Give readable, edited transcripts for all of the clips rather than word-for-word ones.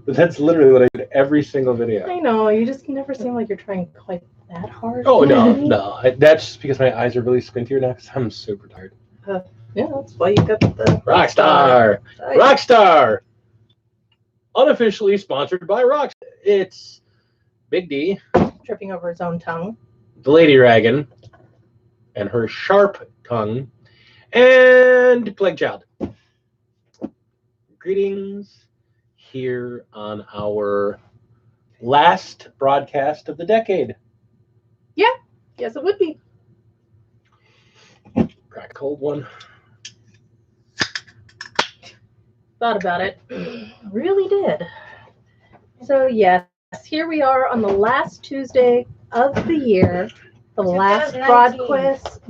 But that's literally what I do every single video. I know, you just never seem like you're trying quite that hard. Oh, no. That's just because my eyes are really squintier now because I'm super tired. Yeah, that's why you got the Rockstar! Rockstar! Unofficially sponsored by Rockstar. It's Big D, tripping over his own tongue, the Lady Dragon, and her sharp tongue, and Plague Child. Greetings here on our last broadcast of the decade. Yeah, yes, it would be. Crack a cold one. Thought about it. Really did. So, yes, here we are on the last Tuesday of the year, the last broadcast.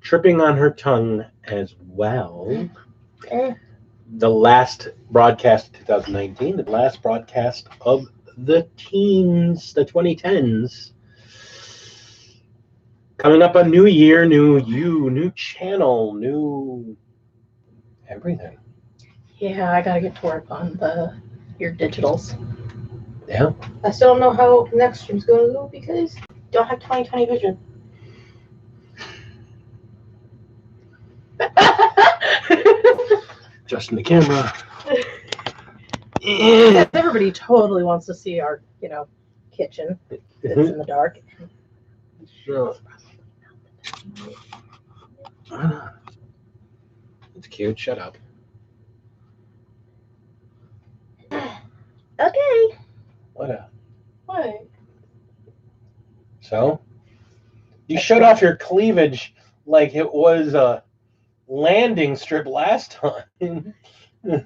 Tripping on her tongue as well. The last broadcast of 2019, the last broadcast of the teens, the 2010s. Coming up a new year, new you, new channel, new everything. Yeah, I gotta get to work on your digitals. Yeah. I still don't know how next stream's going to go because you don't have 20/20 vision. Adjusting the camera. Everybody totally wants to see our, kitchen. It's in the dark. Sure. It's cute. Shut up. Okay. What? So? You showed off your cleavage like it was a landing strip last time. I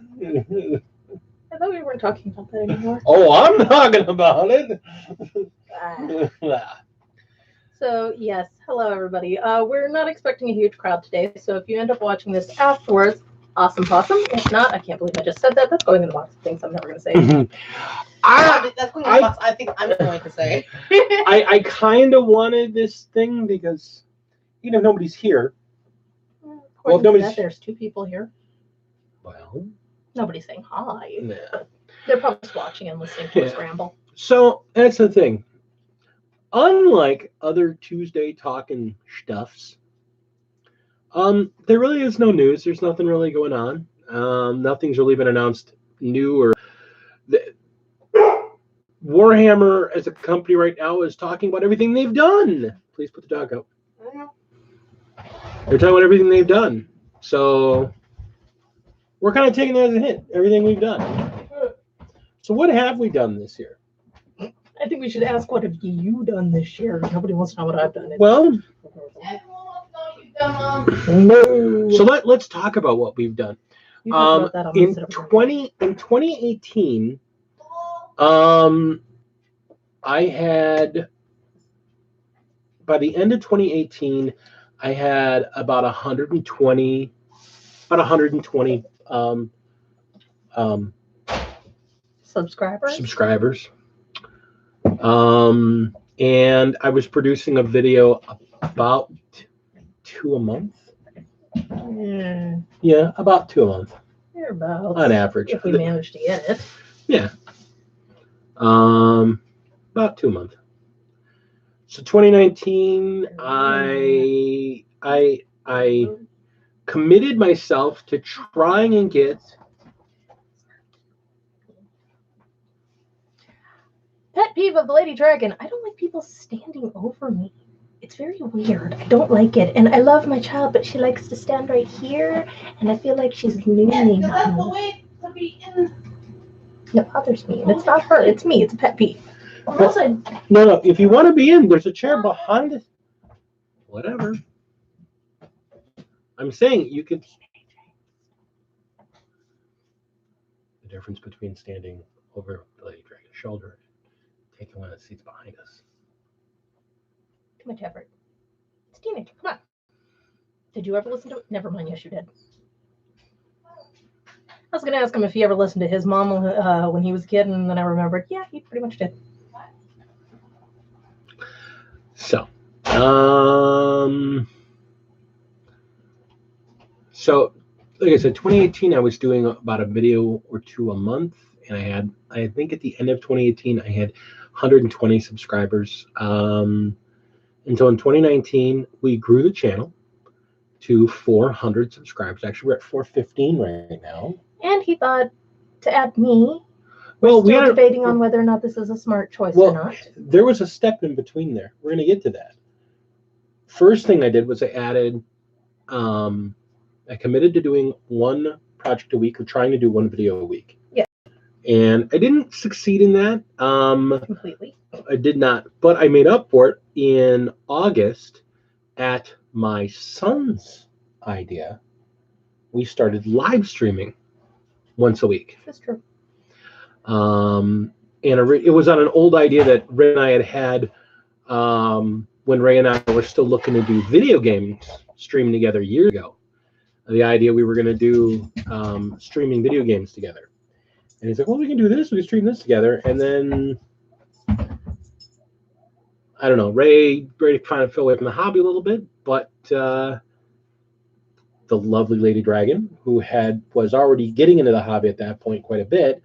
thought we weren't talking about that anymore. Oh, I'm talking about it. So, yes, hello, everybody. We're not expecting a huge crowd today, so if you end up watching this afterwards, awesome possum. If not, I can't believe I just said that. That's going in the box of things I'm never going to say. That's going in the box I think I'm going to say. I kind of wanted this thing because, nobody's here. Well, nobody's... There's 2 people here. Well, nobody's saying hi. Nah. They're probably just watching and listening to us ramble. So, that's the thing. Unlike other Tuesday talking stuffs, there really is no news. There's nothing really going on. Nothing's really been announced new or... Warhammer as a company right now is talking about everything they've done. Please put the dog out. They're talking about everything they've done. So we're kind of taking that as a hint. Everything we've done. So what have we done this year? I think we should ask, what have you done this year? Nobody wants to know what I've done. Well, no. So let's talk about what we've done. In 2018, I had, by the end of 2018, I had about 120 subscribers. And I was producing a video about 2 a month. Yeah, about 2 a month. Thereabouts. On average. If we manage to get it. Yeah. About 2 a month. So 2019, I committed myself to trying and get pet peeve of the Lady Dragon. I don't like people standing over me. It's very weird. I don't like it. And I love my child, but she likes to stand right here, and I feel like she's leaning on me. It bothers me. And it's not her. It's me. It's a pet peeve. No. If you want to be in, there's a chair behind it. Whatever. I'm saying you could. The difference between standing over the Lady Dragon's shoulder and taking one of the seats behind us. Too much effort. It's a teenager. Come on. Did you ever listen to it? Never mind. Yes, you did. I was going to ask him if he ever listened to his mom when he was a kid, and then I remembered, yeah, he pretty much did. So, like I said, 2018, I was doing about a video or two a month, and I think at the end of 2018, I had 120 subscribers. Until in 2019, we grew the channel to 400 subscribers. Actually, we're at 415 right now. And he thought to add me. Well, We're still debating on whether or not this is a smart choice or not. There was a step in between there. We're going to get to that. First thing I did was I added, I committed to doing one project a week or trying to do one video a week. Yeah. And I didn't succeed in that. Completely. I did not, but I made up for it in August at my son's idea. We started live streaming once a week. That's true. And it was on an old idea that Ray and I had when Ray and I were still looking to do video games streaming together years ago. The idea we were going to do streaming video games together. And he's like, well, we can do this. We can stream this together. And then, I don't know, Ray kind of fell away from the hobby a little bit, but the lovely Lady Dragon, who was already getting into the hobby at that point quite a bit,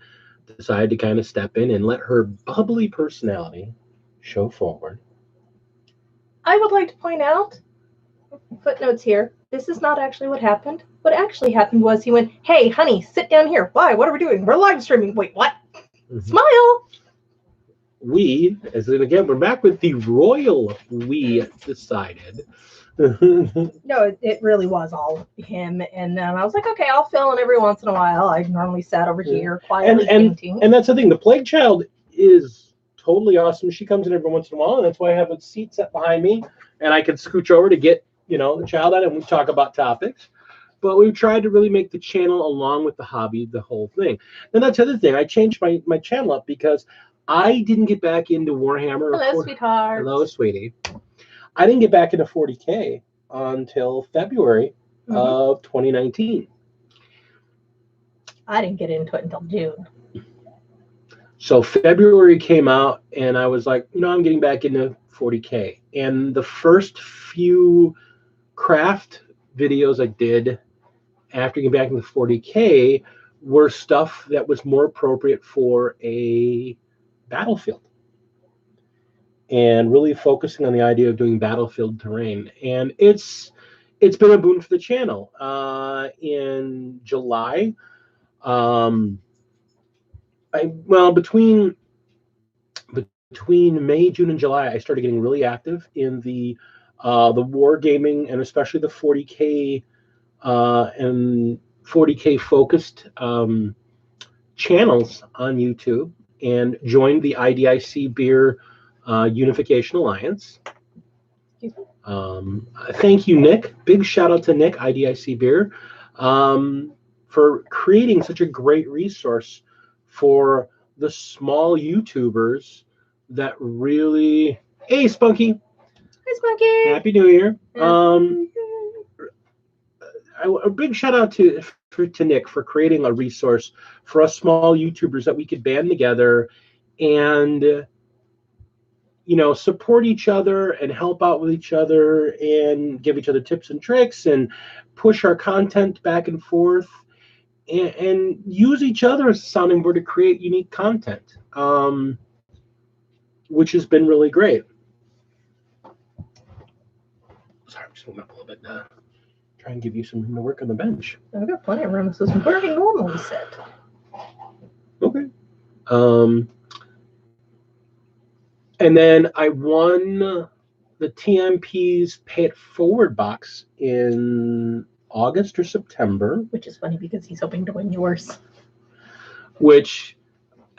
decided to kind of step in and let her bubbly personality show forward. I would like to point out, footnotes here, this is not actually what happened. What actually happened was he went, hey, honey, sit down here. Why? What are we doing? We're live streaming. Wait, what? Mm-hmm. Smile. We, as in again, we're back with the royal we decided. No, it really was all him. And then I was like, okay, I'll fill in every once in a while. I normally sat over here quietly painting. And that's the thing. The Plague Child is totally awesome. She comes in every once in a while, and that's why I have a seat set behind me, and I can scooch over to get, the child on it, and we talk about topics. But we've tried to really make the channel, along with the hobby, the whole thing. And that's the other thing. I changed my channel up because I didn't get back into Warhammer. Hello, sweetheart. Hello, sweetie. I didn't get back into 40K until February of 2019. I didn't get into it until June. So February came out, and I was like, I'm getting back into 40K. And the first few craft videos I did after getting back into 40K were stuff that was more appropriate for a battlefield, and really focusing on the idea of doing battlefield terrain. And it's been a boon for the channel. In July, between May, June, and July, I started getting really active in the wargaming, and especially the 40K and 40K focused channels on YouTube, and joined the IDIC Beer Unification Alliance. Thank you, Nick. Big shout out to Nick, IDIC Beer, for creating such a great resource for the small YouTubers that really... Hey, Spunky. Hi, Spunky. Happy New Year. A big shout out to Nick for creating a resource for us small YouTubers that we could band together and support each other and help out with each other and give each other tips and tricks and push our content back and forth and use each other as a sounding board to create unique content, which has been really great. Sorry, I'm just moving up a little bit now. Try and give you some room to work on the bench. I've got plenty of room. This is where we normally sit. Okay. And then I won the TMP's Pay It Forward box in August or September. Which is funny because he's hoping to win yours. Which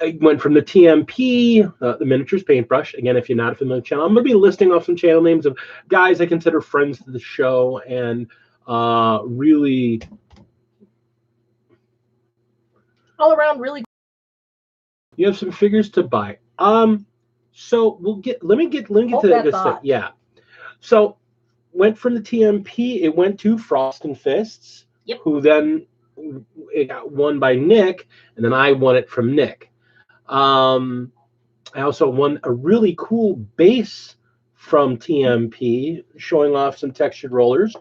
I went from the TMP, the Miniatures Paintbrush. Again, if you're not familiar with the channel, I'm going to be listing off some channel names of guys I consider friends to the show and really all around really. You have some figures to buy. So let me get to this thing. Yeah. So went from the TMP, it went to Frost and Fists, who then it got won by Nick, and then I won it from Nick. I also won a really cool base from TMP, showing off some textured rollers,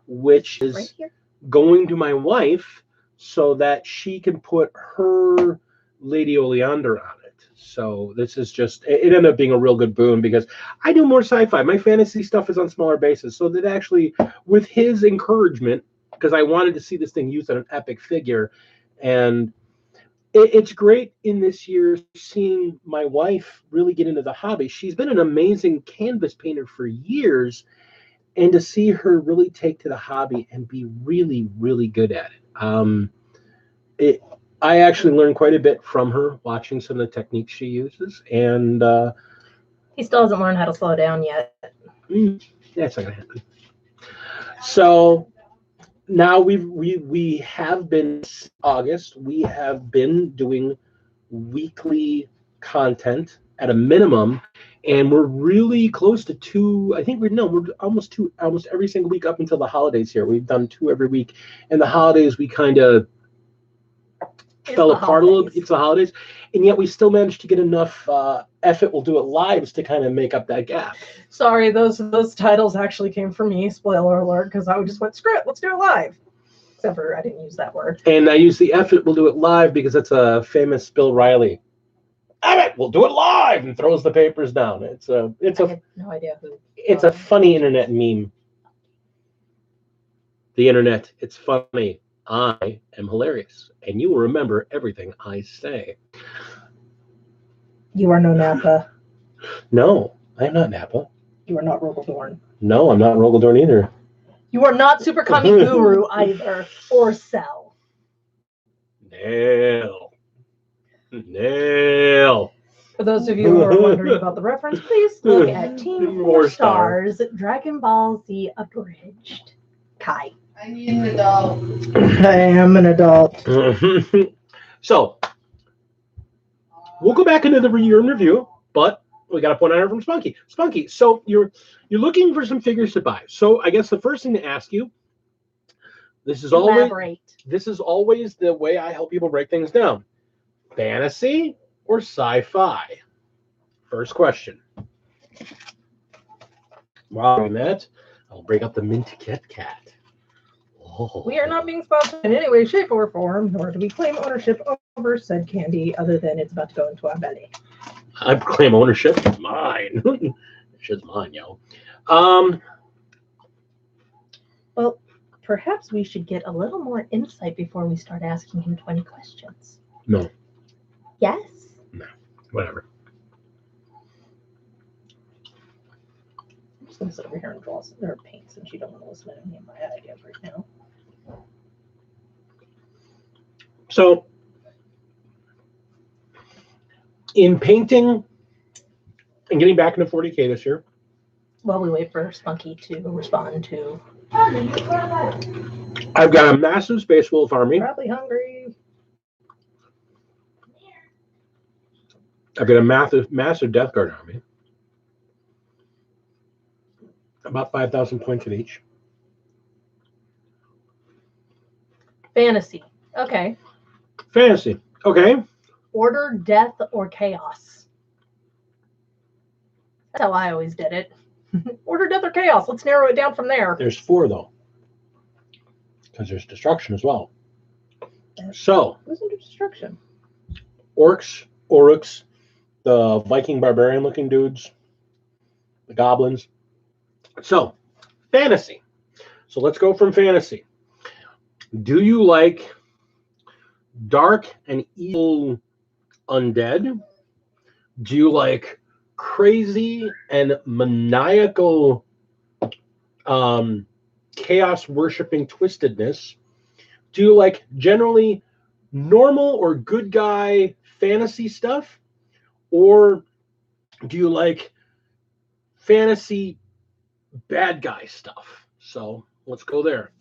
which is right here. going to my wife so that she can put her Lady Oleander on it. So this is just, it ended up being a real good boon because I do more sci-fi. My fantasy stuff is on smaller bases. So that actually, with his encouragement, because I wanted to see this thing used on an epic figure, and it's great in this year seeing my wife really get into the hobby. She's been an amazing canvas painter for years, and to see her really take to the hobby and be really, really good at it. I actually learned quite a bit from her watching some of the techniques she uses, and He still hasn't learned how to slow down yet. that's not gonna happen. So now we have been August. We have been doing weekly content at a minimum, and we're really close to two. I think we're almost every single week up until the holidays here. We've done 2 every week, and the holidays we kind of fell apart a little bit. It's the holidays, and yet we still managed to get enough F It Will Do It lives to kind of make up that gap. Sorry, those titles actually came from me. Spoiler alert, because I just went, screw it, let's do it live. Except for I didn't use that word. And I use the F It Will Do It live because it's a famous Bill Riley. F it, we'll do it live, and throws the papers down. I have no idea who. It's a funny internet meme. The internet, it's funny. I am hilarious, and you will remember everything I say. You are no Nappa. No, I am not Nappa. You are not Rogaldorn. No, I'm not Rogaldorn either. You are not Super Kami Guru either, or Cell. Nail. For those of you who are wondering about the reference, please look at Team 4 Stars, Dragon Ball Z Abridged. Kai. I need an adult. I am an adult. So, we'll go back into the year in review, but we got a point on it from Spunky. Spunky, so you're looking for some figures to buy. So I guess the first thing to ask you, this is always the way I help people break things down. Fantasy or sci-fi? First question. While doing that, I'll break up the Mint Kit Kat. Oh. We are not being sponsored in any way, shape, or form, nor do we claim ownership over said candy other than it's about to go into our belly. I claim ownership. It's mine. Shit's mine, yo. Well, perhaps we should get a little more insight before we start asking him 20 questions. No. Yes? No. Whatever. I'm just going to sit over here and draw some paint since you don't want to listen to any of my ideas right now. So, in painting and getting back into 40K this year. While we wait for Spunky to respond to. I've got a massive Space Wolf army. Probably hungry. I've got a massive Death Guard army. About 5,000 points in each. Fantasy. Okay. Fantasy. Okay. Order, death, or chaos. That's how I always did it. Order, death, or chaos. Let's narrow it down from there. There's 4 though, because there's destruction as well. So. What's under destruction? Orcs, Oryx, the Viking barbarian looking dudes, the goblins. So, fantasy. So let's go from fantasy. Do you like dark and evil undead? Do you like crazy and maniacal chaos worshipping twistedness? Do you like generally normal or good guy fantasy stuff? Or do you like fantasy bad guy stuff? So let's go there.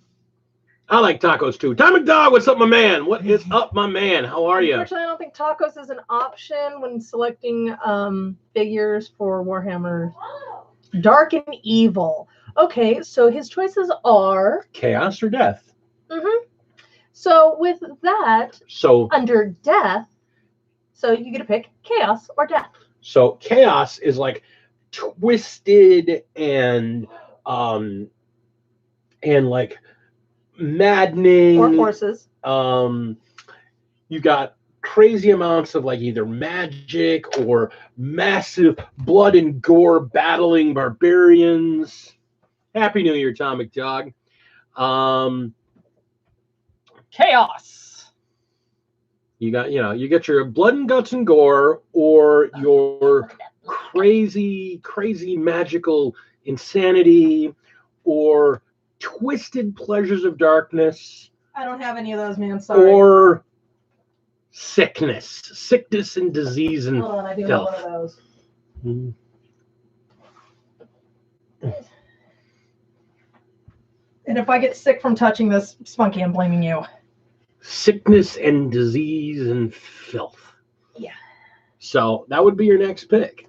I like tacos too. Ty McDowell, what's up, my man? What is up, my man? How are you? Unfortunately, I don't think tacos is an option when selecting figures for Warhammer Dark and Evil. Okay, so his choices are chaos or death. Mm-hmm. So with that, under death, so you get to pick chaos or death. So chaos is like twisted and like maddening. Or horses. You got crazy amounts of like either magic or massive blood and gore battling barbarians. Happy New Year, Atomic Dog. Chaos. You get your blood and guts and gore, or your crazy magical insanity, or twisted pleasures of darkness. I don't have any of those, man. Sorry. Or sickness and disease and Hold on, I do have filth. one of those. Mhm. And if I get sick from touching this, Spunky, I'm blaming you. Sickness and disease and filth. Yeah. So that would be your next pick.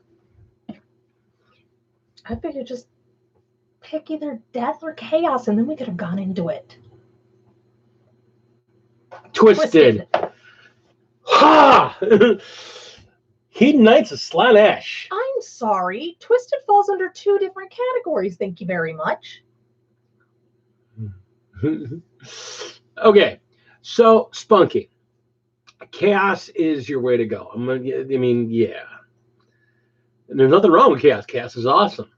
I figured just pick either death or chaos, and then we could have gone into it. Twisted. Ha! Hedon Knights of Slaanesh. I'm sorry. Twisted falls under 2 different categories. Thank you very much. Okay, so Spunky, chaos is your way to go. Yeah. And there's nothing wrong with chaos. Chaos is awesome.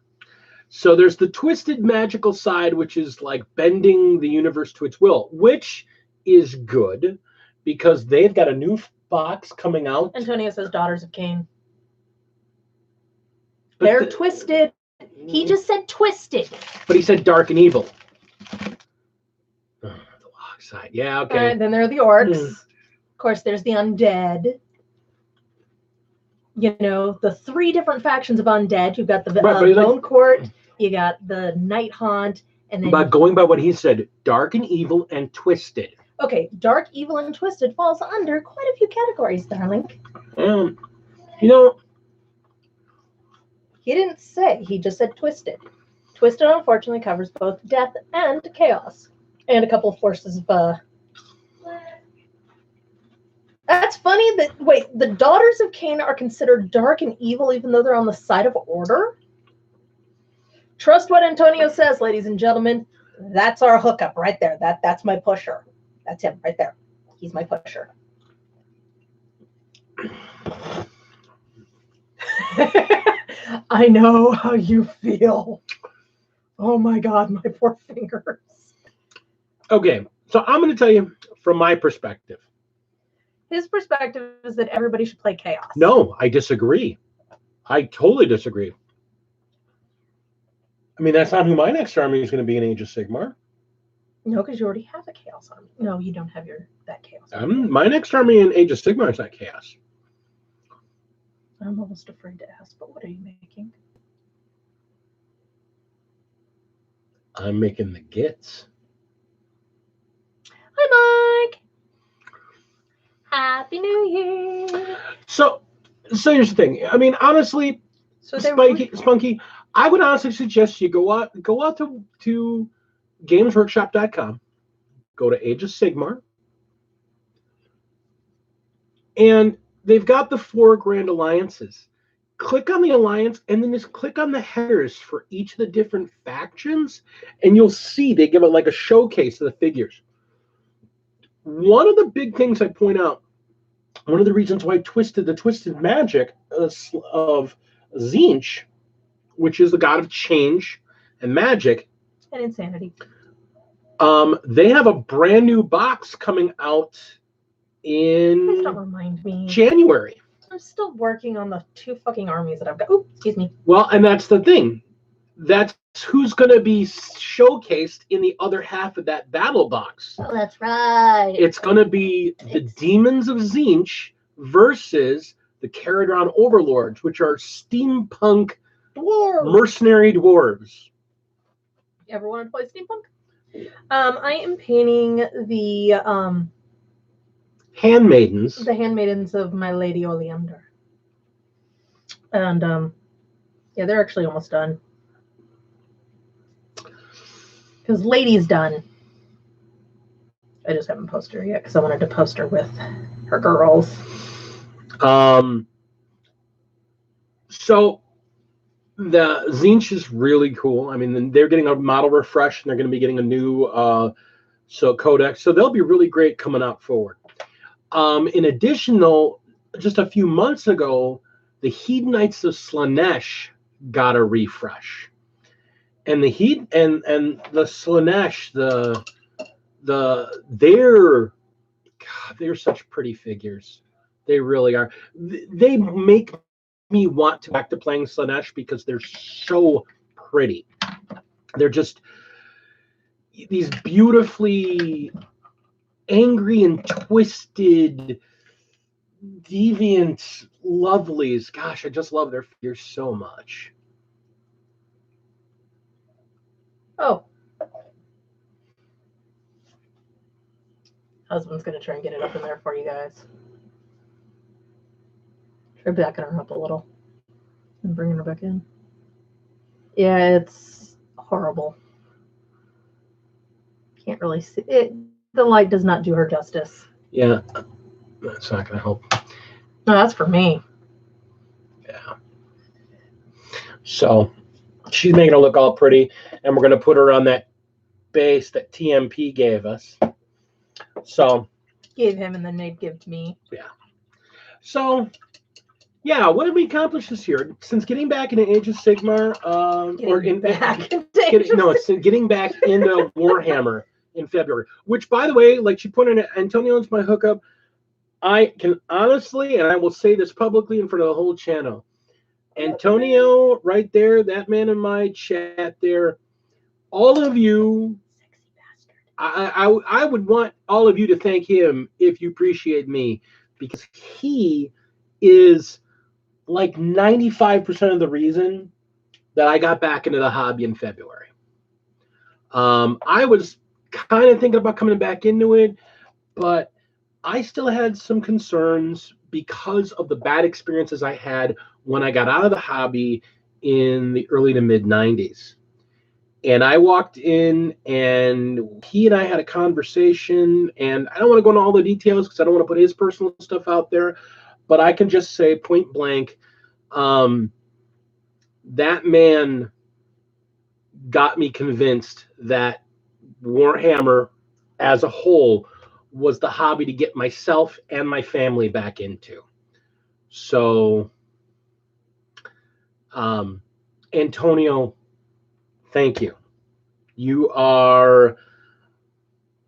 So there's the twisted magical side, which is like bending the universe to its will, which is good because they've got a new box coming out. Antonio says Daughters of Cain. They're twisted. He just said twisted. But he said dark and evil. The lock side. Yeah, okay. All right, then there are the orcs. Of course, there's the undead. You know, the 3 different factions of undead. You've got the Bone Court, you got the Night Haunt, and then... But going by what he said, dark and evil and twisted. Okay, dark, evil, and twisted falls under quite a few categories, darling. He didn't say. He just said twisted. Twisted, unfortunately, covers both death and chaos. And a couple of forces of... That's funny that... Wait, the Daughters of Cain are considered dark and evil even though they're on the side of order? Trust what Antonio says, ladies and gentlemen. That's our hookup right there. That's my pusher. That's him right there. He's my pusher. I know how you feel. Oh my God, my poor fingers. Okay, so I'm going to tell you from my perspective. His perspective is that everybody should play chaos. No, I disagree. I totally disagree. I mean, that's not who my next army is going to be in Age of Sigmar. No, because you already have a chaos army. No, you don't have that chaos army. My next army in Age of Sigmar is not chaos. I'm almost afraid to ask, but what are you making? I'm making the Gits. Hi, Mike. Happy New Year. So here's the thing. I mean, honestly, Spunky, I would honestly suggest you go out to GamesWorkshop.com, go to Age of Sigmar, and they've got the 4 grand alliances. Click on the alliance and then just click on the headers for each of the different factions, and you'll see they give it like a showcase of the figures. One of the big things I point out, one of the reasons why the twisted magic of Tzeentch, which is the god of change and magic, and insanity. They have a brand new box coming out in Please don't remind me. January. I'm still working on the 2 fucking armies that I've got. Oh, excuse me. Well, and that's the thing. That's who's going to be showcased in the other half of that battle box. Oh, that's right. It's going to be the Demons of Tzeentch versus the Caradron Overlords, which are steampunk mercenary dwarves. You ever want to play steampunk? I am painting the Handmaidens. The handmaidens of my Lady Oleander. And yeah, they're actually almost done. Because Lady's done. I just haven't posted her yet because I wanted to post her with her girls. So the Tzeentch is really cool. I mean, they're getting a model refresh, and they're going to be getting a new So Codex. So they'll be really great coming out forward. In addition, though, just a few months ago, the Hedonites of Slaanesh got a refresh. And the the Slaanesh, they're such pretty figures. They really are. They make me want to go back to playing Slaanesh because they're so pretty. They're just these beautifully angry and twisted, deviant lovelies. Gosh, I just love their figures so much. Oh. Husband's going to try and get it up in there for you guys. Try backing her up a little and bringing her back in. Yeah, it's horrible. Can't really see it. The light does not do her justice. Yeah, that's not going to help. No, that's for me. Yeah. So she's making her look all pretty, and we're going to put her on that base that TMP gave us. So Gave him, and then they'd give to me. Yeah. So, yeah, what did we accomplish this year? Since getting back into Age of Sigmar, Getting back into getting back into Warhammer in February. Which, by the way, like she pointed out, Antonio's my hookup. I can honestly, and I will say this publicly in front of the whole channel, Antonio, right there, that man in my chat there, all of you, I would want all of you to thank him if you appreciate me, because he is like 95% of the reason that I got back into the hobby in February. I was kind of thinking about coming back into it, but I still had some concerns because of the bad experiences I had when I got out of the hobby in the early to mid 90s. And I walked in and he and I had a conversation, and I don't want to go into all the details because I don't want to put his personal stuff out there, but I can just say point blank, that man got me convinced that Warhammer as a whole was the hobby to get myself and my family back into. So, Antonio, thank you. You are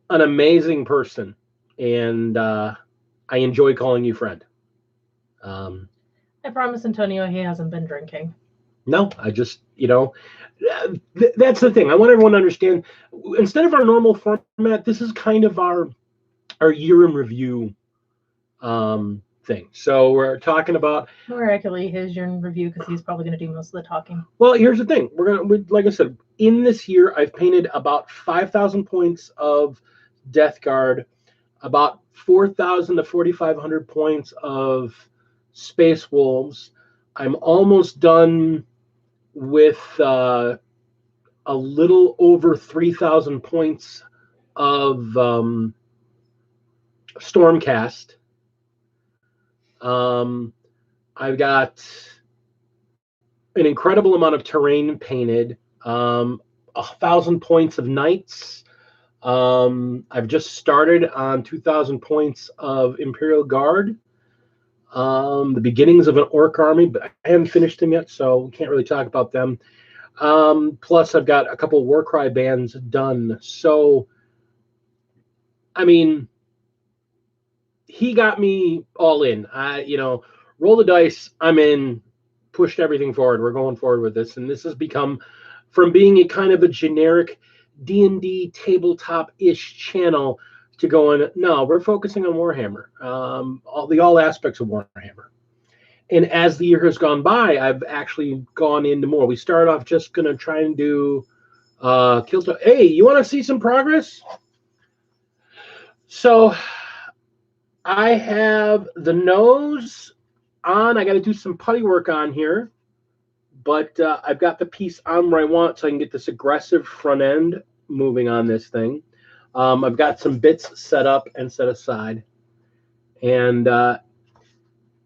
an amazing person, and I enjoy calling you friend. I promise Antonio he hasn't been drinking. No, I just, that's the thing. I want everyone to understand, instead of our normal format, this is kind of our year in review thing. So we're talking about More accurately, his year in review, because he's probably going to do most of the talking. Well, here's the thing. Like I said, in this year, I've painted about 5,000 points of Death Guard, about 4,000 to 4,500 points of Space Wolves. I'm almost done with a little over 3,000 points of Stormcast. I've got an incredible amount of terrain painted, 1,000 points of Knights. I've just started on 2,000 points of Imperial Guard. The beginnings of an Orc army, but I haven't finished them yet, so we can't really talk about them. Plus, I've got a couple of Warcry bands done. So, I mean, he got me all in. Roll the dice. I'm in. Pushed everything forward. We're going forward with this, and this has become, from being a kind of a generic D&D tabletop-ish channel, to going, no, we're focusing on Warhammer, all aspects of Warhammer. And as the year has gone by, I've actually gone into more. We started off just going to try and do Killstone. Hey, you want to see some progress? So I have the nose on. I got to do some putty work on here, but I've got the piece on where I want, so I can get this aggressive front end moving on this thing. I've got some bits set up and set aside, and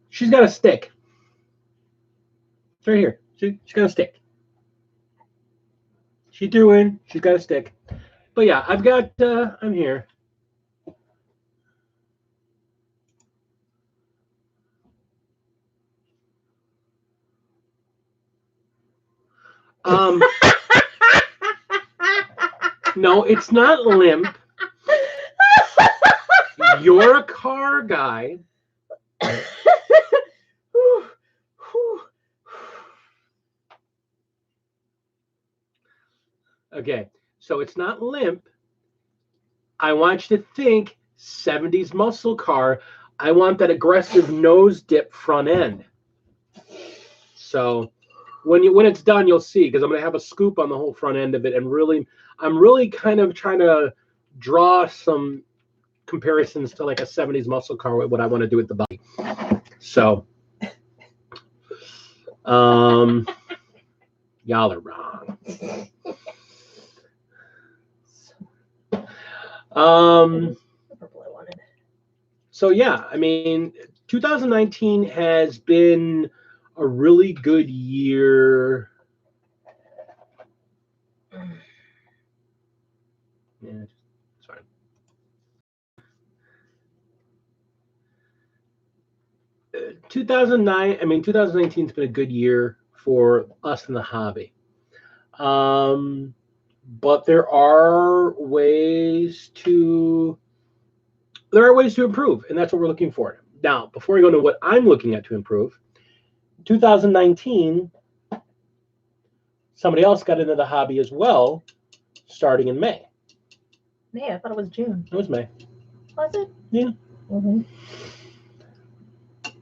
she's got a stick. It's right here. She's got a stick. She threw in. She's got a stick. But yeah, I've got. I'm here. No, it's not limp. You're a car guy. Okay, so it's not limp. I want you to think 70s muscle car. I want that aggressive nose dip front end. So when it's done, you'll see, because I'm going to have a scoop on the whole front end of it, and I'm really kind of trying to draw some comparisons to like a 70s muscle car, what I want to do with the body. So y'all are wrong. So yeah, I mean, 2019 has been a really good year. Yeah, it's fine. Uh, 2009. I mean, 2019 has been a good year for us in the hobby. But there are ways to improve, and that's what we're looking for. Now, before we go into what I'm looking at to improve, 2019, somebody else got into the hobby as well, starting in May. May? I thought it was June. It was May. Was it? Yeah. Mm-hmm.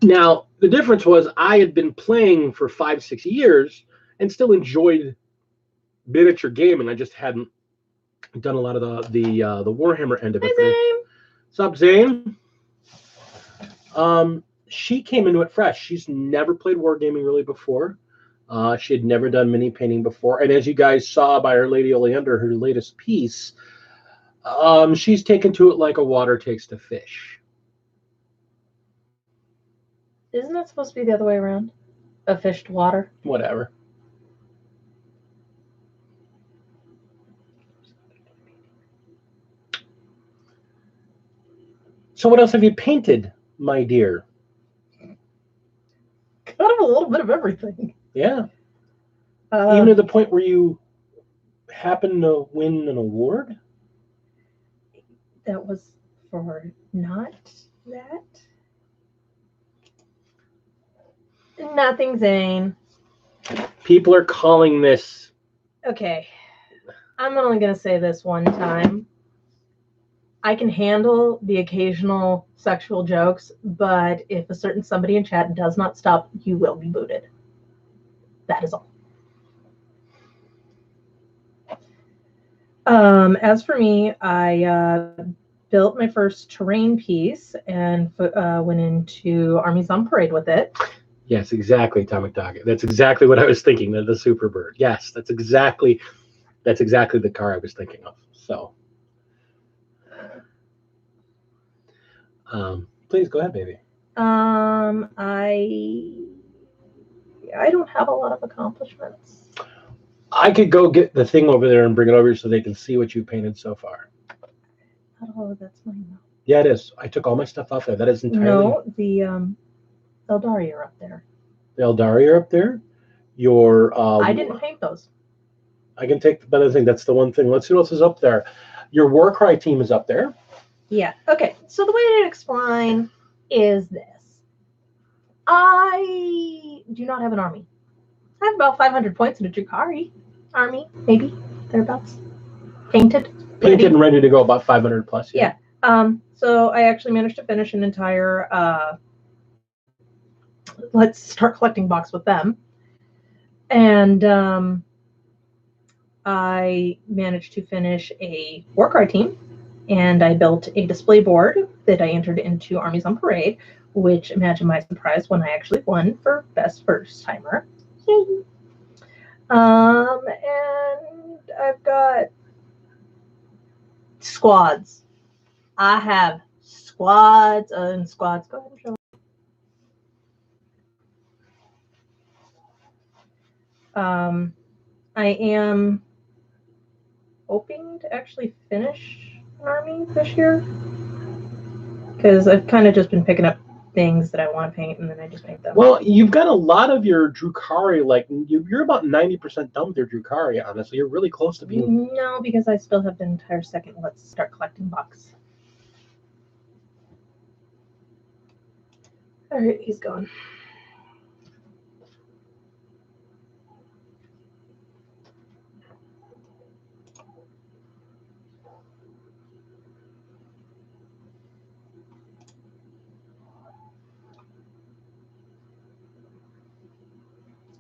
Now, the difference was I had been playing for 5-6 years and still enjoyed miniature gaming. I just hadn't done a lot of the Warhammer end of it. Hi, Sup, Zane? She came into it fresh. She's never played wargaming really before. She had never done mini painting before. And as you guys saw by Our Lady Oleander, her latest piece, she's taken to it like a water takes to fish. Isn't that supposed to be the other way around? A fish to water? Whatever. So what else have you painted, my dear? Kind of a little bit of everything. Yeah. Even to the point where you happen to win an award? That was for not that. Nothing, Zane. People are calling this. Okay. I'm only going to say this one time. I can handle the occasional sexual jokes, but if a certain somebody in chat does not stop, you will be booted. That is all. As for me, I built my first terrain piece and went into Armies on Parade with it. Yes, exactly, Atomic Dog. That's exactly what I was thinking, the Super Bird. Yes, that's exactly the car I was thinking of. So, please go ahead, baby. I don't have a lot of accomplishments. I could go get the thing over there and bring it over so they can see what you painted so far. Oh, that's mine. Yeah, it is. I took all my stuff off there. That is entirely. No, the Eldari are up there. The Eldari are up there. Your. I didn't paint those. I can take the better thing. That's the one thing. Let's see what else is up there. Your Warcry team is up there. Yeah. Okay. So the way to explain is this. I do not have an army. I have about 500 points in a Drukhari army, maybe thereabouts. Painted and ready to go, about 500 plus. Yeah. So I actually managed to finish an entire let's start collecting box with them. And I managed to finish a Warcry team, and I built a display board that I entered into Armies on Parade, which, imagine my surprise when I actually won for best first timer. And I've got squads. I have squads and squads. Go ahead and show. I am hoping to actually finish an army this year. Because I've kind of just been picking up things that I want to paint, and then I just paint them. Well, you've got a lot of your Drukhari, like you're about 90% done with your Drukhari, honestly. You're really close to being. No, because I still have the entire second Let's Start Collecting box. Alright, he's gone.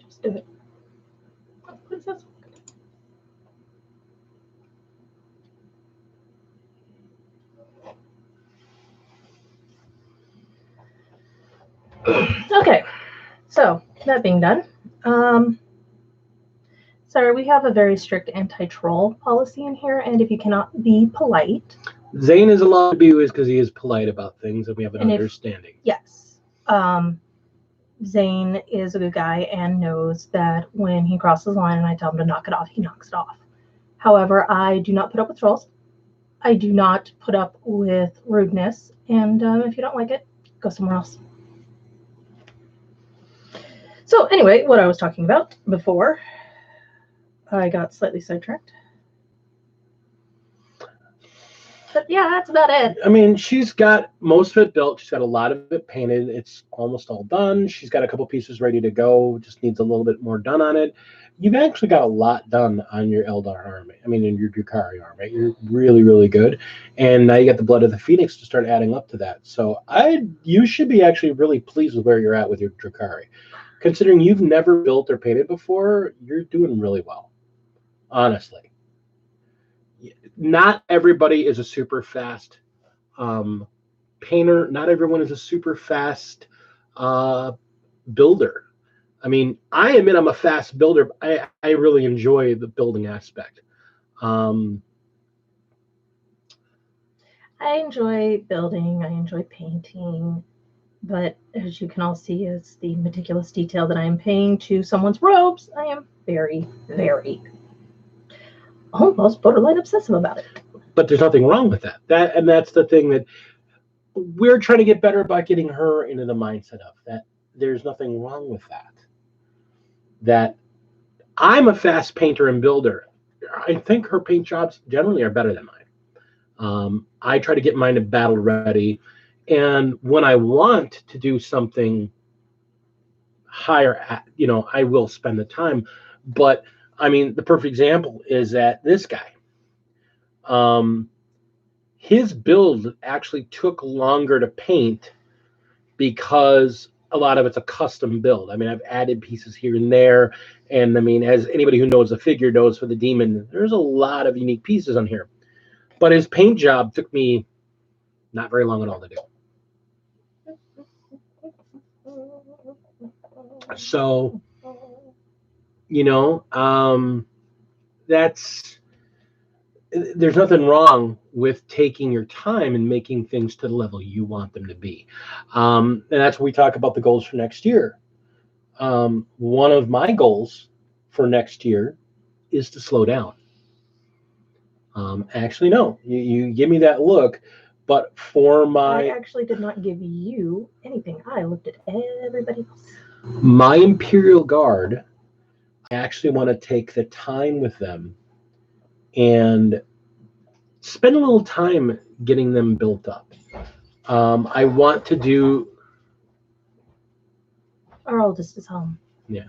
Just do it. Oh, what's this? Okay, so that being done, sorry, we have a very strict anti-troll policy in here, and if you cannot be polite, Zane is allowed to be who he is because he is polite about things, and we have an understanding. Yes, Zane is a good guy and knows that when he crosses the line and I tell him to knock it off, he knocks it off. However, I do not put up with trolls. I do not put up with rudeness, and if you don't like it, go somewhere else. So anyway, what I was talking about before, I got slightly sidetracked. But yeah, that's about it. I mean, she's got most of it built. She's got a lot of it painted. It's almost all done. She's got a couple pieces ready to go. Just needs a little bit more done on it. You've actually got a lot done on your Eldar army. I mean, in your Drukhari army. You're really, really good. And now you got the Blood of the Phoenix to start adding up to that. So you should be actually really pleased with where you're at with your Drukhari. Considering you've never built or painted before, you're doing really well. Honestly. Not everybody is a super fast painter. Not everyone is a super fast builder. I mean, I admit I'm a fast builder. But I really enjoy the building aspect. I enjoy building. I enjoy painting. But as you can all see, it's the meticulous detail that I am paying to someone's robes. I am very, very almost borderline obsessive about it. But there's nothing wrong with that. That's the thing that we're trying to get better about, getting her into the mindset of that. There's nothing wrong with that. That I'm a fast painter and builder. I think her paint jobs generally are better than mine. I try to get mine to battle ready. And when I want to do something higher, I will spend the time. But I mean, the perfect example is that this guy, his build actually took longer to paint because a lot of it's a custom build. I mean, I've added pieces here and there. And I mean, as anybody who knows the figure knows, for the demon, there's a lot of unique pieces on here. But his paint job took me not very long at all to do. So, there's nothing wrong with taking your time and making things to the level you want them to be. And that's what we talk about the goals for next year. One of my goals for next year is to slow down. Actually, no, you give me that look, but I actually did not give you anything. I looked at everybody else. My Imperial Guard, I actually want to take the time with them and spend a little time getting them built up. I want to do... Our oldest is home. Yeah.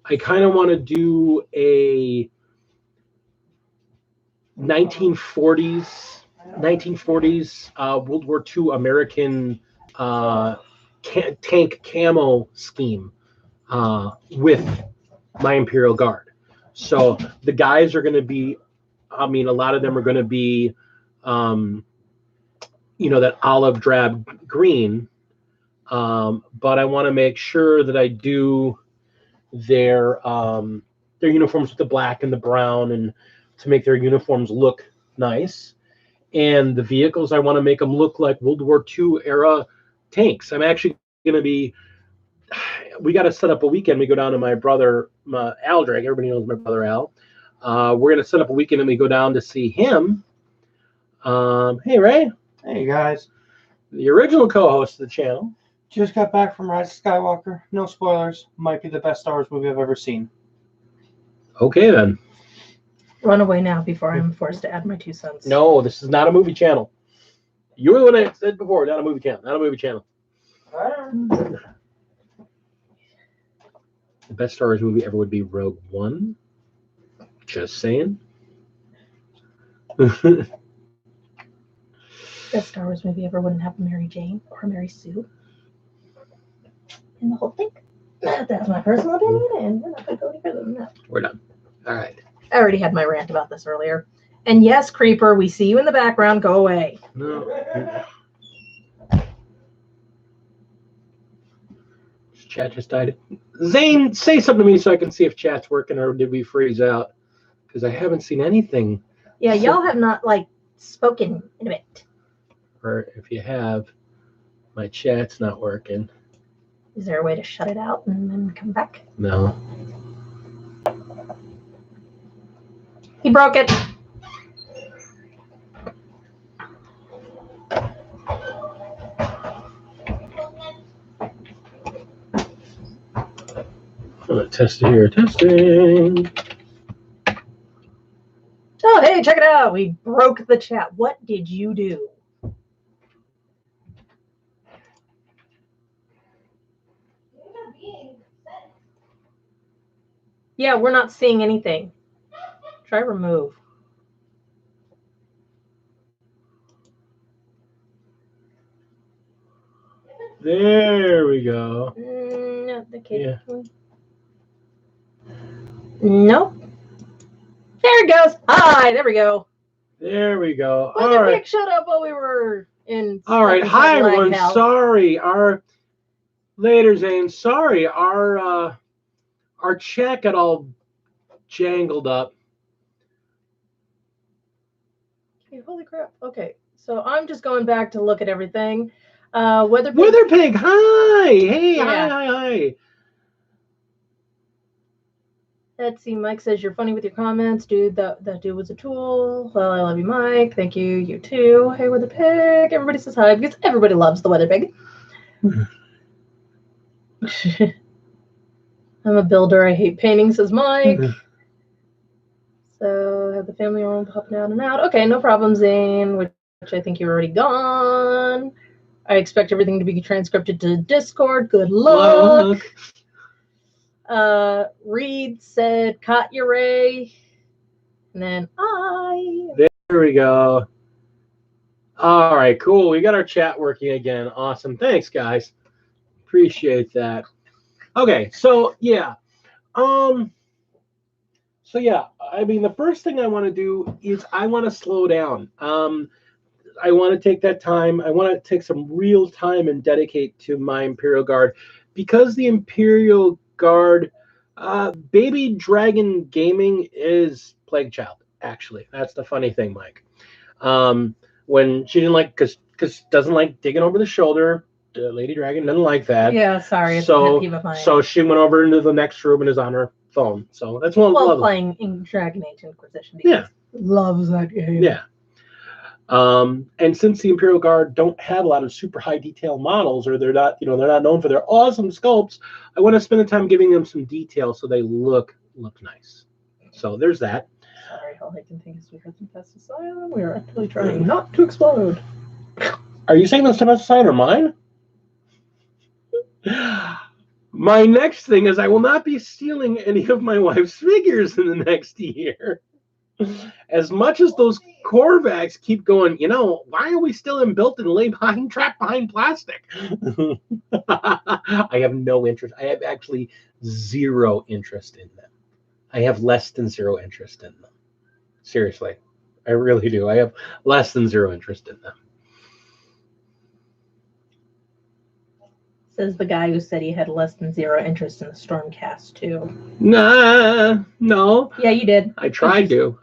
I kind of want to do a 1940s World War II American tank camo scheme with my Imperial Guard. So the guys are going to be, a lot of them are going to be, that olive drab green. But I want to make sure that I do their uniforms with the black and the brown, and to make their uniforms look nice. And the vehicles, I want to make them look like World War II era tanks. I'm actually going to be, we got to set up a weekend. We go down to my brother, Al Drake. Everybody knows my brother Al. We're going to set up a weekend and we go down to see him. Hey, Ray. Hey guys, The original co-host of the channel. just got back from Rise of Skywalker. No spoilers. Might be the best Star Wars movie I've ever seen. Okay, then. Run away now before I'm forced to add my 2 cents. No, this is not a movie channel. You were the one that said before, not a movie channel. Not a movie channel. The best Star Wars movie ever would be Rogue One. Just saying. Best Star Wars movie ever wouldn't have a Mary Jane or a Mary Sue in the whole thing. That's my personal opinion, and we're not going to go any further than that. We're done. All right. I already had my rant about this earlier. And yes, Creeper, we see you in the background. Go away. No. Chat just died. Zane, say something to me so I can see if chat's working or did we freeze out? Because I haven't seen anything. Yeah, y'all have not, spoken in a bit. Or if you have, my chat's not working. Is there a way to shut it out and then come back? No. He broke it. I'm going to test it here. Testing. Oh, hey, check it out. We broke the chat. What did you do? Yeah, we're not seeing anything. Try remove. There we go. No, the kid. Yeah. Nope. There it goes. Hi, there we go. There we go. Well, All the right. pic showed up while we were in. All right. Hi, everyone. Out. Sorry. Later, Zane. Sorry. Our chat got all jangled up. Hey, holy crap. Okay. So I'm just going back to look at everything. Weatherpig. Weatherpig. Hi. Hey. Yeah. Hi. Let's see. Mike says you're funny with your comments, dude. That dude was a tool. Well, I love you, Mike. Thank you. You too. Hey, Weatherpig. Everybody says hi because everybody loves the Weatherpig. I'm a builder. I hate painting, says Mike. So have the family room popping out and out. Okay, no problem, Zane. Which I think you're already gone. I expect everything to be transcribed to Discord. Good luck. Reed said, Katya Ray. And then There we go. All right, cool. We got our chat working again. Awesome. Thanks, guys. Appreciate that. Okay, so yeah. I mean, the first thing I want to do is I want to slow down. I want to take that time. I want to take some real time and dedicate to my Imperial Guard, because the Imperial Guard, Baby Dragon Gaming is Plague Child. Actually, that's the funny thing, Mike. When she didn't like, because doesn't like digging over the shoulder. Lady Dragon doesn't like that. yeah, sorry. It's a So, pet peeve of mine. so she went over into the next room and is on her phone. So that's one. well, love. playing in Dragon Age Inquisition. Because Yeah. loves that game. Yeah. And since the Imperial Guard don't have a lot of super high detail models, or they're not known for their awesome sculpts, I want to spend the time giving them some detail so they look nice. So there's that. Sorry, all I can think is we heard some pesticide. We are actually trying not to explode. Are you saying that's side or mine? My next thing is I will not be stealing any of my wife's figures in the next year. As much as those Korvax keep going, why are we still in built and trapped behind plastic? I have no interest. I have actually zero interest in them. I have less than zero interest in them. Seriously, I really do. I have less than zero interest in them. Says the guy who said he had less than zero interest in the Stormcast too. Nah, no. Yeah, you did. I tried to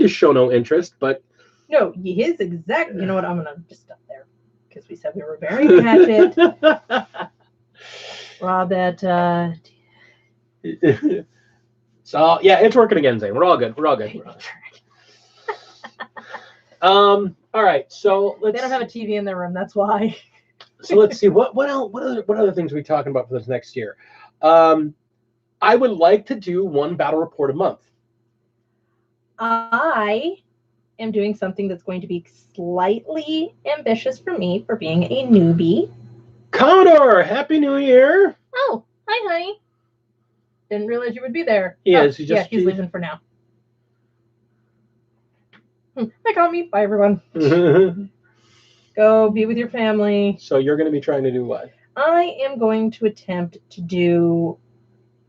show no interest, but No, his exact. You know what? I'm gonna just stop there because we said we were burying the hatchet. Rob, that. So yeah, it's working again, Zane. We're all good. We're all good. We're all good. All right. So They don't have a TV in their room. That's why. So let's see what other things are we talking about for this next year. I would like to do one battle report a month. I am doing something that's going to be slightly ambitious for me for being a newbie. Commodore, Happy New Year! Oh, hi, honey. Didn't realize you would be there. Yes, yeah, he's leaving for now. Hi, Tommy. Bye, everyone. Go be with your family. So you're going to be trying to do what? I am going to attempt to do.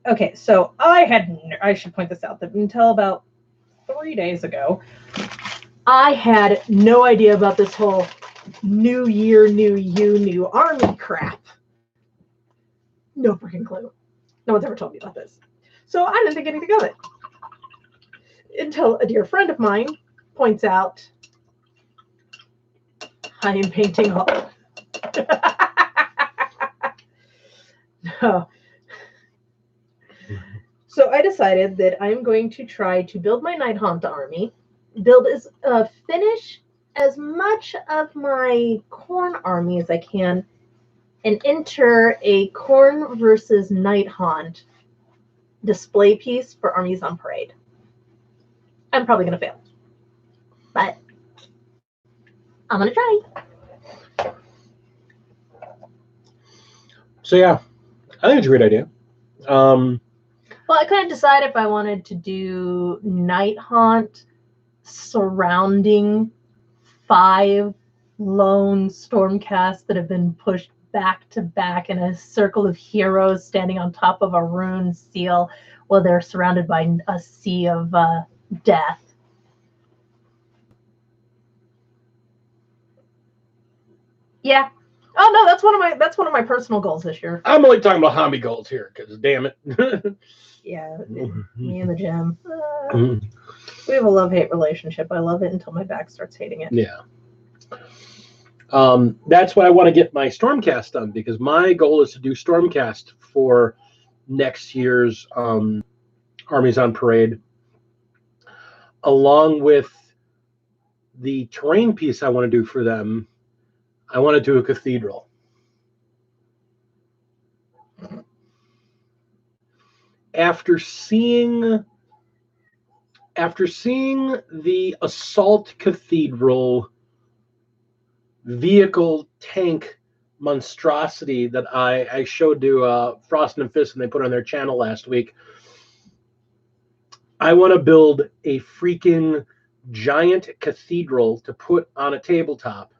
Okay, so I should point this out that until about 3 days ago, I had no idea about this whole new year, new you, new army crap. No freaking clue. No one's ever told me about this. So I didn't think anything of it. Until a dear friend of mine points out I am painting all. No. So I decided that I'm going to try to build my Nighthaunt army, finish as much of my Khorne army as I can, and enter a Khorne versus Nighthaunt display piece for Armies on Parade. I'm probably going to fail, but I'm going to try. So yeah, I think it's a great idea. Well, I couldn't decide if I wanted to do Nighthaunt surrounding 5 lone Stormcast that have been pushed back to back in a circle of heroes standing on top of a rune seal while they're surrounded by a sea of death. Yeah. Oh no, that's one of my personal goals this year. I'm only talking about hobby goals here, because damn it. Yeah, me and the gem. We have a love-hate relationship. I love it until my back starts hating it. Yeah. That's why I want to get my Stormcast done, because my goal is to do Stormcast for next year's Armies on Parade, along with the terrain piece I want to do for them. I want to do a cathedral. After seeing the Assault Cathedral vehicle tank monstrosity that I showed to Frost and Fist and they put on their channel last week, I want to build a freaking giant cathedral to put on a tabletop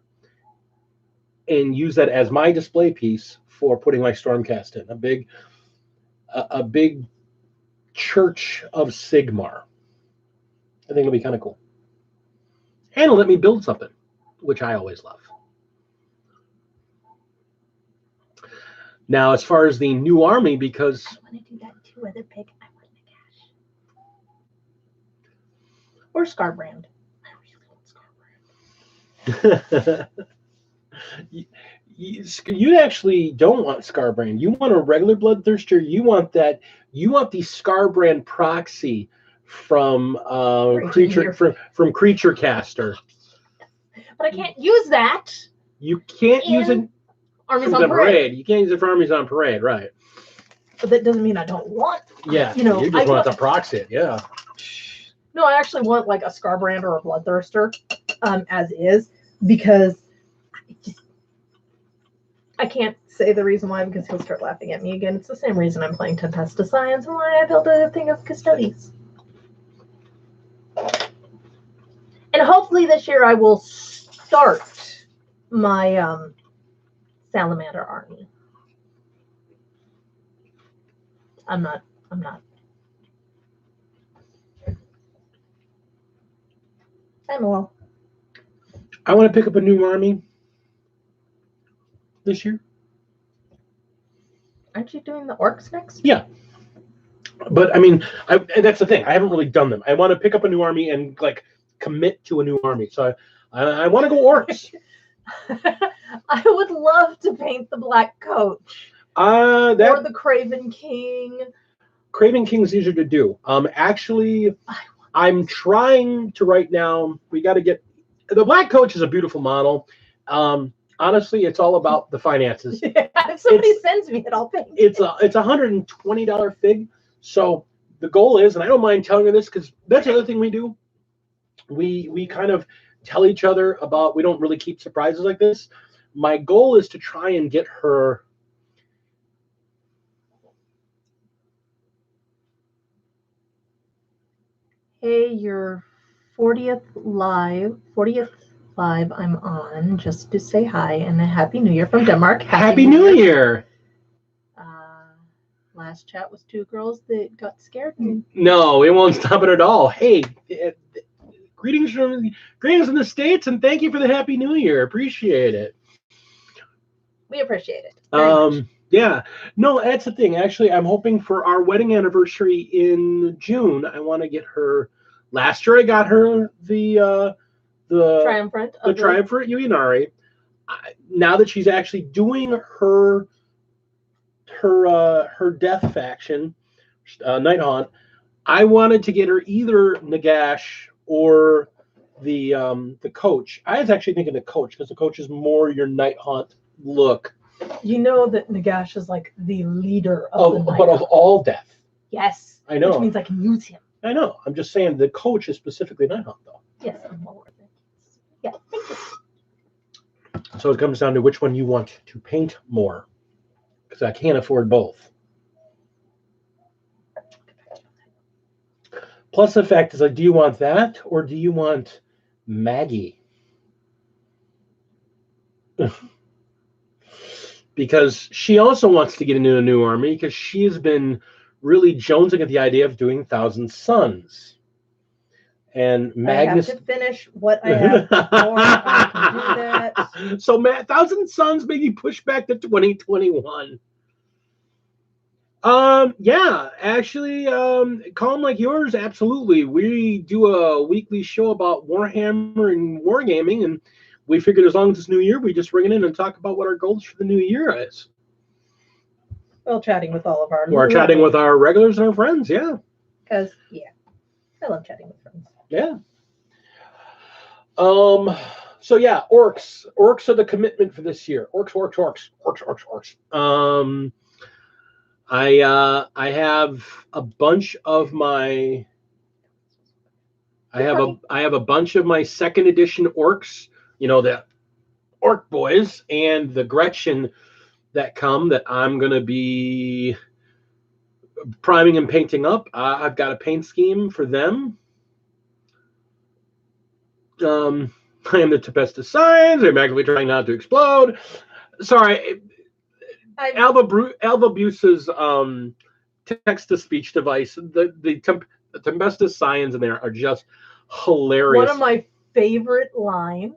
and use that as my display piece for putting my Stormcast in. A big Church of Sigmar. I think it'll be kind of cool. And it'll let me build something, which I always love. Now, as far as the new army, because I want to do that too. Other pick. I want Nagash. Or Scarbrand. I really want Scarbrand. You actually don't want Scarbrand. You want a regular Bloodthirster. You want the Scarbrand proxy from Creature Caster. But I can't use that. You can't use it. Armies on Parade. You can't use it for Armies on Parade, right? But that doesn't mean I don't want. Yeah, you just want to proxy it, yeah. No, I actually want like a Scarbrand or a Bloodthirster, as is, because I can't say the reason why, because he'll start laughing at me again. It's the same reason I'm playing Tempesta Science and why I built a thing of Custodes. And hopefully this year I will start my Salamander army. I'm not. Samuel. I want to pick up a new army this year. Aren't you doing the orcs next? Yeah. But I mean, that's the thing. I haven't really done them. I want to pick up a new army and like commit to a new army. So I want to go orcs. I would love to paint the Black Coach. Or the Craven King. Craven King's easier to do. Actually, I'm trying to right now. We got to get the Black Coach is a beautiful model. Honestly, it's all about the finances. If somebody sends me it, I'll pay. It's a $120 fig. So the goal is, and I don't mind telling you this because that's the other thing we do. We kind of tell each other about. We don't really keep surprises like this. My goal is to try and get her. Hey, your 40th live I'm on just to say hi and a happy new year from Denmark. Happy New Year. Last chat was two girls that got scared. No, it won't stop it at all. Hey, greetings in the States, and thank you for the Happy New Year. Appreciate it. We appreciate it. Very much. Yeah. No, that's the thing. Actually, I'm hoping for our wedding anniversary in June. I want to get her. Last year, I got her the Triumphant Uinari. Now that she's actually doing her death faction, Night Haunt, I wanted to get her either Nagash or the Coach. I was actually thinking the Coach because the Coach is more your Night Haunt look. You know that Nagash is like the leader of the Night but Haunt. of all death. Yes. I know. Which means I can use him. I know. I'm just saying the Coach is specifically Night Haunt, though. Yes, I'm well worth it. Yeah, thank you. So it comes down to which one you want to paint more, because I can't afford both. Plus, the fact is, like, do you want that or do you want Maggie? Because she also wants to get into a new army because she has been really jonesing at the idea of doing Thousand Suns. And Magnus. I have to finish what I have before I can do that. So Thousand Suns maybe push back to 2021. Yeah, actually, Calm Like Yours, absolutely. We do a weekly show about Warhammer and wargaming, and we figured as long as it's New Year, we just bring it in and talk about what our goals for the new year is. Well, chatting with all of our... We're chatting with our regulars and our friends, yeah. Because, yeah, I love chatting with friends. Yeah. So yeah, orcs. Orcs are the commitment for this year. Orcs. I have a bunch of my I have a bunch of my second edition orcs, you know, the orc boys and the Gretchen that come that I'm gonna be priming and painting up. I've got a paint scheme for them. I am the Tempestus Signs. I'm actively trying not to explode. Sorry, Alba Buse's text-to-speech device. The Tempestus Signs in there are just hilarious. One of my favorite lines.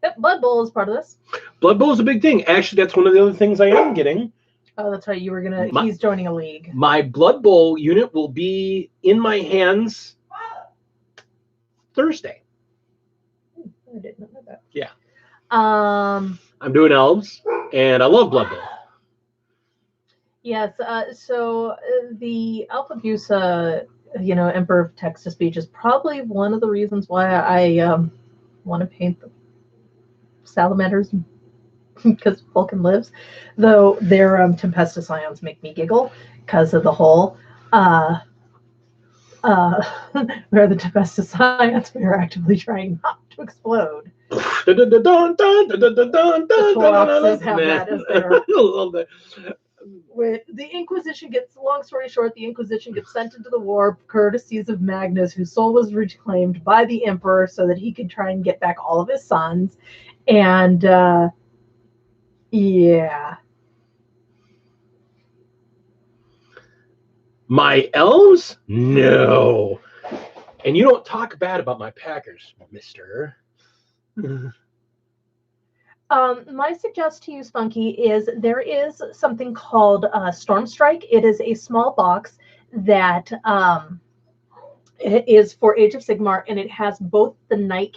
Yep, Blood Bowl is part of this. Blood Bowl is a big thing. Actually, that's one of the other things I am getting. Oh, that's right. You were gonna. He's joining a league. My Blood Bowl unit will be in my hands Thursday. I didn't know that. Yeah. I'm doing elves, and I love Blood Bowl. Yes. So the Alpha Busa, Emperor of Text-to-Speech is probably one of the reasons why I want to paint the salamanders because Vulcan lives. Though their Tempestus Ions make me giggle because of the whole. Where the Tempestus Ions we are actively trying not to explode. The Toroxes have that as their. With the Inquisition long story short, the Inquisition gets sent into the war courtesies of Magnus, whose soul was reclaimed by the Emperor so that he could try and get back all of his sons. And yeah. My elves? No. And you don't talk bad about my Packers, mister. My suggestion to you, Spunky, is there is something called Storm Strike. It is a small box that it is for Age of Sigmar, and it has both the Night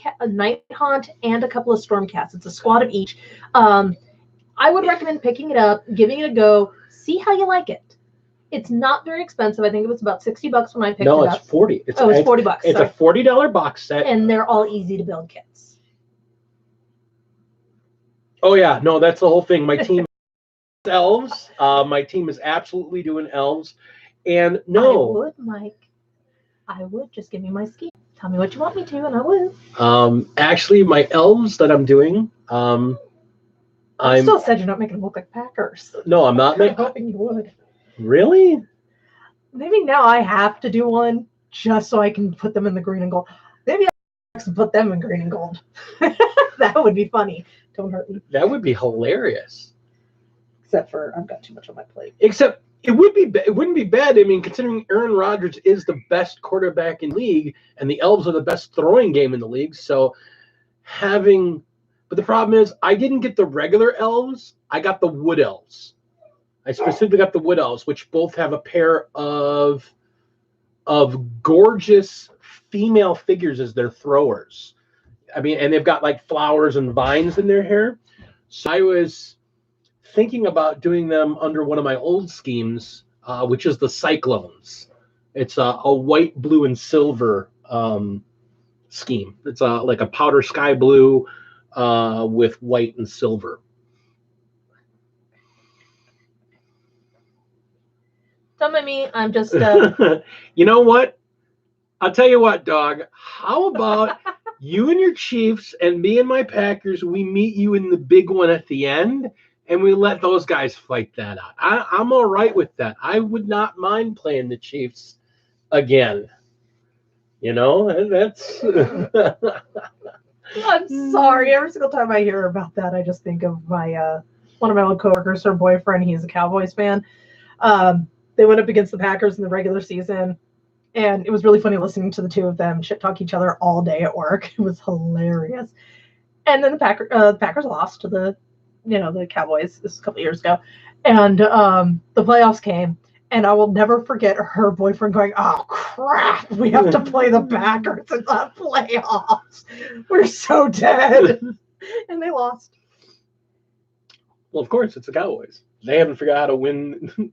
Haunt and a couple of Storm Cats. It's a squad of each. I would recommend picking it up, giving it a go, see how you like it. It's not very expensive. I think it was about $60 when I picked No, it it's up. 40. It's $40. It's Sorry. a $40 box set. And they're all easy to build kits. Oh yeah, no, that's the whole thing. My team is elves. My team is absolutely doing elves. And I no, would, Mike. I would. Just give me my scheme. Tell me what you want me to, and I will. actually, my elves that I'm doing, I I'm still said you're not making them look like Packers. no, I'm not I'm making. hoping you would. Really? Maybe now I have to do one just so I can put them in the green and gold. Maybe I'll put them in green and gold. That would be funny. Don't hurt me. That would be hilarious. Except for I've got too much on my plate. Except it wouldn't be bad. I mean, considering Aaron Rodgers is the best quarterback in the league, and the Elves are the best throwing game in the league. So but the problem is, I didn't get the regular elves. I got the wood elves. I specifically got the wood elves, which both have a pair of gorgeous female figures as their throwers. I mean, and they've got like flowers and vines in their hair. So I was thinking about doing them under one of my old schemes, which is the Cyclones. It's a white, blue, and silver scheme. It's like a powder sky blue with white and silver. Don't mind me. I'm just. You know what? I'll tell you what, dog. How about you and your Chiefs and me and my Packers? We meet you in the big one at the end, and we let those guys fight that out. I'm all right with that. I would not mind playing the Chiefs again. You know, that's. I'm sorry. Every single time I hear about that, I just think of my one of my old coworkers, her boyfriend. He's a Cowboys fan. They went up against the Packers in the regular season, and it was really funny listening to the two of them shit talk each other all day at work. It was hilarious. And then the Packers lost to the Cowboys this a couple of years ago, and the playoffs came. And I will never forget her boyfriend going, "Oh crap, we have to play the Packers in the playoffs. We're so dead." And they lost. Well, of course, it's the Cowboys. They haven't figured out how to win.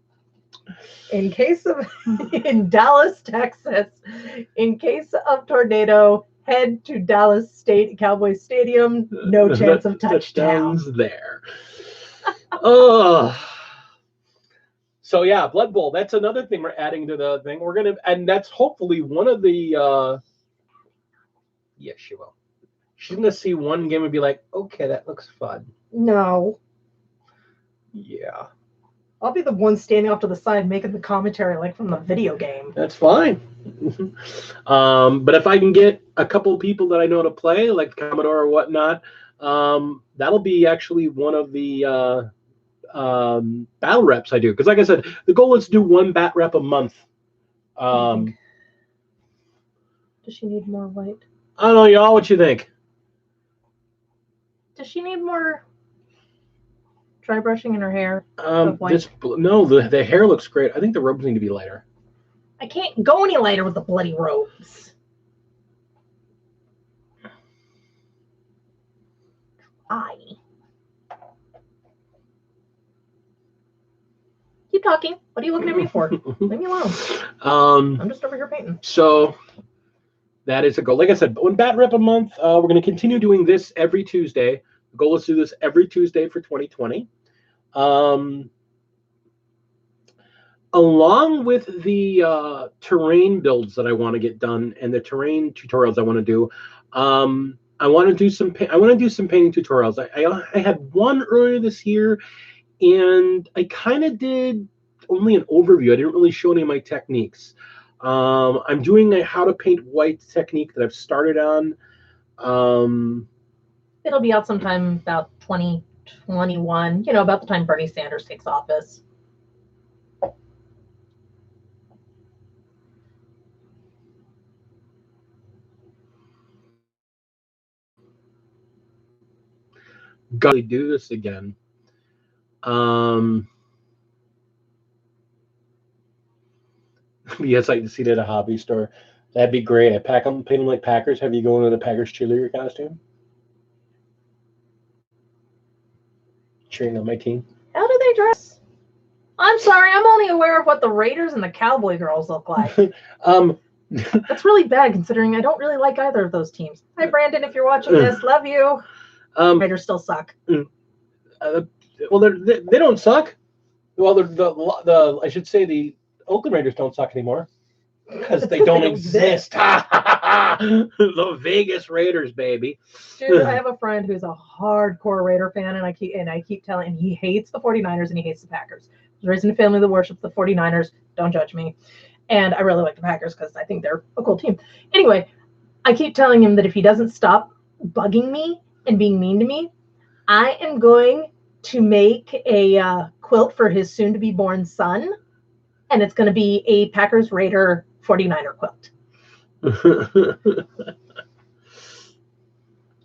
In Dallas, Texas, in case of tornado, head to Dallas Cowboys Stadium. No chance of touchdown. Touchdowns there. Oh. So yeah, Blood Bowl. That's another thing we're adding to the thing. And that's hopefully one of the. Yes, she will. She's gonna see one game and be like, "Okay, that looks fun." No, Yeah, I'll be the one standing off to the side making the commentary like from the video game. that's fine. But if I can get a couple of people that I know to play, like Commodore or whatnot, that'll be actually one of the battle reps I do. Because like I said, the goal is to do one bat rep a month. Does she need more white? I don't know, y'all. What you think? Does she need more dry brushing in her hair? The hair looks great. I think the robes need to be lighter. I can't go any lighter with the bloody robes. Keep talking. What are you looking at me for? Leave me alone. I'm just over here painting. So that is a goal. Like I said, one bat rep a month. We're going to continue doing this every Tuesday. The goal is to do this every Tuesday for 2020. Along with the terrain builds that I want to get done and the terrain tutorials I want to do, I want to do some painting tutorials. I had one earlier this year, and I kind of did only an overview. I didn't really show any of my techniques. I'm doing a how to paint white technique that I've started on. It'll be out sometime about 2021, about the time Bernie Sanders takes office. Got to do this again. Yes, I can see it at a hobby store. That'd be great. I paint them like Packers. Have you go into the Packers cheerleader costume? Cheering on my team. How do they dress? On I'm sorry. I'm only aware of what the Raiders and the Cowboy girls look like. That's really bad considering I don't really like either of those teams. Hi, Brandon, if you're watching this, love you. Raiders still suck. Well, they don't suck. Well, the I should say the Oakland Raiders don't suck anymore because they don't exist. The Vegas Raiders, baby. Dude, I have a friend who's a hardcore Raider fan, and I keep telling him he hates the 49ers and he hates the Packers. He's raised in a family that worships the 49ers. Don't judge me. And I really like the Packers because I think they're a cool team. Anyway, I keep telling him that if he doesn't stop bugging me and being mean to me, I am going to make a quilt for his soon-to-be-born son, and it's going to be a Packers Raider 49er quilt.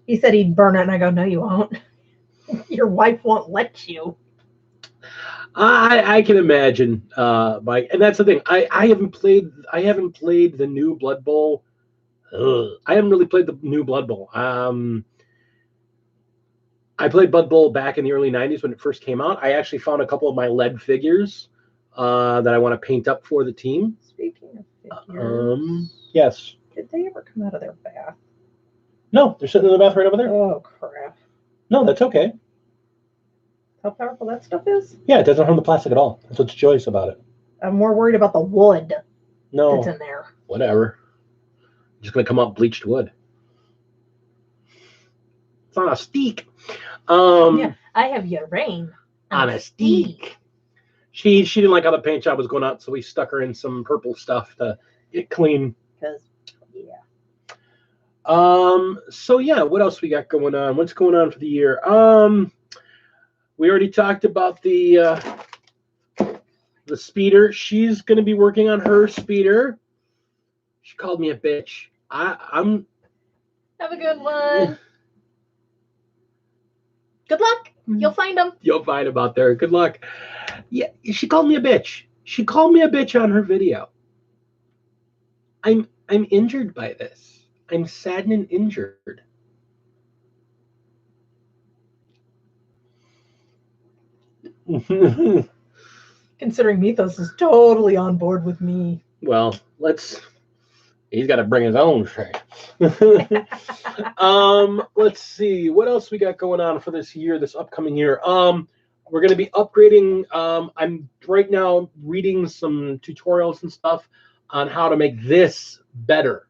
He said he'd burn it, and I go, no, you won't. Your wife won't let you. I can imagine, Mike, and that's the thing. I haven't played the new Blood Bowl. I haven't really played the new Blood Bowl. I played Blood Bowl back in the early '90s when it first came out. I actually found a couple of my lead figures that I want to paint up for the team. Speaking of figures, yes. Did they ever come out of their bath? No, they're sitting in the bath right over there. Oh crap! No, that's okay. How powerful that stuff is? Yeah, it doesn't harm the plastic at all. That's what's joyous about it. I'm more worried about the wood No, that's in there. whatever. Just gonna come out bleached wood. It's on a steak. Yeah, I have Urain On a steak. She didn't like how the paint job was going out, so we stuck her in some purple stuff to get clean. Because, yeah. So yeah, what else we got going on? What's going on for the year? We already talked about the speeder. She's going to be working on her speeder. She called me a bitch. I'm. Have a good one. Good luck. You'll find them. You'll find them out there. Good luck. Yeah, she called me a bitch. She called me a bitch on her video. I'm injured by this. I'm saddened and injured. Considering Mythos is totally on board with me. Well, he's got to bring his own shit. Let's see what else we got going on for this upcoming year. We're going to be upgrading. I'm right now reading some tutorials and stuff on how to make this better.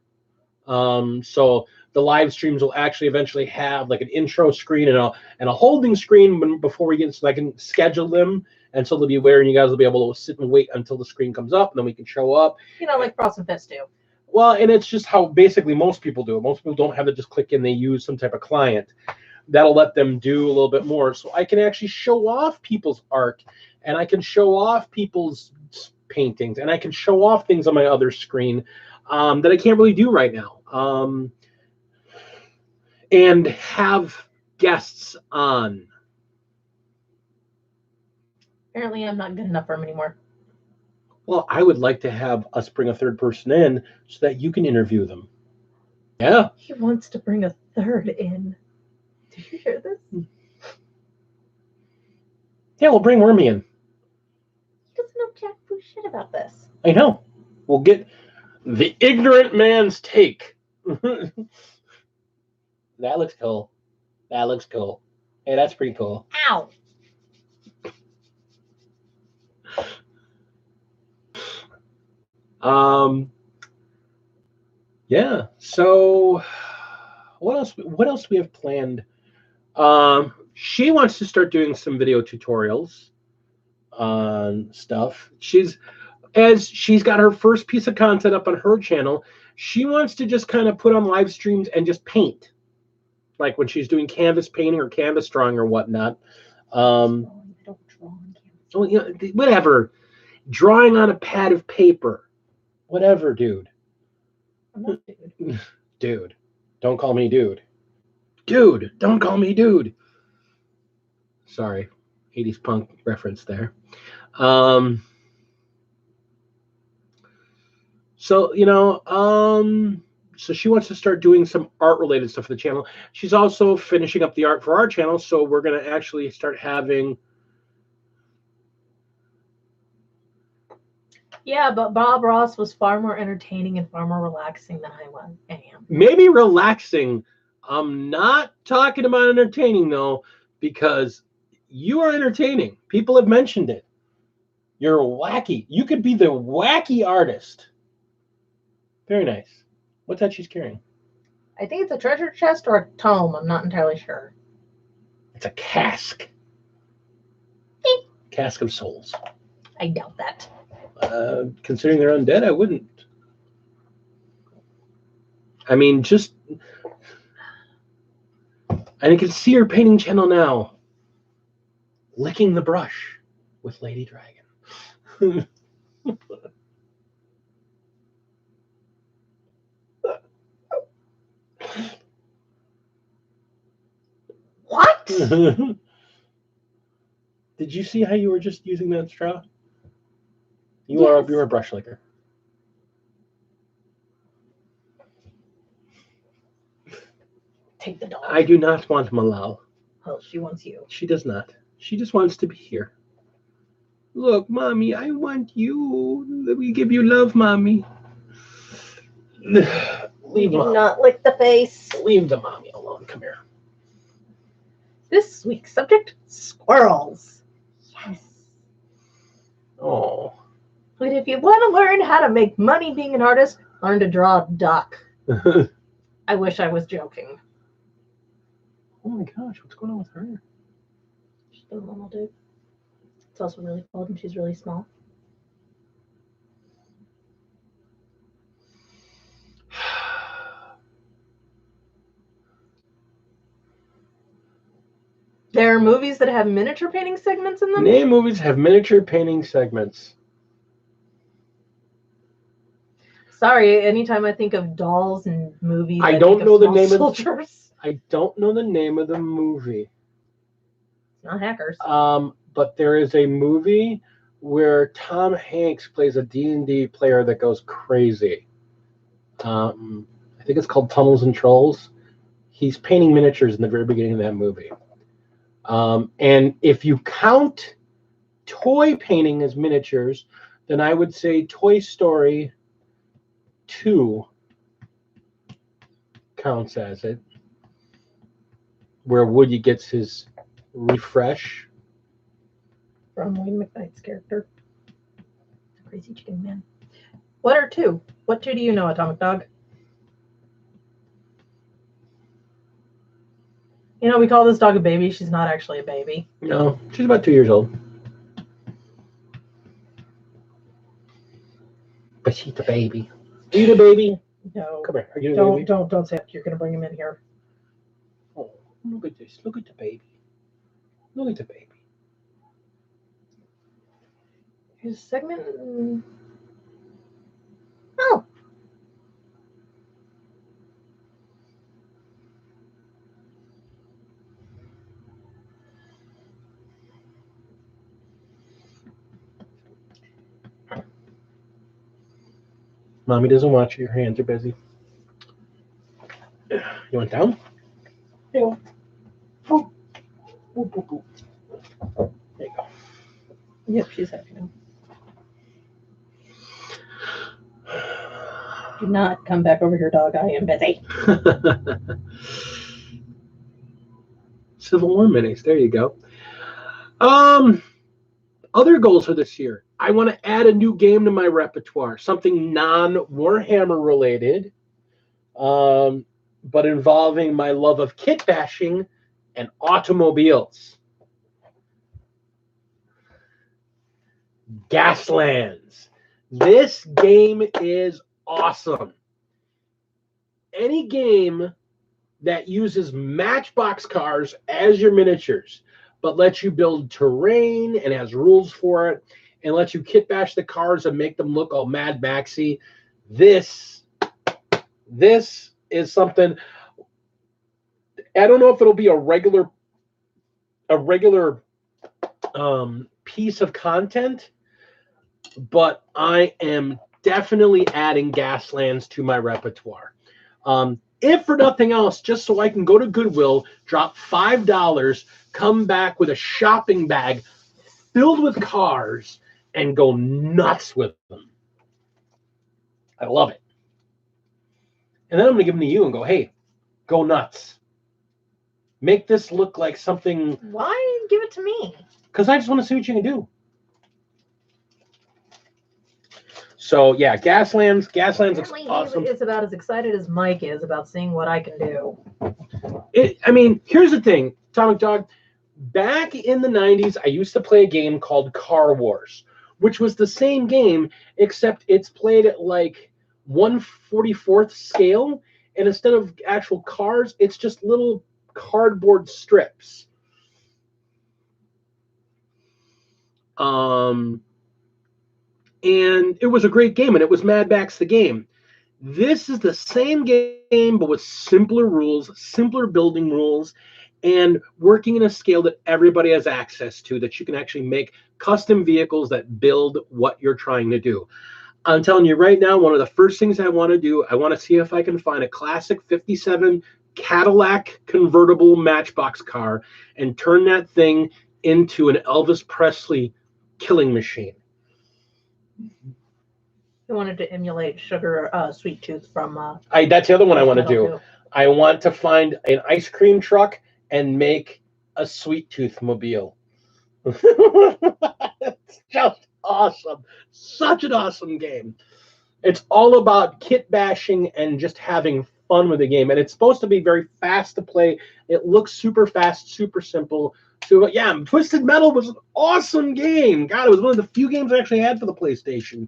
So the live streams will actually eventually have like an intro screen and a holding screen before we get, so I can schedule them, and so they'll be aware, and you guys will be able to sit and wait until the screen comes up, and then we can show up. Like Frost and Fist do. Well, and it's just how basically most people do it. Most people don't have to just click in; they use some type of client that'll let them do a little bit more. So I can actually show off people's art, and I can show off people's paintings, and I can show off things on my other screen that I can't really do right now. And have guests on. Apparently, I'm not good enough for him anymore. Well, I would like to have us bring a third person in so that you can interview them. Yeah. He wants to bring a third in. Did you hear this? Yeah, we'll bring Wormy in. He doesn't know jack boo shit about this. I know. We'll get the ignorant man's take. That looks cool. That looks cool. Hey, that's pretty cool. Ow. Yeah. So what else do we have planned? She wants to start doing some video tutorials on stuff. She's got her first piece of content up on her channel. She wants to just kind of put on live streams and just paint, like when she's doing canvas painting or canvas drawing or whatnot. I don't draw on canvas. Oh, yeah, whatever. Drawing on a pad of paper. Whatever, dude. I'm not dude. Dude. Don't call me dude. Dude, don't call me dude. Sorry. 80s punk reference there. So, so she wants to start doing some art-related stuff for the channel. She's also finishing up the art for our channel, so we're going to actually start having Yeah, but Bob Ross was far more entertaining and far more relaxing than I am. Maybe relaxing. I'm not talking about entertaining though, because you are entertaining. People have mentioned it. You're wacky. You could be the wacky artist. Very nice. What's that she's carrying? I think it's a treasure chest or a tome. I'm not entirely sure. It's a cask. Cask of souls. I doubt that. Considering they're undead, I wouldn't. I mean, just... And you can see her painting channel now. Licking the brush with Lady Dragon. What? Did you see how you were just using that straw? You're a brush licker. Take the dog. I do not want Malal. Oh, she wants you. She does not. She just wants to be here. Look, Mommy, I want you. Let me give you love, Mommy. We do not lick the face. Leave the mommy alone. Come here. This week's subject, squirrels. Yes. Oh. But if you want to learn how to make money being an artist, learn to draw a duck. I wish I was joking. Oh my gosh, what's going on with her? She's a normal dude. It's also really cold and she's really small. There are movies that have miniature painting segments in them. Name movies have miniature painting segments. Sorry, anytime I think of dolls and movies, I don't think know of the small name of- soldiers. I don't know the name of the movie. Not hackers. But there is a movie where Tom Hanks plays a D&D player that goes crazy. I think it's called Tunnels and Trolls. He's painting miniatures in the very beginning of that movie. And if you count toy painting as miniatures, then I would say Toy Story 2 counts as it, where Woody gets his refresh. From Wayne McKnight's character. Crazy Chicken Man. What are two? What two do you know, Atomic Dog? You know, we call this dog a baby. She's not actually a baby. No, she's about 2 years old. But she's a baby. Are you the baby? No. Come here. Are you the baby? Don't say it. You're gonna bring him in here. Oh, look at this. Look at the baby. Look at the baby. Here's a segment. Oh. Mommy doesn't watch you. Your hands are busy. You want down? Yeah. Oh. Boop, boop, boop. There you go. Yep, she's happy now. Do not come back over here, dog. I am busy. Civil War minis. There you go. Other goals for this year. I want to add a new game to my repertoire, something non-Warhammer related, but involving my love of kit bashing and automobiles. Gaslands. This game is awesome. Any game that uses Matchbox cars as your miniatures, but lets you build terrain and has rules for it, and lets you kit bash the cars and make them look all Mad Maxy. This is something. I don't know if it'll be a regular piece of content, but I am definitely adding Gaslands to my repertoire. If for nothing else, just so I can go to Goodwill, drop $5, come back with a shopping bag filled with cars, and go nuts with them. I love it. And then I'm going to give them to you and go, hey, go nuts. Make this look like something. Why give it to me? Because I just want to see what you can do. So, yeah, Gaslands looks Apparently awesome. he is about as excited as Mike is about seeing what I can do. I mean, here's the thing, Atomic Dog. Back in the 90s, I used to play a game called Car Wars, which was the same game, except it's played at like 1/44th scale. And instead of actual cars, it's just little cardboard strips. And it was a great game, and it was Mad Max the game. This is the same game, but with simpler rules, simpler building rules, and working in a scale that everybody has access to, that you can actually make custom vehicles that build what you're trying to do. I'm telling you right now, one of the first things I want to do, I want to see if I can find a classic 57 Cadillac convertible Matchbox car and turn that thing into an Elvis Presley killing machine. He wanted to emulate Sugar Sweet Tooth from. That's the other one I want to Metal do. too. I want to find an ice cream truck and make a Sweet Tooth mobile. It's just awesome. Such an awesome game. It's all about kit bashing and just having fun with the game. And it's supposed to be very fast to play. It looks super fast, super simple. So, yeah, Twisted Metal was an awesome game. God, it was one of the few games I actually had for the PlayStation.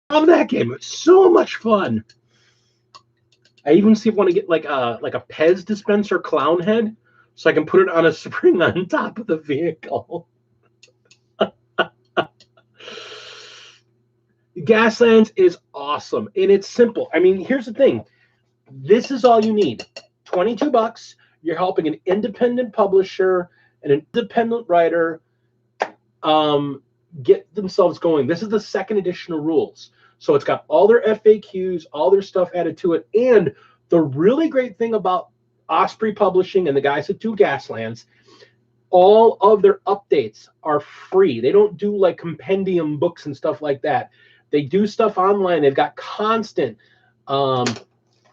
I love that game. It's so much fun. I even see if I want to get like a Pez dispenser clown head so I can put it on a spring on top of the vehicle. Gaslands is awesome, and it's simple. I mean, here's the thing. This is all you need. $22. You're helping an independent publisher and an independent writer get themselves going. This is the second edition of rules. So it's got all their FAQs, all their stuff added to it. And the really great thing about Osprey Publishing and the guys that do Gaslands, all of their updates are free. They don't do like compendium books and stuff like that. They do stuff online. They've got constant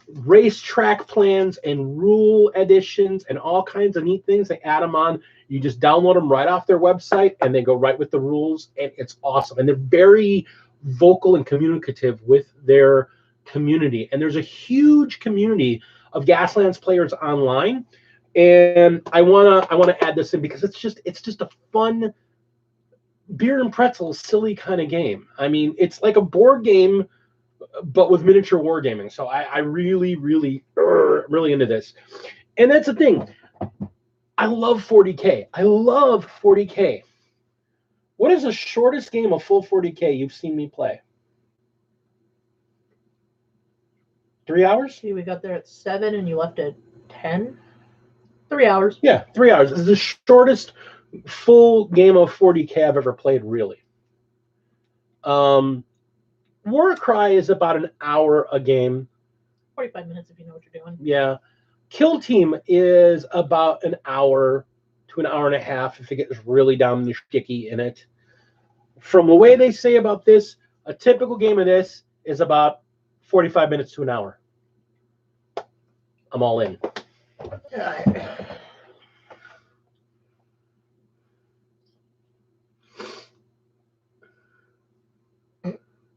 racetrack plans and rule editions and all kinds of neat things. They add them on. You just download them right off their website, and they go right with the rules, and it's awesome. And they're very vocal and communicative with their community. And there's a huge community of Gaslands players online. And I wanna add this in because it's just a fun beer and pretzel silly kind of game. I mean, it's like a board game, but with miniature wargaming. So I really into this. And that's the thing. I love 40K. I love 40K. What is the shortest game of full 40K you've seen me play? 3 hours? See, we got there at 7 and you left at 10. 3 hours. Yeah, 3 hours. This is the shortest full game of 40K I've ever played, really. Warcry is about an hour a game. 45 minutes if you know what you're doing. Yeah. Kill Team is about an hour to an hour and a half if it gets really down the sticky in it. From the way they say about this, a typical game of this is about 45 minutes to an hour. I'm all in.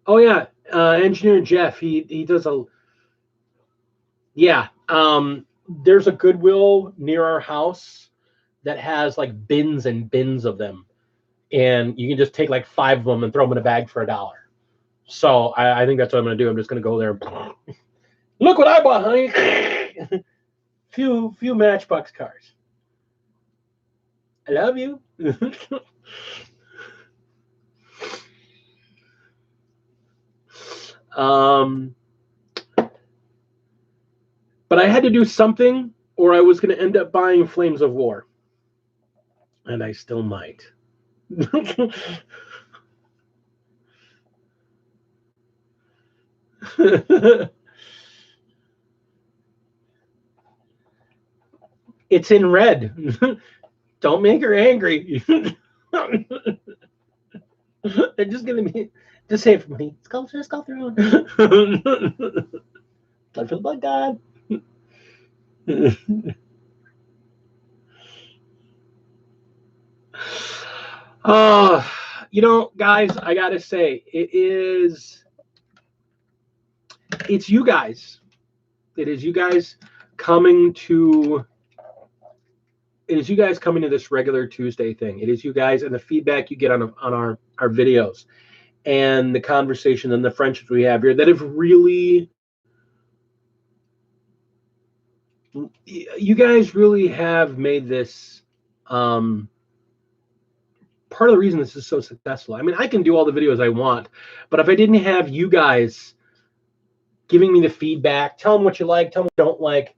Oh yeah, Engineer Jeff. He does a. Yeah, there's a Goodwill near our house that has like bins and bins of them, and you can just take like 5 of them and throw them in a bag for $1. So I think that's what I'm gonna do. I'm just gonna go there and look what I bought, honey. few Matchbox cars. I love you. But I had to do something, or I was going to end up buying Flames of War. And I still might. It's in red. Don't make her angry. They're just going to be... Just say it for me. Skull through. Blood for the blood god. You know, guys, I gotta say, it's you guys. It is you guys coming to this regular Tuesday thing. It is you guys and the feedback you get on our videos and the conversation and the friendships we have here that have really, you guys really have made this part of the reason this is so successful. I mean, I can do all the videos I want, but if I didn't have you guys giving me the feedback, tell them what you like, tell them what you don't like,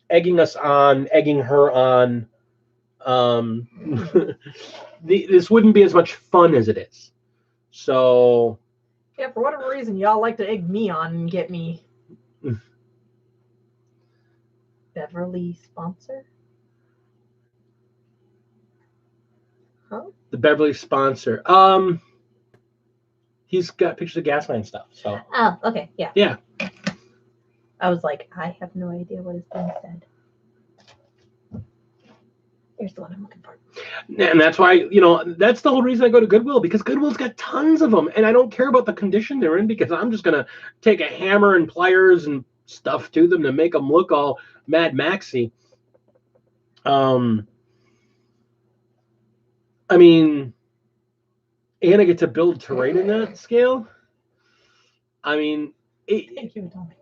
egging us on, egging her on, this wouldn't be as much fun as it is. So Yeah, for whatever reason, y'all like to egg me on and get me. Beverly sponsor? Huh? the Beverly sponsor, he's got pictures of Gasline stuff. So Oh, okay, yeah. yeah. I was like, I have no idea what is being said. Here's the one I'm looking for. And that's why, you know, that's the whole reason I go to Goodwill, because Goodwill's got tons of them, and I don't care about the condition they're in, because I'm just gonna take a hammer and pliers and stuff to them to make them look all Mad Maxy. I mean, and I get to build terrain in that scale. I mean, Thank you, Tommy.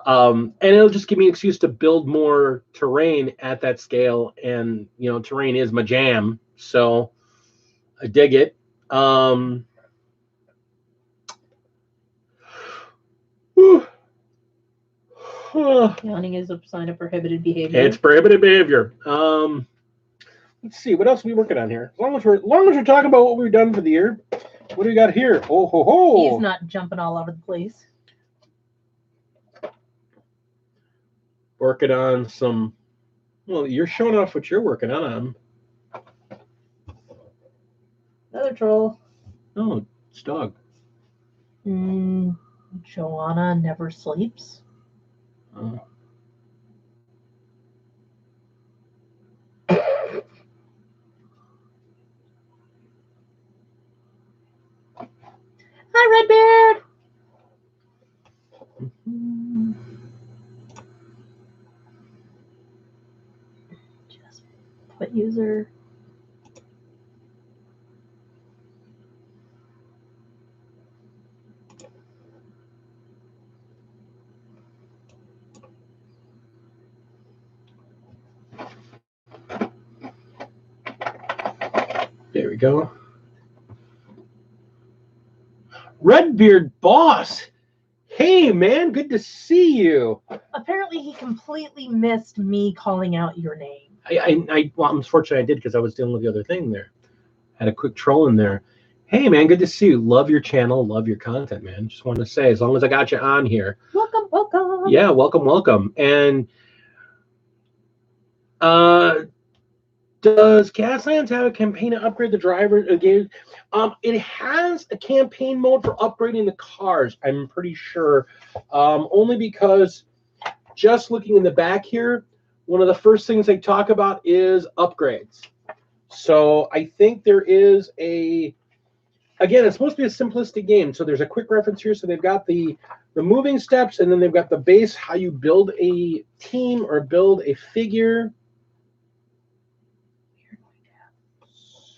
and it'll just give me an excuse to build more terrain at that scale, and you know, terrain is my jam, so I dig it. Yawning is a sign of prohibited behavior. It's prohibited behavior. Let's see, what else are we working on here? As long as we're talking about what we've done for the year, what do we got here? Oh ho ho! He's not jumping all over the place. Working on some. Well, you're showing off what you're working on. Another troll. Oh, it's dog. Joanna never sleeps. Oh. Hi, Redbeard. Just put user. There we go. Redbeard boss. Hey man, good to see you. Apparently, he completely missed me calling out your name. Well, I'm fortunate I did, because I was dealing with the other thing there. Had a quick troll in there. Hey man, good to see you. Love your channel, love your content, man. Just wanted to say, as long as I got you on here. Welcome, welcome. Yeah, welcome. And does Gaslands have a campaign to upgrade the driver again? It has a campaign mode for upgrading the cars, I'm pretty sure. Only because just looking in the back here, one of the first things they talk about is upgrades. So I think there is again, it's supposed to be a simplistic game. So there's a quick reference here. So they've got the moving steps, and then they've got the base, how you build a team or build a figure.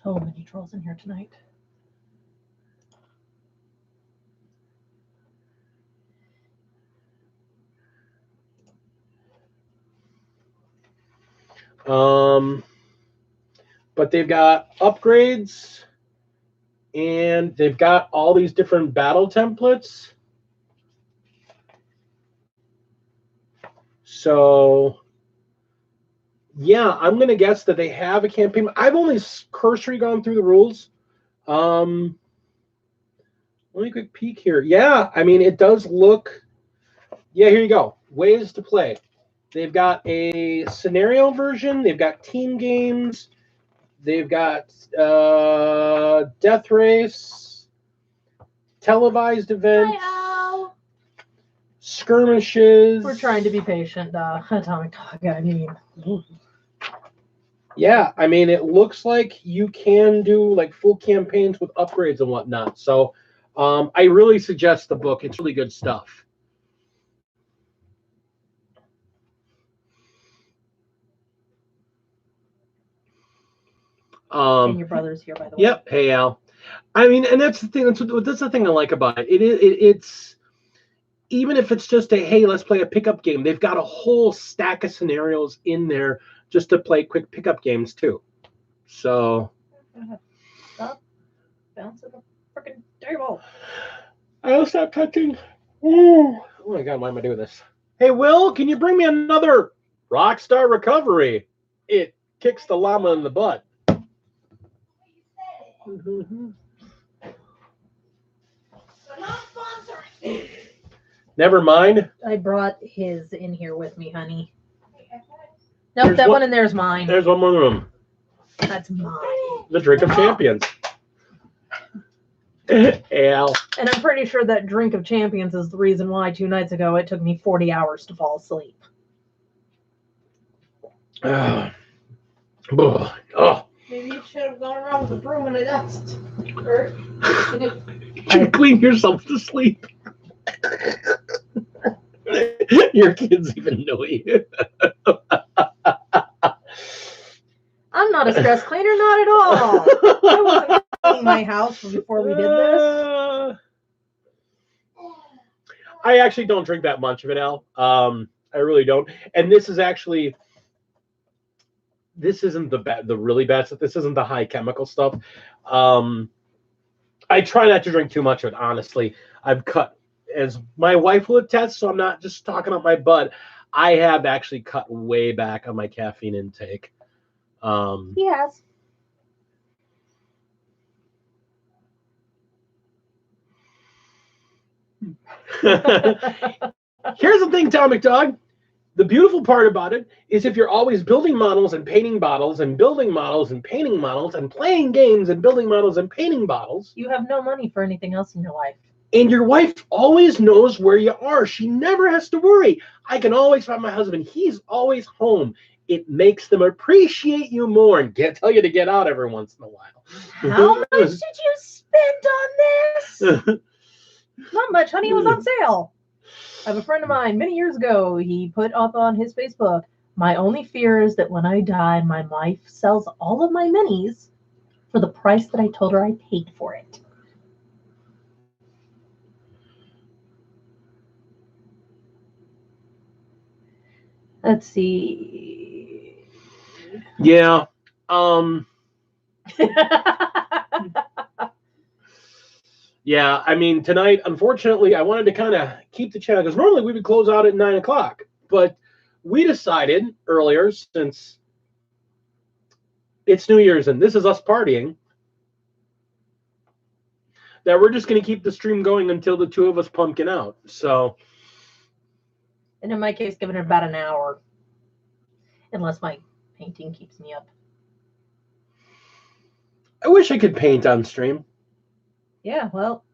So many trolls in here tonight. But they've got upgrades, and they've got all these different battle templates. So yeah, I'm gonna guess that they have a campaign. I've only cursory gone through the rules. Let me quick peek here. Yeah, I mean, it does look. Yeah, here you go. Ways to play. They've got a scenario version. They've got team games. They've got Death Race, televised events, Hi, skirmishes. We're trying to be patient, Atomic Dog. I mean, Yeah, I mean, it looks like you can do like full campaigns with upgrades and whatnot. So I really suggest the book. It's really good stuff. and your brother's here, by the way. Yep. Hey, Al. I mean, and that's the thing. That's the thing I like about it. It's even if it's just a hey, let's play a pickup game. They've got a whole stack of scenarios in there just to play quick pickup games too. So Stop bouncing the freaking table. I'll stop touching. Oh my God, why am I doing this? Hey, Will, can you bring me another Rockstar Recovery? It kicks the llama in the butt. Never mind. I brought his in here with me, honey. Nope, There's that one- one in there is mine. There's one more room. That's mine. The Drink of Champions. Al. And I'm pretty sure that Drink of Champions is the reason why 2 nights ago it took me 40 hours to fall asleep. Oh. Maybe you should have gone around with a broom and a dust. Or You clean yourself to sleep. Your kids even know you. I'm not a stress cleaner, not at all. I wasn't cleaning my house before we did this. I actually don't drink that much of it, Al. I really don't. And this isn't the really bad stuff. This isn't the high chemical stuff. I try not to drink too much of it, honestly. I've cut, as my wife will attest, so I'm not just talking up my butt. I have actually cut way back on my caffeine intake. He has. Here's the thing, Atomic Dog. The beautiful part about it is if you're always building models and painting bottles and building models and painting models and playing games and building models and painting bottles, You have no money for anything else in your life. and your wife always knows where you are. She never has to worry. I can always find my husband. He's always home. It makes them appreciate you more and tell you to get out every once in a while. How much did you spend on this? Not much, honey. It was on sale. I have a friend of mine many years ago. He put up on his Facebook, my only fear is that when I die, my wife sells all of my minis for the price that I told her I paid for it. Let's see. Yeah. Yeah, I mean, tonight, unfortunately, I wanted to kind of keep the channel because normally we would close out at 9 o'clock. But we decided earlier, since it's New Year's and this is us partying, that we're just going to keep the stream going until the two of us pumpkin out. So, And in my case, giving it about an hour. Unless my painting keeps me up. I wish I could paint on stream. Yeah, well,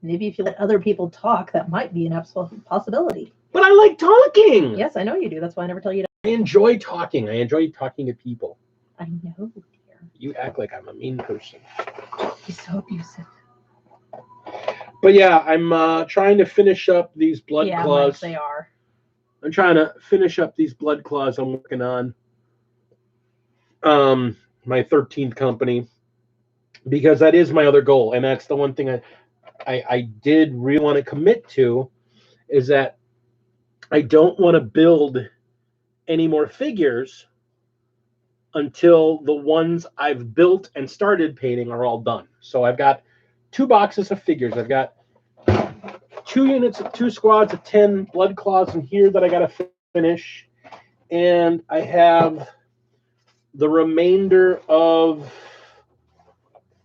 maybe if you let other people talk, that might be an absolute possibility. But I like talking. Yes, I know you do. That's why I never tell you to. I enjoy talking. I enjoy talking to people. I know, dear. You act like I'm a mean person. He's so abusive. But yeah, I'm trying to finish up these blood Yeah, claws. Mike, they are. I'm trying to finish up these blood claws I'm working on. My 13th company, because that is my other goal, and that's the one thing I did really want to commit to, is that I don't want to build any more figures until the ones I've built and started painting are all done. So I've got 2 boxes of figures. I've got 2 squads of 10 blood claws in here that I got to finish, and I have the remainder of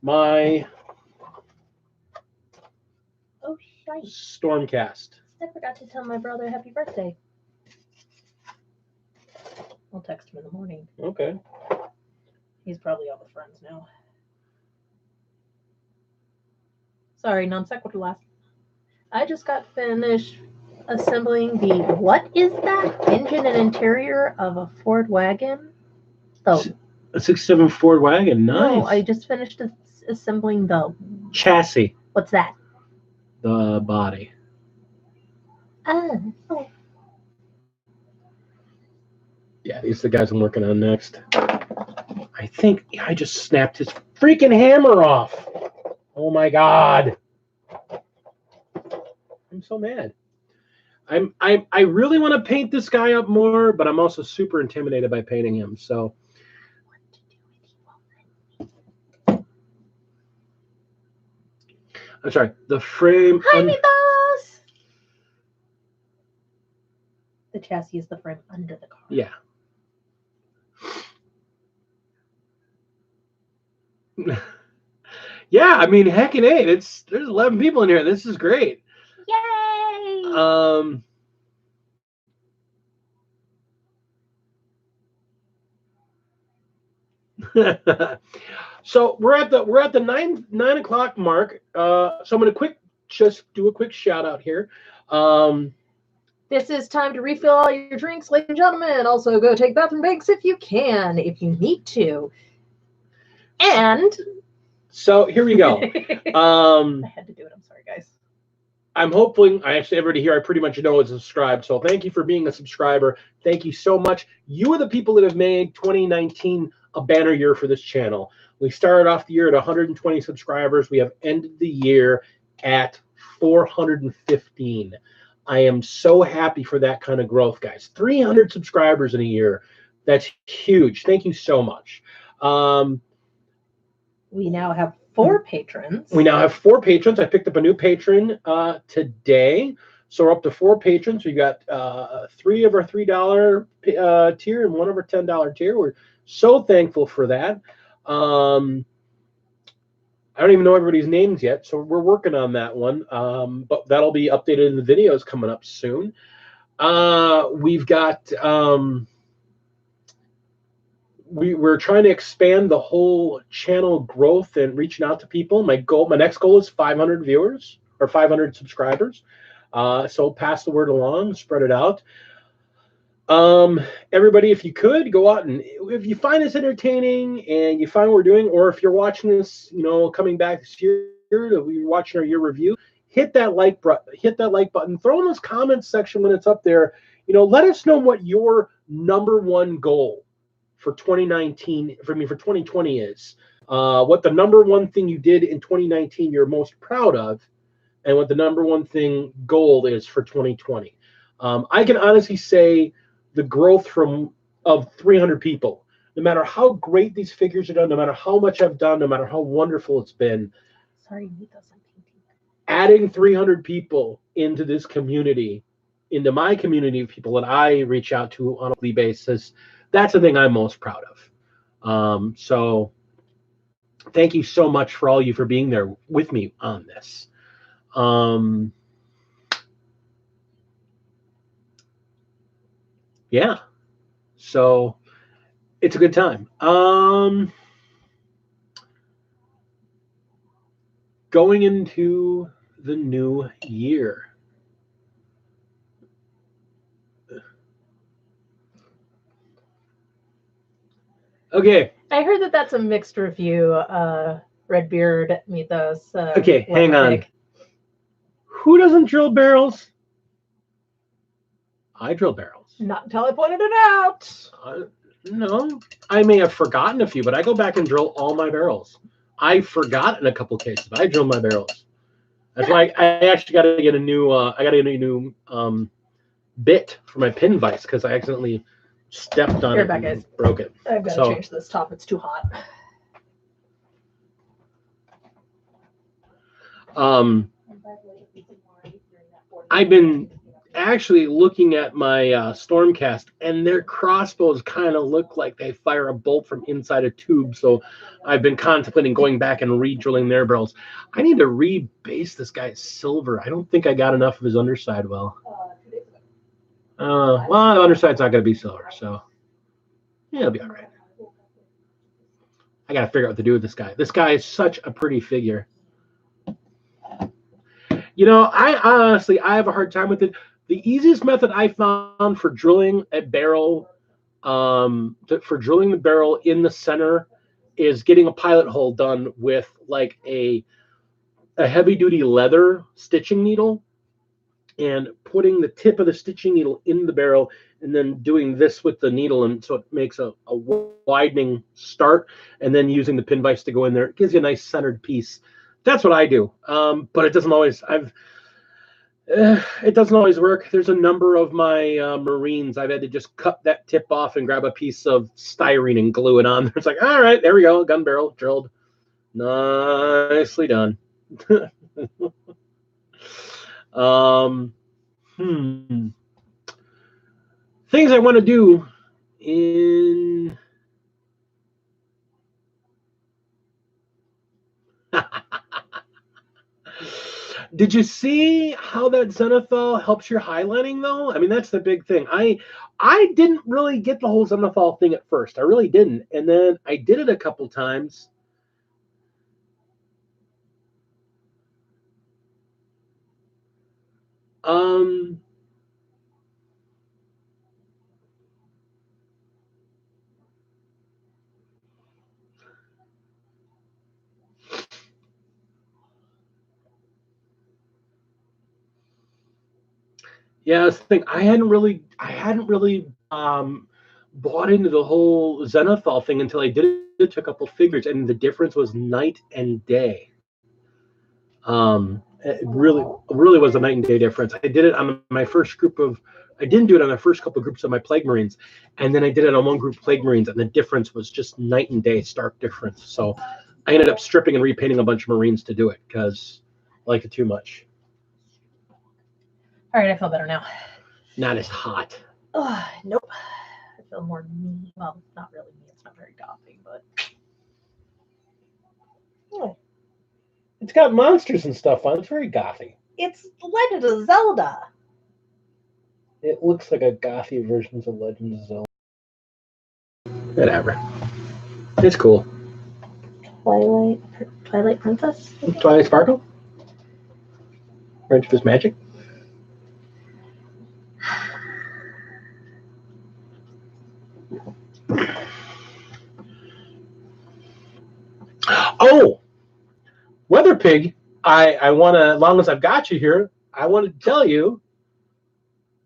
my Oh, shite. Stormcast. I forgot to tell my brother happy birthday. I'll text him in the morning. Okay. He's probably out with friends now. Sorry, non sequitur last. I just got finished assembling the, what is that? Engine and interior of a Ford wagon? Oh, A 67 Ford wagon. Nice. no, I just finished assembling the, Chassis. what's that? The body. Oh. Yeah, these are the guys I'm working on next. I think I just snapped his freaking hammer off. Oh my god. I'm so mad. I really want to paint this guy up more, but I'm also super intimidated by painting him. So I'm sorry. The frame. Hi, Meatballs! The chassis is the frame under the car. Yeah. Yeah, I mean, heck it ain't. There's 11 people in here. This is great. Yay! So we're at the 9 o'clock mark. So I'm gonna just do a quick shout out here. This is time to refill all your drinks, ladies and gentlemen. Also, go take bathroom breaks if you can, if you need to. And so here we go. I had to do it. I'm sorry, guys. I'm hoping everybody here I pretty much know is subscribed. So thank you for being a subscriber. Thank you so much. You are the people that have made 2019 a banner year for this channel. We started off the year at 120 subscribers. We have ended the year at 415. I am so happy for that kind of growth, guys. 300 subscribers in a year. That's huge. Thank you so much. We now have 4 patrons. We now have 4 patrons. I picked up a new patron today. So we're up to 4 patrons. We got 3 of our $3 tier and 1 of our $10 tier. We're so thankful for that. I don't even know everybody's names yet, so we're working on that one. But that'll be updated in the videos coming up soon. We've got we're trying to expand the whole channel growth and reaching out to people. My next goal is 500 viewers or 500 subscribers. So pass the word along, spread it out. Everybody, if you could go out and if you find this entertaining and you find what we're doing, or if you're watching this, coming back this year, you're watching our year review, hit that like button, throw in those comments section when it's up there. Let us know what your number one goal for 2019, for 2020 is. What the number one thing you did in 2019 you're most proud of, and what the number one thing goal is for 2020. I can honestly say the growth of 300 people, no matter how great these figures are done, no matter how much I've done, no matter how wonderful it's been. Sorry, Nico's painting. Adding 300 people into this community, into my community of people that I reach out to on a weekly basis, that's the thing I'm most proud of. So thank you so much for all you for being there with me on this. Yeah, so it's a good time. Going into the new year. Okay. I heard that that's a mixed review. Redbeard Mythos. Okay, hang on. Who doesn't drill barrels? I drill barrels. Not until I pointed it out. No, I may have forgotten a few, but I go back and drill all my barrels. I forgot in a couple cases, but I drill my barrels. That's why I actually got to get a new. I got to get a new bit for my pin vise because I accidentally stepped on it and broke it. I've got to change this top. It's too hot. I've been actually looking at my Stormcast, and their crossbows kind of look like they fire a bolt from inside a tube. So I've been contemplating going back and re-drilling their barrels. I need to rebase this guy's silver. I don't think I got enough of his underside well. Well, the underside's not going to be silver, so yeah, it'll be all right. I got to figure out what to do with this guy. This guy is such a pretty figure. You know, I honestly have a hard time with it. The easiest method I found for drilling a barrel, for drilling the barrel in the center, is getting a pilot hole done with like a heavy duty leather stitching needle and putting the tip of the stitching needle in the barrel and then doing this with the needle, and so it makes a widening start, and then using the pin vise to go in there. It gives you a nice centered piece. That's what I do, but it doesn't always. It doesn't always work. There's a number of my Marines I've had to just cut that tip off and grab a piece of styrene and glue it on. It's like, all right, there we go, gun barrel drilled, nicely done. Things I want to do in Did you see how that zenithal helps your highlighting though? I mean, that's the big thing. I didn't really get the whole zenithal thing at first. I really didn't. And then I did it a couple times. Yeah, I was thinking I hadn't really bought into the whole zenithal thing until I did it to a couple figures, and the difference was night and day. It really was a night and day difference. I did it on my first group of. I didn't do it on the first couple of groups of my Plague Marines, and then I did it on one group of Plague Marines, and the difference was just night and day, stark difference. So I ended up stripping and repainting a bunch of Marines to do it because I liked it too much. All right, I feel better now. Not as hot. Oh, nope. I feel more me. Well, not really me. It's not very gothy, but. Oh. It's got monsters and stuff on it. It's very gothy. It's Legend of Zelda. It looks like a gothy version of Legend of Zelda. Whatever. It's cool. Twilight Princess? Twilight Sparkle? Branch of His Magic? Oh! Weather Pig, I want to, as long as I've got you here, I want to tell you,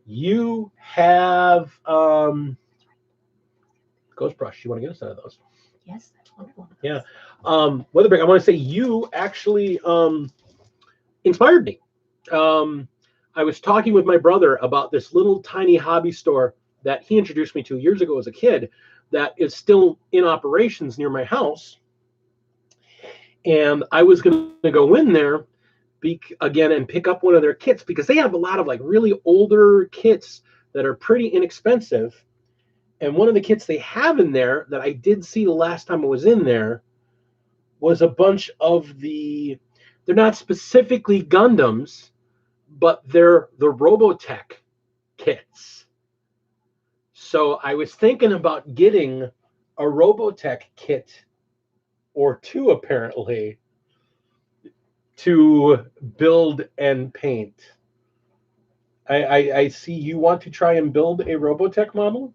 you have Ghost Brush. You want to get a set of those? Yes, that's wonderful. Yeah. Weather Pig, I want to say you actually inspired me. I was talking with my brother about this little tiny hobby store that he introduced me to years ago as a kid that is still in operations near my house. And I was going to go in there again and pick up one of their kits because they have a lot of like really older kits that are pretty inexpensive. And one of the kits they have in there that I did see the last time I was in there was a bunch of they're not specifically Gundams, but they're the Robotech kits. So I was thinking about getting a Robotech kit or two, apparently, to build and paint. I see you want to try and build a Robotech model?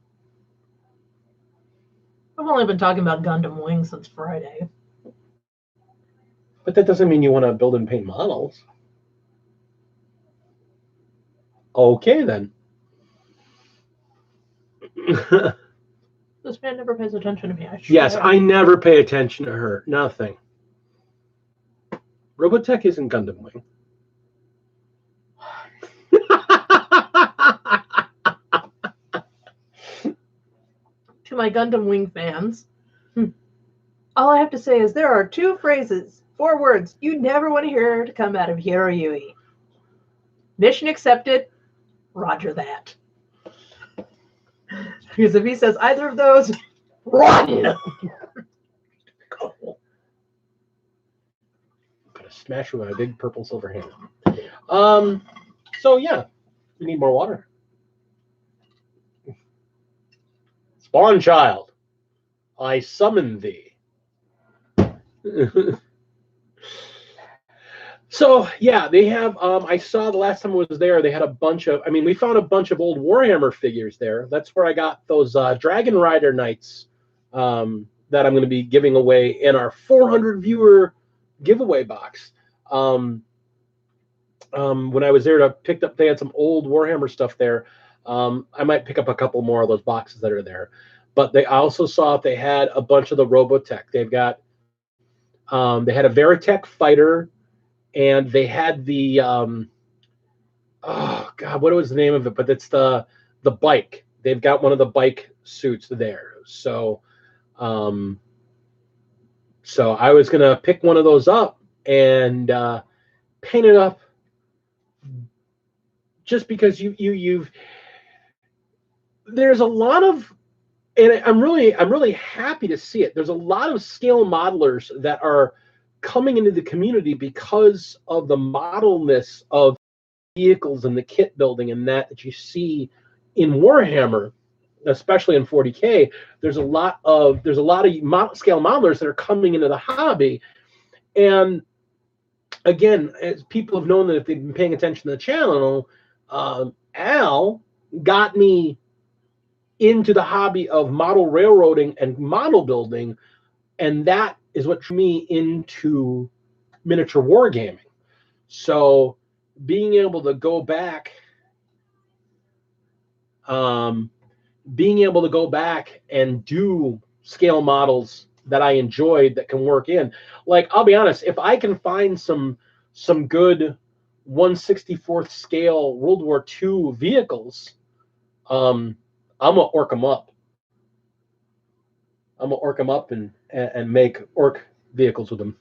I've only been talking about Gundam Wing since Friday. But that doesn't mean you want to build and paint models. Okay, then. This man never pays attention to me. Yes, I never pay attention to her. Nothing. Robotech isn't Gundam Wing. To my Gundam Wing fans, all I have to say is there are 4 words you never want to hear to come out of Hiroyui. Mission accepted, roger that. Because if he says either of those, run! Gonna smash with my big purple silver hand. So yeah, we need more water. Spawn child, I summon thee. So yeah, they have. I saw the last time I was there, they had a bunch of. I mean, we found a bunch of old Warhammer figures there. That's where I got those Dragon Rider Knights that I'm going to be giving away in our 400 viewer giveaway box. When I was there, to picked up, they had some old Warhammer stuff there. I might pick up a couple more of those boxes that are there. But they also saw they had a bunch of the Robotech. They've got. They had a Veritech fighter. And they had the oh god, what was the name of it? But it's the bike. They've got one of the bike suits there. So so I was gonna pick one of those up and paint it up, just because you've there's a lot of, and I'm really happy to see it. There's a lot of scale modelers that are coming into the community because of the modelness of vehicles and the kit building and that you see in Warhammer, especially in 40K. There's a lot of scale modelers that are coming into the hobby, and again, as people have known that if they've been paying attention to the channel, Al got me into the hobby of model railroading and model building, and that is what drew me into miniature wargaming. So being able to go back and do scale models that I enjoyed that can work in, like, I'll be honest, if I can find some good 1/64th scale World War II vehicles, I'm gonna orc them up. I'm gonna orc them up and make orc vehicles with them.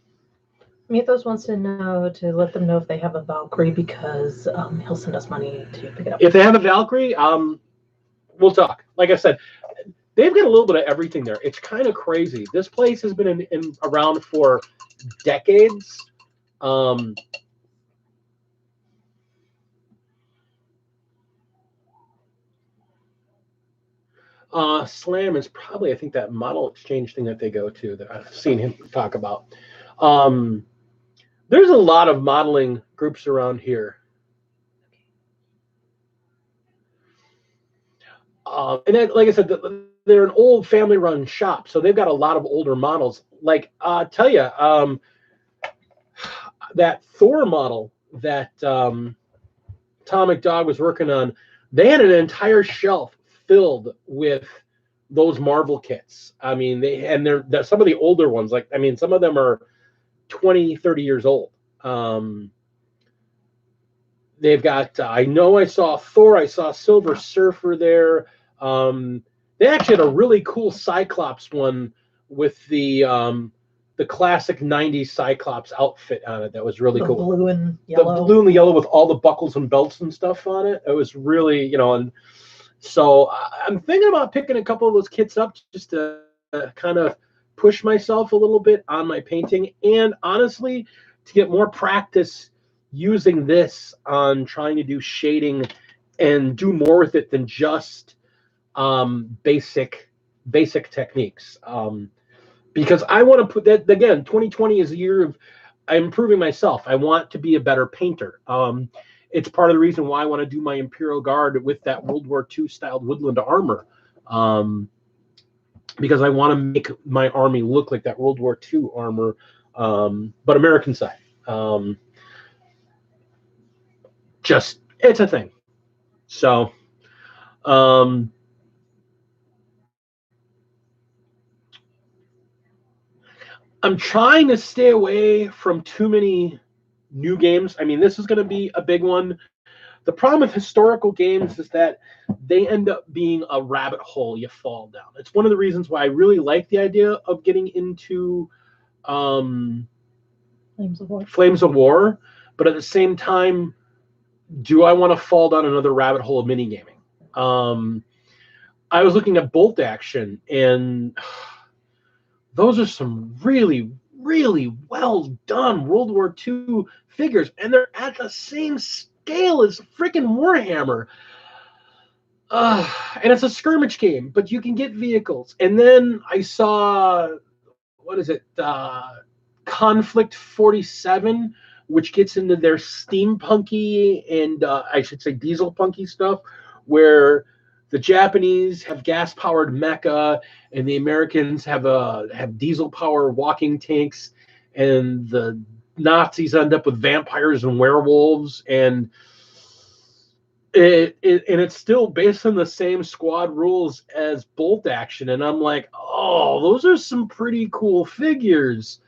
Mythos wants to let them know if they have a Valkyrie, because he'll send us money to pick it up. If they have a Valkyrie, we'll talk. Like I said, they've got a little bit of everything there. It's kind of crazy. This place has been around for decades. Slam is probably, I think, that model exchange thing that they go to that I've seen him talk about. There's a lot of modeling groups around here. And then, like I said, they're an old family-run shop, so they've got a lot of older models. Like, I'll tell you, that Thor model that Atomic Dog was working on, they had an entire shelf filled with those Marvel kits. I mean, they're some of the older ones. Like, I mean, some of them are 20, 30 years old. They've got, I know I saw Thor, I saw Silver Surfer there. They actually had a really cool Cyclops one with the classic 90s Cyclops outfit on it. That was really cool. Blue and yellow. The blue and the yellow with all the buckles and belts and stuff on it. It was really, and so I'm thinking about picking a couple of those kits up just to kind of push myself a little bit on my painting, and honestly, to get more practice using this on trying to do shading and do more with it than just basic techniques. Because I want to put that, again, 2020 is a year of improving myself. I want to be a better painter. It's part of the reason why I want to do my Imperial Guard with that World War II styled woodland armor. Because I want to make my army look like that World War II armor, but American side. Just, it's a thing. So, I'm trying to stay away from too many new games. I mean, this is going to be a big one. The problem with historical games is that they end up being a rabbit hole you fall down. It's one of the reasons why I really like the idea of getting into Flames of War. But at the same time, do I want to fall down another rabbit hole of minigaming? I was looking at Bolt Action, and those are some really, really well done World War II figures, and they're at the same scale as freaking Warhammer. And it's a skirmish game, but you can get vehicles. And then I saw, what is it? Conflict 47, which gets into their steampunky and I should say diesel punky stuff, where the Japanese have gas-powered mecha and the Americans have diesel power walking tanks, and the Nazis end up with vampires and werewolves, and it's still based on the same squad rules as Bolt Action. And I'm like, oh, those are some pretty cool figures.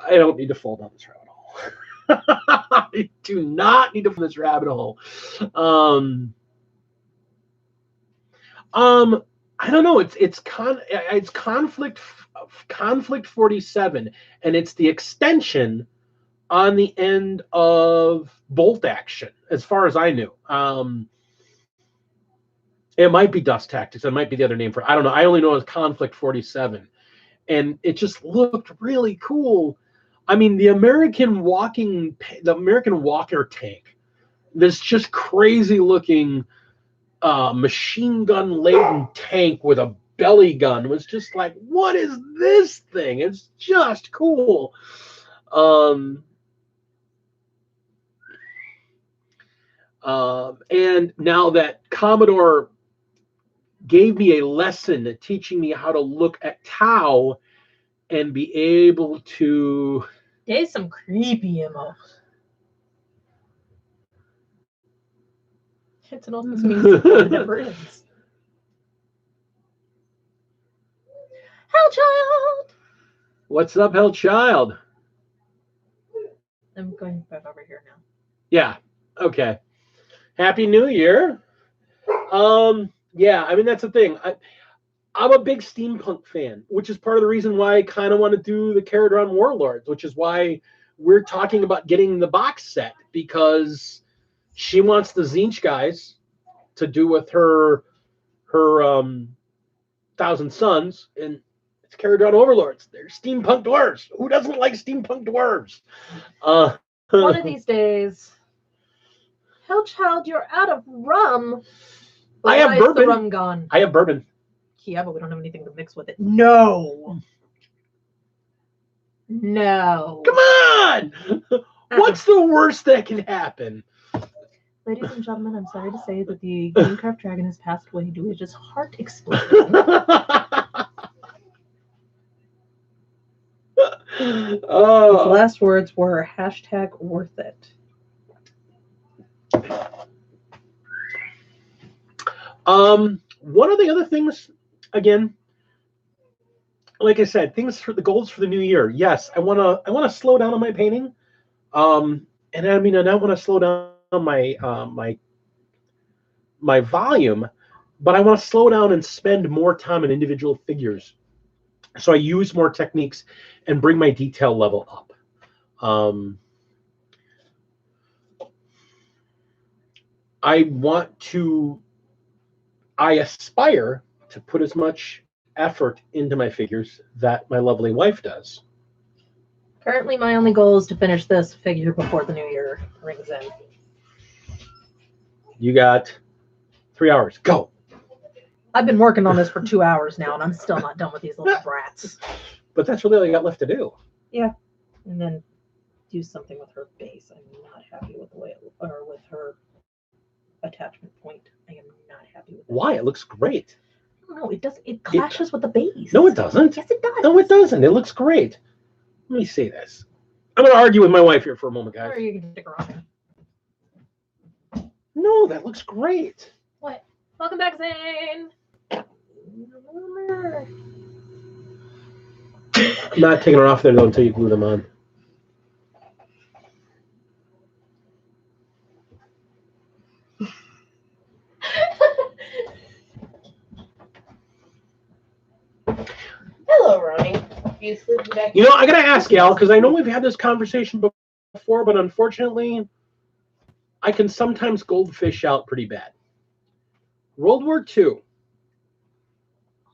I don't need to fall down this rabbit hole. I do not need to fall down this rabbit hole. I don't know. It's conflict 47, and it's the extension on the end of Bolt Action, as far as I knew. It might be Dust Tactics. It might be the other name for it. I don't know. I only know it as Conflict 47, and it just looked really cool. I mean, the American Walker tank, this just crazy looking machine gun laden tank with a belly gun, was just like, what is this thing? It's just cool. And now that Commodore gave me a lesson teaching me how to look at Tau and be able to... There's some creepy ammo. It's an almost means it never ends. Hellchild! What's up, Hellchild? I'm going back over here now. Yeah, okay. Happy New Year. Yeah, I mean, that's the thing. I'm a big steampunk fan, which is part of the reason why I kind of want to do the Caradron Warlords, which is why we're talking about getting the box set, because she wants the Tzeentch guys to do with her Thousand Suns, and it's Caradron Overlords. They're steampunk dwarves. Who doesn't like steampunk dwarves? One of these days, Hellchild, you're out of rum. I have why is bourbon. The rum gone? I have bourbon. Yeah, but we don't have anything to mix with it. No. No. Come on! What's the worst that can happen? Ladies and gentlemen, I'm sorry to say that the Gamecraft Dragon has passed away due to just heart exploding. His last words were #worth it. One of the other things, again, like I said, things for the goals for the new year. Yes, I want to slow down on my painting. And I mean, I don't want to slow down my my volume, but I want to slow down and spend more time on individual figures. So I use more techniques and bring my detail level up. I aspire to put as much effort into my figures that my lovely wife does. Currently, my only goal is to finish this figure before the new year rings in. You got 3 hours. Go. I've been working on this for 2 hours now, and I'm still not done with these little brats. But that's really all you got left to do. Yeah. And then do something with her base. I'm not happy with the way or with her attachment point. I am not happy with it. Why? It looks great. No, it does. It clashes with the base. No, it doesn't. Yes, it does. No, it doesn't. It looks great. Let me see this. I'm going to argue with my wife here for a moment, guys. Or you can stick around. No, that looks great. What? Welcome back, Zane. I'm not taking her off there, though, until you glue them on. Hello, Ronnie. You sleeping back? You know, I got to ask Al, because I know we've had this conversation before, but unfortunately, I can sometimes goldfish out pretty bad. World War II.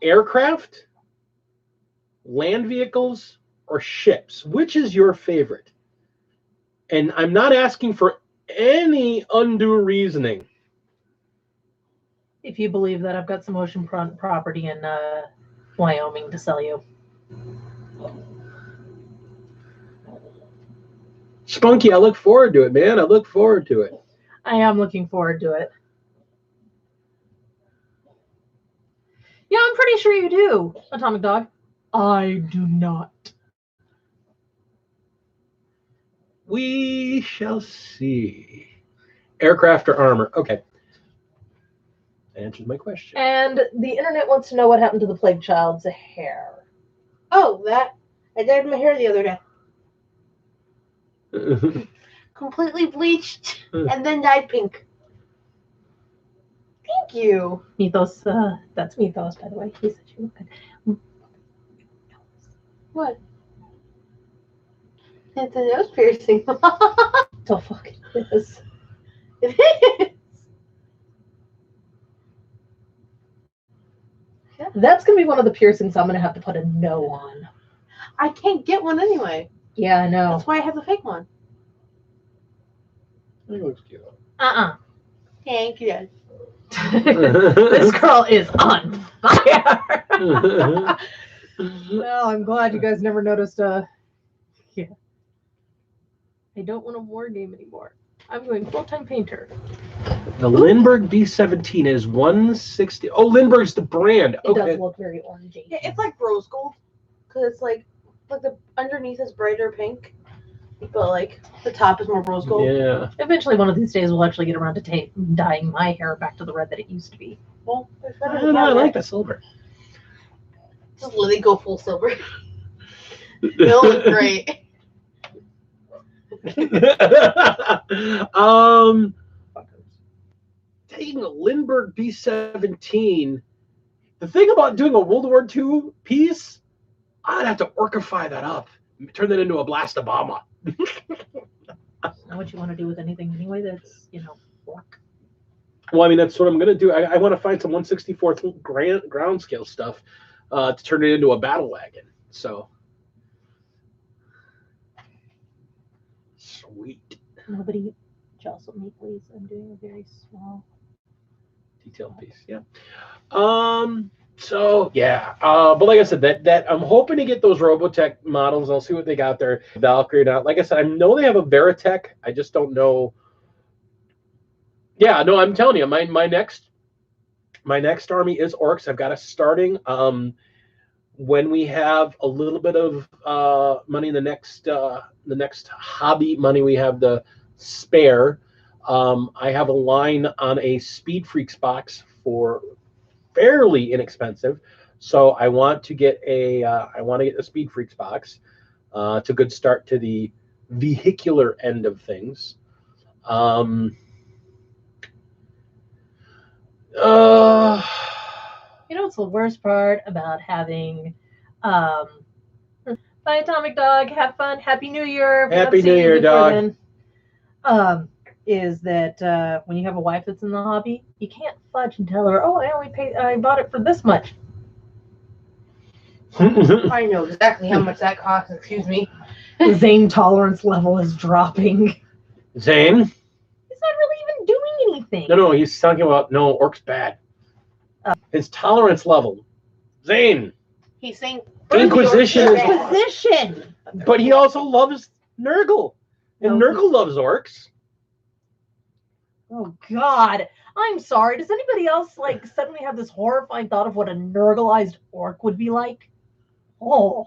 Aircraft, land vehicles, or ships? Which is your favorite? And I'm not asking for any undue reasoning. If you believe that I've got some oceanfront property in Wyoming to sell you. Spunky, I look forward to it, man. I look forward to it. I am looking forward to it. Yeah, I'm pretty sure you do, Atomic Dog. I do not. We shall see. Aircraft or armor? Okay. That answers my question. And the internet wants to know what happened to the plague child's hair. Oh, that. I dyed my hair the other day. Completely bleached and then dyed pink. Thank you. Mythos, that's Mythos, by the way. He said you look good. What? It's a nose piercing. The fuck it is. It is. That's gonna be one of the piercings I'm gonna have to put a no on. I can't get one anyway. Yeah, I know. That's why I have the fake one. That looks cute. Thank you. This girl is on fire. Well, I'm glad you guys never noticed. Yeah. I don't want a war game anymore. I'm going full-time painter. The Lindbergh B-17 is 160. Oh, Lindbergh's the brand. It Okay. does look very orangey. Yeah, it's like rose gold, cause it's like the underneath is brighter pink, but like the top is more rose gold. Yeah. Eventually, one of these days, we'll actually get around to dyeing my hair back to the red that it used to be. Well, there's I better don't than know. I that, like right? the silver. Just let it go full silver. It'll look great. Taking a Lindbergh B-17. The thing about doing a World War II piece, I'd have to orcify that up, turn that into a blast bomber. Not what you want to do with anything anyway. That's work. Well, I mean, that's what I'm going to do. I want to find some 1/64th ground scale stuff to turn it into a battle wagon. So, sweet. Nobody jostle me, please. I'm doing a very small. Detailed piece, yeah. So yeah, but like I said, that I'm hoping to get those Robotech models. I'll see what they got there, Valkyrie. Now, like I said, I know they have a Veritech. I just don't know. Yeah, no, I'm telling you, my next army is orcs. I've got a starting. When we have a little bit of money, the next hobby money we have the spare. I have a line on a Speed Freaks box for fairly inexpensive, so I want to get a Speed Freaks box. It's a good start to the vehicular end of things. What's the worst part about having bye Atomic Dog, have fun, Happy New Year. Happy New Year, dog. Is that when you have a wife that's in the hobby, you can't fudge and tell her, oh, I bought it for this much. I know exactly how much that costs. Excuse me. Zane tolerance level is dropping. Zane? He's not really even doing anything. No, he's talking about orc's bad. His tolerance level. Zane. He's saying Inquisition is Inquisition. But he also loves Nurgle. And No. Nurgle loves orcs. Oh God, I'm sorry. Does anybody else suddenly have this horrifying thought of what a Nurgleized orc would be like? Oh,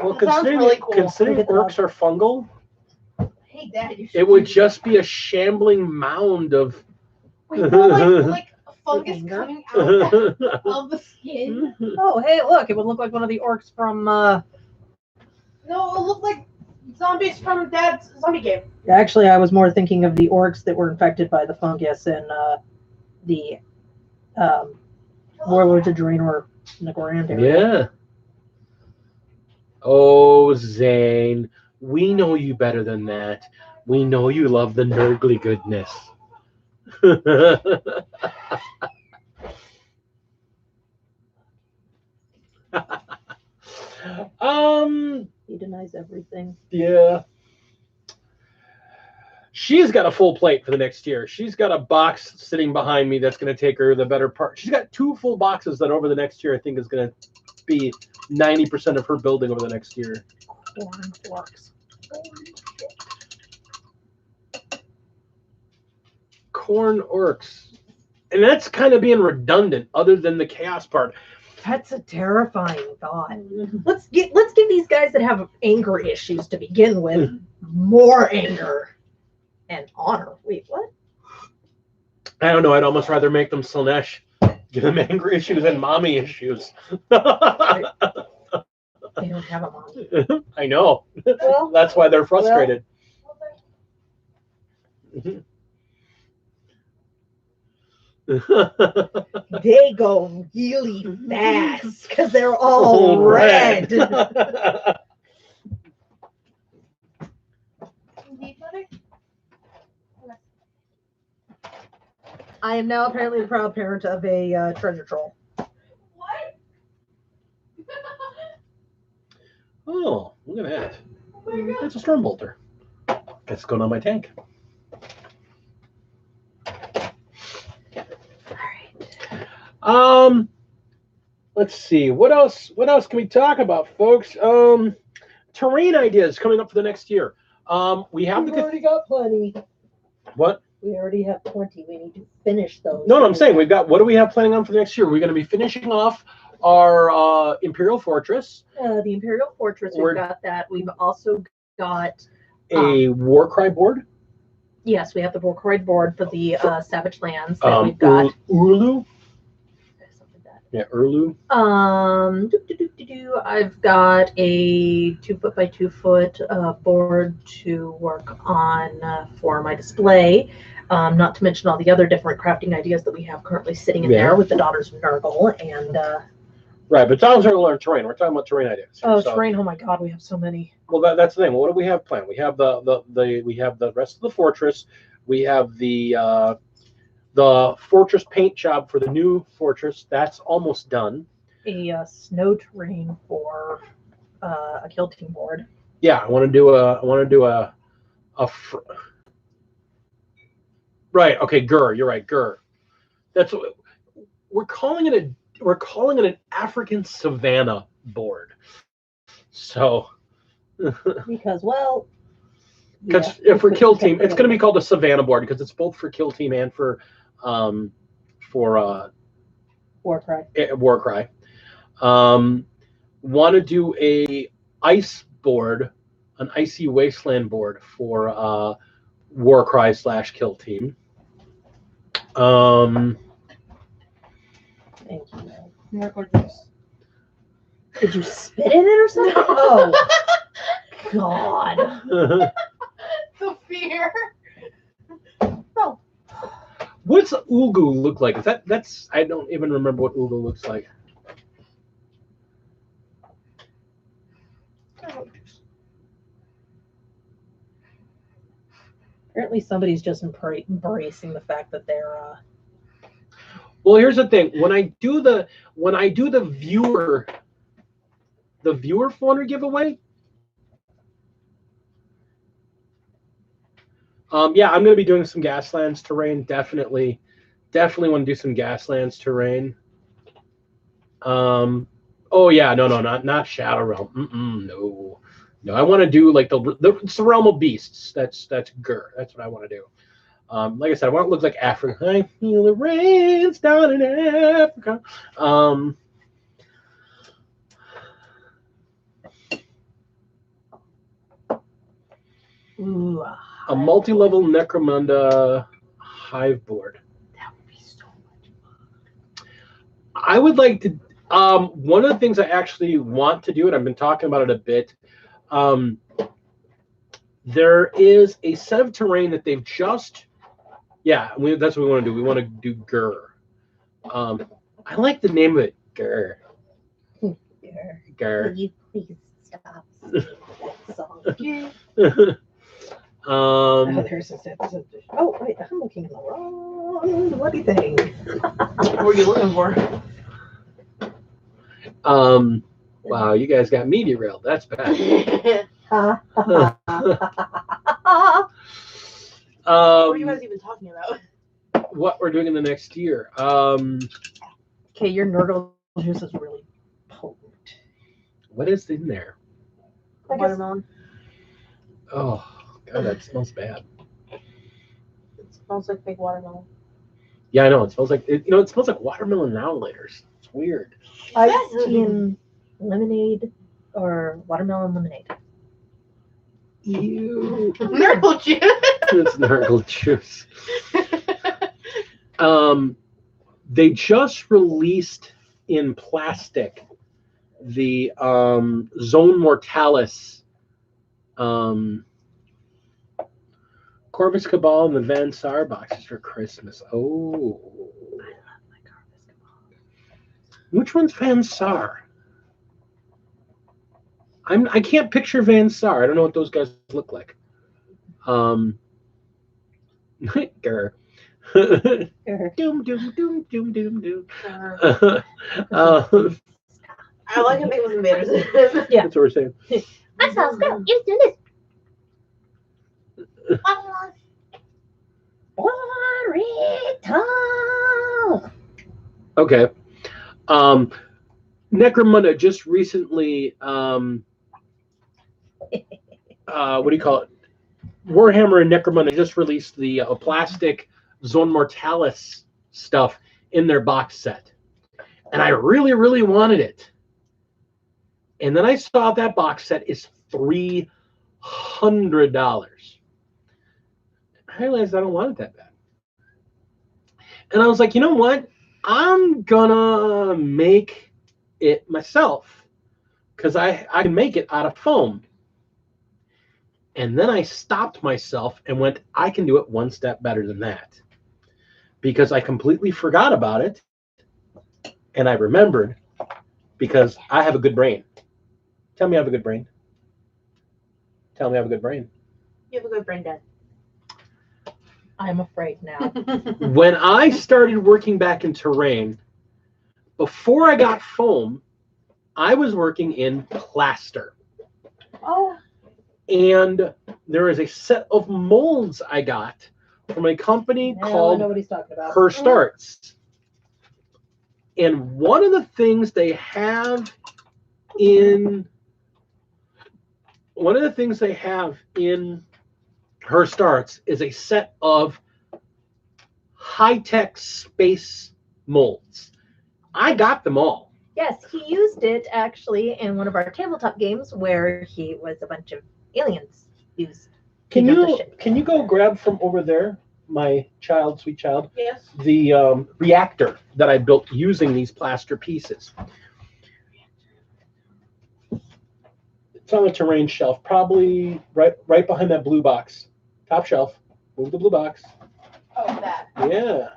Well, That sounds really cool. considering Look at orcs are fungal, hey, Dad, you it would just be a shambling mound of. Wait, no, like a fungus Finger? coming out of the skin. oh, hey, look! It would look like one of the orcs from. No, it looked like zombies from Dad's zombie game. Actually, I was more thinking of the orcs that were infected by the fungus in the Warlords of Draenor Nagorand area. Yeah. Oh, Zane, we know you better than that. We know you love the nerdly goodness. He denies everything. Yeah. She's got a full plate for the next year. She's got a box sitting behind me that's going to take her the better part. She's got 2 full boxes that over the next year I think is going to be 90% of her building over the next year. Corn orcs. Corn Orcs. And that's kind of being redundant other than the chaos part. That's a terrifying thought. Let's give these guys that have anger issues to begin with more anger and honor. Wait, what? I don't know. I'd almost rather make them Slaanesh. Give them anger issues and mommy issues. They don't have a mom. I know. Well, That's why they're frustrated. they go really fast because they're all red. I am now apparently the proud parent of a treasure troll. What? Oh, look at that. That's a storm bolter. That's going on my tank. Let's see. What else can we talk about, folks? Terrain ideas coming up for the next year. We have We've already got plenty. what? We already have 20. We need to finish those. No, I'm saying what do we have planning on for the next year? We're going to be finishing off our Imperial Fortress. The Imperial Fortress, We're- we've got that. We've also got, A Warcry board. yes, we have the Warcry board for the Savage Lands that we've got. Urlu. Something like that. Yeah, Urlu. I've got a 2 foot by 2 foot board to work on for my display. Not to mention all the other different crafting ideas that we have currently sitting in Yeah. there with the Daughters of Nurgle and Right, but Tom's going to learn terrain. We're talking about terrain ideas. So- terrain. Oh my God, we have so many. Well, that's the thing. What do we have planned? We have we have the rest of the fortress. We have the fortress paint job for the new fortress. That's almost done. A snow terrain for a kill team board. Yeah, I want to do a right. Okay, Gur. You're right, Gur. That's what we're calling it. We're calling it an African savanna board. So, Because, well, because yeah, for kill team, it's going to be called a savanna board because it's both for kill team and for Warcry. Warcry. Want to do a ice board, an icy wasteland board for Warcry / kill team. Thank you. Miracle juice. Did you spit in it or something? Oh, God. The fear. What's Ugu look like? That's I don't even remember what Ugu looks like. Apparently, somebody's just embracing the fact that they're. Well, here's the thing. When I do the viewer folder giveaway, yeah, I'm going to be doing some Gaslands terrain. Definitely want to do some Gaslands terrain. Oh yeah, no, not Shadow Realm. No, I want to do like it's the Realm of Beasts. That's Gur. That's what I want to do. Like I said, I want it to look like Africa. I feel the rains down in Africa. Ooh, A multi-level Necromunda hive board. that would be so much fun. I would like to. One of the things I actually want to do, and I've been talking about it a bit. There is a set of terrain that they've just. Yeah, that's what we want to do. We want to do Gur. I like the name of it, Gur. Gur. Will you please stop that song? Oh, wait, I'm looking at the wrong bloody thing. What were you looking for? Wow, you guys got me derailed. That's bad. What are you guys even talking about? What we're doing in the next year. Okay, your Nurgle juice is really potent. What is in there? I guess- Watermelon. Oh, God, that smells bad. smells like fake watermelon. Yeah, I know. It smells like it smells like watermelon now later. It's weird. Iced tea and lemonade or watermelon lemonade. Ew. Nurgle juice. It's Nurgle juice. They just released in plastic the Zone Mortalis, Corvus Cabal and the Van Sar boxes for Christmas. Oh, I love my Corvus Cabal. which one's Van Sar? I can't picture Van Sar. I don't know what those guys look like. Grr. Doom doom doom doom doom doom. I like him with invaders. Yeah. That's what we're saying. I saw Scott. You do this. Burrito. Okay. Necromunda just recently what do you call it? Warhammer and Necromunda just released the plastic Zone Mortalis stuff in their box set. And I really, really wanted it. And then I saw that box set is $300. I realized I don't want it that bad. And I was like, you know what? I'm gonna make it myself because I can make it out of foam. And then I stopped myself and went, I can do it one step better than that. Because I completely forgot about it. And I remembered because I have a good brain. Tell me I have a good brain. Tell me I have a good brain. You have a good brain, Dad. I'm afraid now. When I started working back in terrain, before I got foam, I was working in plaster. Oh. And there is a set of molds I got from a company Now I called know what he's talking about. Her Starts. And one of the things they have in Her Starts is a set of high-tech space molds. I got them all. Yes, he used it actually in one of our tabletop games where he was a bunch of aliens used. Can He got the you shit. can you go grab from over there, my child, sweet child, Yes. the reactor that I built using these plaster pieces? It's on the terrain shelf, probably right behind that blue box. Top shelf. Move the blue box. Oh, that. Yeah.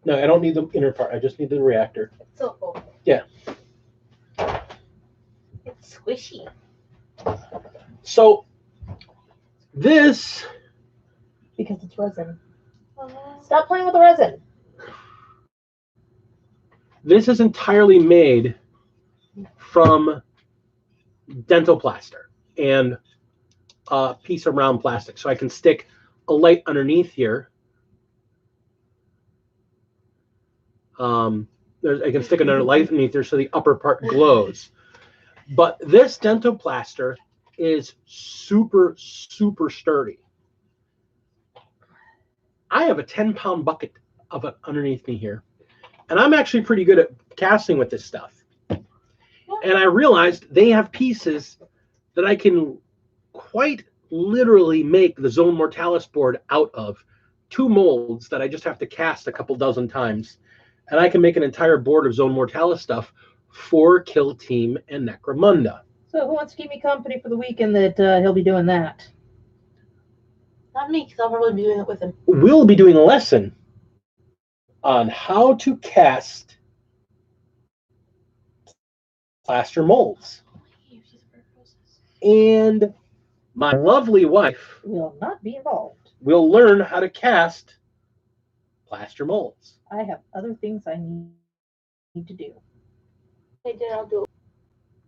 No, I don't need the inner part. I just need the reactor. It's so cool. Yeah. It's squishy. So this Because it's resin. Stop playing with the resin. is entirely made from dental plaster and a piece of round plastic. So I can stick a light underneath here. I can stick another light underneath there so the upper part glows. But this dental plaster is super, super sturdy. I have a 10-pound bucket of it underneath me here. And I'm actually pretty good at casting with this stuff. And I realized they have pieces that I can quite literally make the Zone Mortalis board out of. 2 molds that I just have to cast a couple dozen times. And I can make an entire board of Zone Mortalis stuff for Kill Team and Necromunda. So who wants to keep me company for the weekend that he'll be doing that? Not me, because I'll probably be doing it with him. We'll be doing a lesson on how to cast plaster molds. And my lovely wife Will not be involved. will learn how to cast plaster molds. I have other things I need to do. Hey, Dad, I'll do it.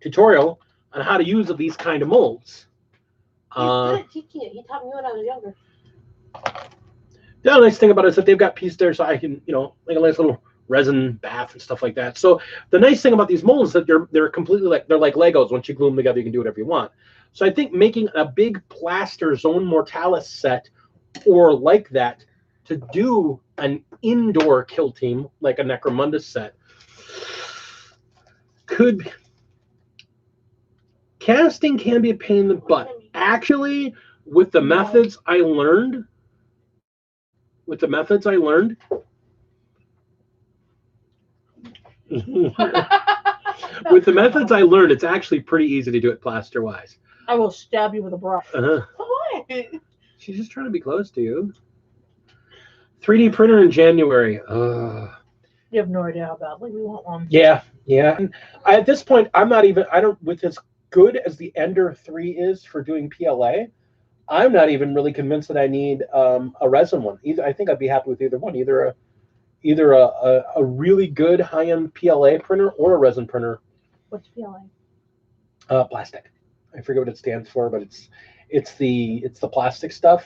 Tutorial on how to use these kind of molds. He's good at teaching it. He taught me when I was younger. The other nice thing about it is that they've got pieces there so I can, like a nice little resin bath and stuff like that. So the nice thing about these molds is that they're completely they're like Legos. Once you glue them together, you can do whatever you want. So I think making a big plaster Zone Mortalis set or like that to do an indoor kill team like a Necromunda set. Casting can be a pain in the butt. Actually, with the methods I learned, with the methods I learned, it's actually pretty easy to do it plaster-wise. I will stab you with a brush. Why? She's just trying to be close to you. 3D printer in January. You have no idea how badly we want one. Yeah. And at this point, with as good as the Ender 3 is for doing PLA, I'm not even really convinced that I need a resin one. I think I'd be happy with either one, either a really good high-end PLA printer or a resin printer. What's PLA? Plastic. I forget what it stands for, but it's the plastic stuff.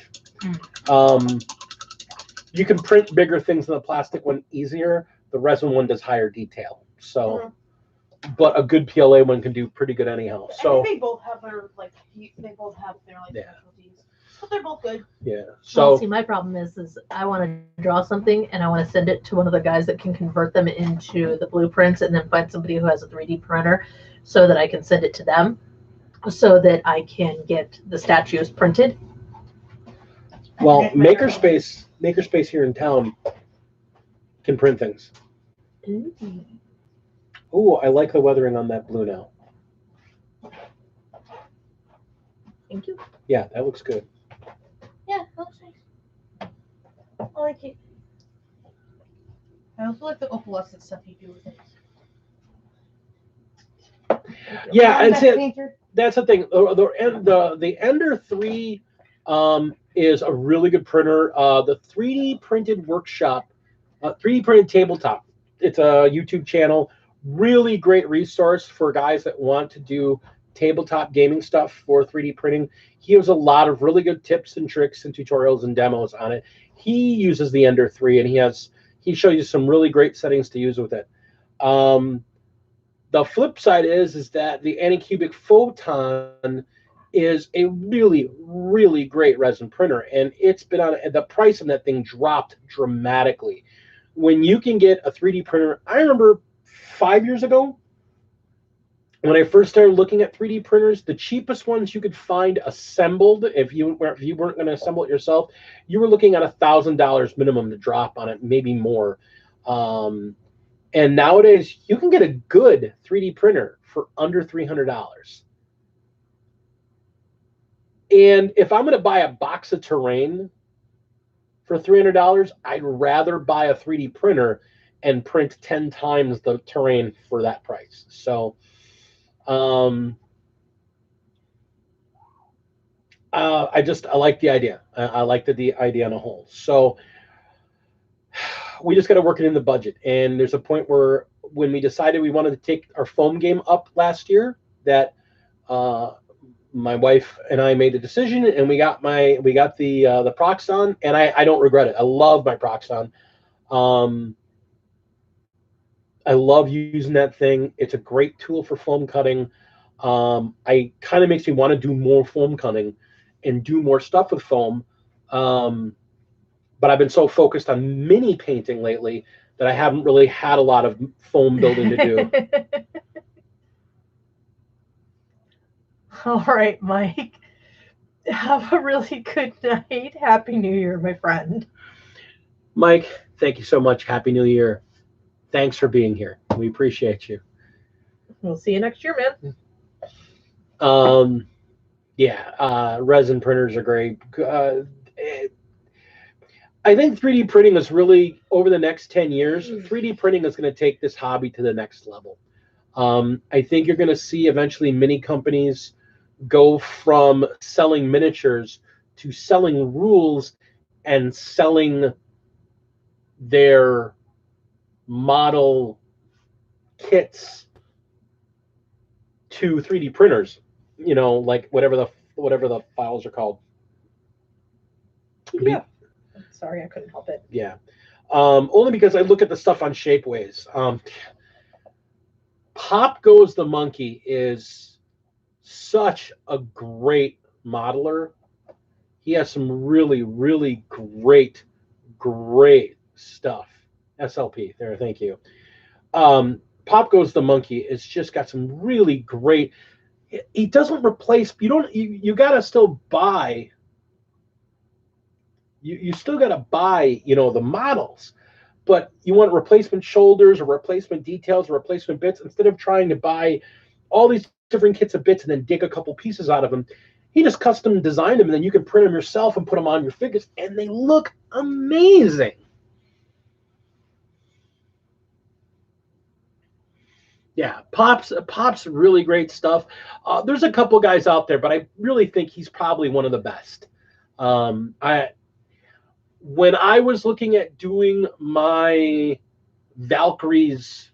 You can print bigger things than the plastic one easier. The resin one does higher detail. So, but a good PLA one can do pretty good anyhow. So I think they both have their specialties, but they're both good. Yeah. Well, So see, my problem is I want to draw something and I want to send it to one of the guys that can convert them into the blueprints, and then find somebody who has a 3D printer so that I can send it to them, so that I can get the statues printed. well, Makerspace here in town can print things. Oh, I like the weathering on that blue now. Thank you. Yeah, that looks good. Yeah, that looks nice. I like it. I also like the opalescent stuff you do with it. Yeah, and That painter. that's the thing. The Ender 3 is a really good printer. The 3D Printed Workshop, 3D Printed Tabletop. It's a YouTube channel. Really great resource for guys that want to do tabletop gaming stuff for 3D printing. He has a lot of really good tips and tricks and tutorials and demos on it. He uses the Ender 3, and he shows you some really great settings to use with it. The flip side is that the Anycubic Photon is a really, really great resin printer, and it's been on the price of that thing dropped dramatically. When you can get a 3D printer, I remember 5 years ago when I first started looking at 3D printers, the cheapest ones you could find assembled, if you weren't going to assemble it yourself, you were looking at $1,000 minimum to drop on it, maybe more. And nowadays, you can get a good 3D printer for under $300. And if I'm going to buy a box of terrain for $300, I'd rather buy a 3D printer and print 10 times the terrain for that price. So, I like the idea. I like the idea on a whole. So we just got to work it in the budget. And there's a point where when we decided we wanted to take our foam game up last year, that my wife and I made the decision, and we got the Proxxon, and I don't regret it. I love my Proxxon. I love using that thing. It's a great tool for foam cutting. I kind of makes me want to do more foam cutting and do more stuff with foam. But I've been so focused on mini painting lately that I haven't really had a lot of foam building to do. All right, Mike. Have a really good night. Happy New Year, my friend. Mike, thank you so much. Happy New Year. Thanks for being here. We appreciate you. We'll see you next year, man. Resin printers are great. I think 3D printing is really, over the next 10 years, 3D printing is going to take this hobby to the next level. I think you're going to see eventually many companies go from selling miniatures to selling rules and selling their model kits to 3D printers, like whatever the files are called. Yeah. Sorry, I couldn't help it. Yeah. Only because I look at the stuff on Shapeways. Pop Goes the Monkey is such a great modeler. He has some really, really great stuff. SLP there, thank you. Pop Goes the Monkey. It's just got some really great. He doesn't replace. You gotta still buy. You still gotta buy. The models, but you want replacement shoulders or replacement details or replacement bits instead of trying to buy all these different kits of bits and then dig a couple pieces out of them. He just custom designed them, and then you can print them yourself and put them on your figures, and they look amazing. Yeah, Pop's really great stuff. There's a couple guys out there, but I really think he's probably one of the best. When I was looking at doing my Valkyries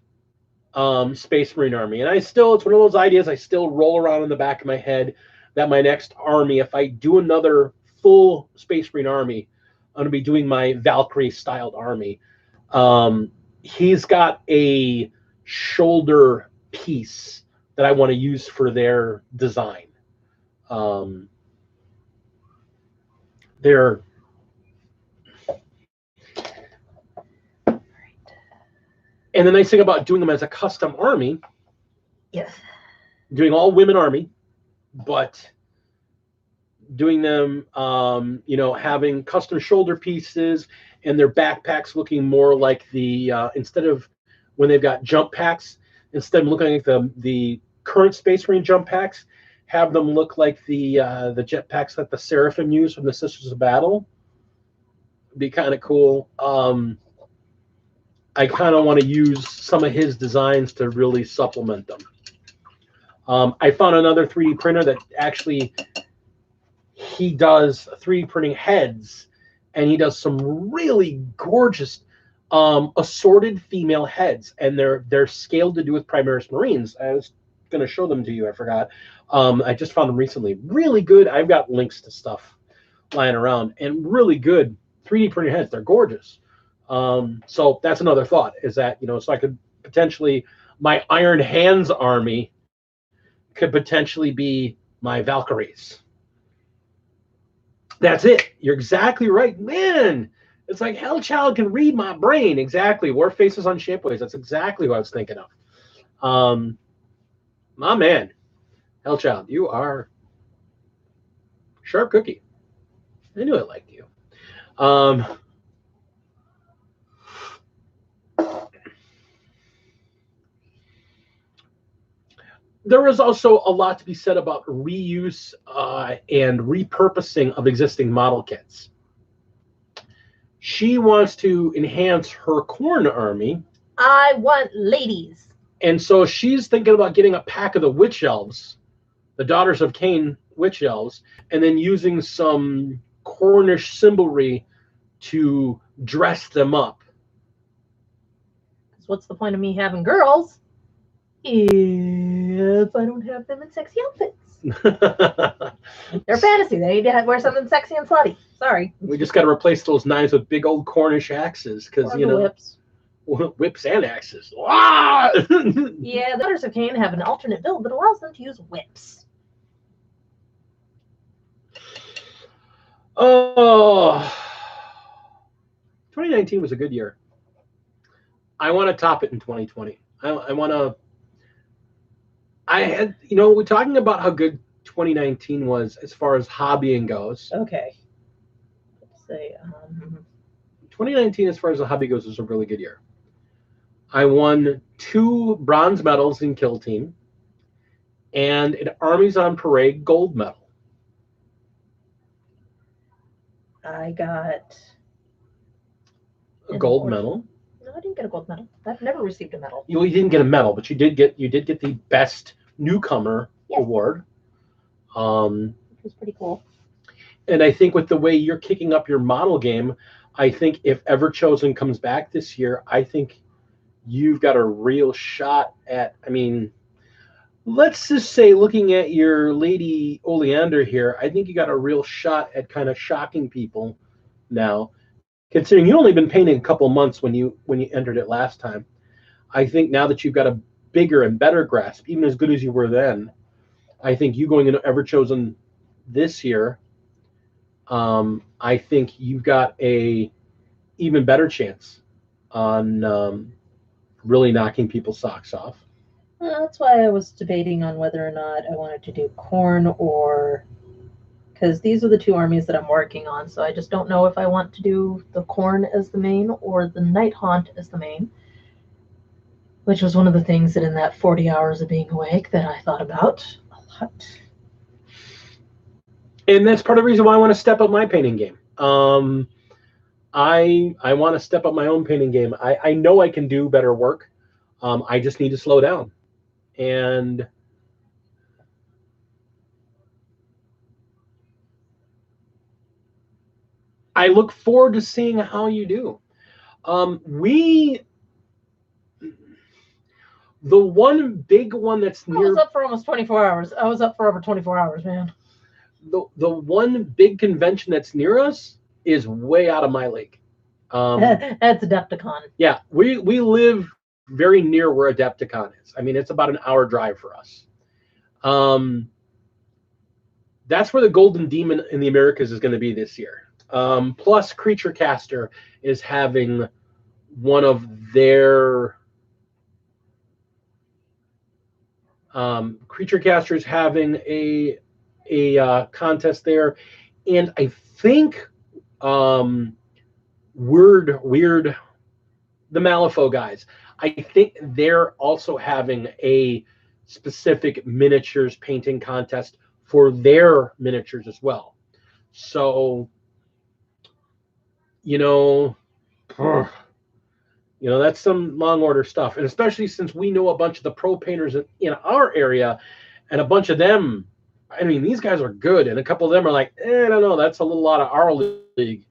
Space Marine army, and it's one of those ideas I still roll around in the back of my head, that my next army, if I do another full Space Marine army, I'm going to be doing my Valkyrie styled army. He's got a shoulder piece that I want to use for their design. And the nice thing about doing them as a custom army, doing all women army, but doing them, having custom shoulder pieces and their backpacks looking more like instead of when they've got jump packs, instead of looking like the current Space Marine jump packs, have them look like the jet packs that the Seraphim use from the Sisters of Battle. It'd be kind of cool. I kind of want to use some of his designs to really supplement them. I found another 3D printer that actually he does 3D printing heads, and he does some really gorgeous assorted female heads, and they're scaled to do with Primaris Marines. I was going to show them to you. I forgot. I just found them recently. Really good. I've got links to stuff lying around, and really good 3D printed heads. They're gorgeous. So that's another thought, is that, so I could potentially, my Iron Hands army could potentially be my Valkyries. That's it. You're exactly right. Man, it's like Hellchild can read my brain. Exactly. War Faces on Shapeways. That's exactly what I was thinking of. My man, Hellchild, you are sharp cookie. I knew I liked you. There is also a lot to be said about reuse and repurposing of existing model kits. She wants to enhance her Khorne army. I want ladies. And so she's thinking about getting a pack of the Witch Elves, the Daughters of Cain Witch Elves, and then using some Cornish symbolry to dress them up. What's the point of me having girls if I don't have them in sexy outfits? They're fantasy. They need to wear something sexy and slutty. Sorry. We just got to replace those knives with big old Cornish axes, because whips. Whips and axes. Yeah, the Daughters of Cain have an alternate build that allows them to use whips. Oh, 2019 was a good year. I want to top it in 2020. We're talking about how good 2019 was as far as hobbying goes. Okay. Let's say 2019, as far as the hobby goes, was a really good year. I won 2 bronze medals in Kill Team and an Armies on Parade gold medal. I got a gold medal. No, I didn't get a gold medal. I've never received a medal. You didn't get a medal, but you did get the best newcomer award. Which was pretty cool. And I think with the way you're kicking up your model game, I think if Everchosen comes back this year, I think you've got a real shot at, let's just say, looking at your Lady Oleander here, I think you got a real shot at kind of shocking people now. Considering you've only been painting a couple months when you entered it last time. I think now that you've got a bigger and better grasp, even as good as you were then, I think you going into Everchosen this year I think you've got a even better chance on really knocking people's socks off. That's why I was debating on whether or not I wanted to do corn or, because these are the two armies that I'm working on. So I just don't know if I want to do the corn as the main or the night haunt as the main, which was one of the things that in that 40 hours of being awake that I thought about a lot. And that's part of the reason why I want to step up my painting game. I want to step up my own painting game. I know I can do better work. I just need to slow down. And I look forward to seeing how you do. The one big one that's I near was up for almost 24 hours. I was up for over 24 hours, man. the one big convention that's near us is way out of my league. That's Adepticon. Yeah, we live very near where Adepticon is. I mean, it's about an hour drive for us. That's where the Golden Demon in the Americas is going to be this year. Plus, Creature Caster is having one of their Creature Caster is having a contest there, and I think Weird the Malifaux guys, I think they're also having a specific miniatures painting contest for their miniatures as well. So, that's some long order stuff. And especially since we know a bunch of the pro painters in our area, and a bunch of them, I mean, these guys are good. And a couple of them are like, I don't know, that's a little out of our league.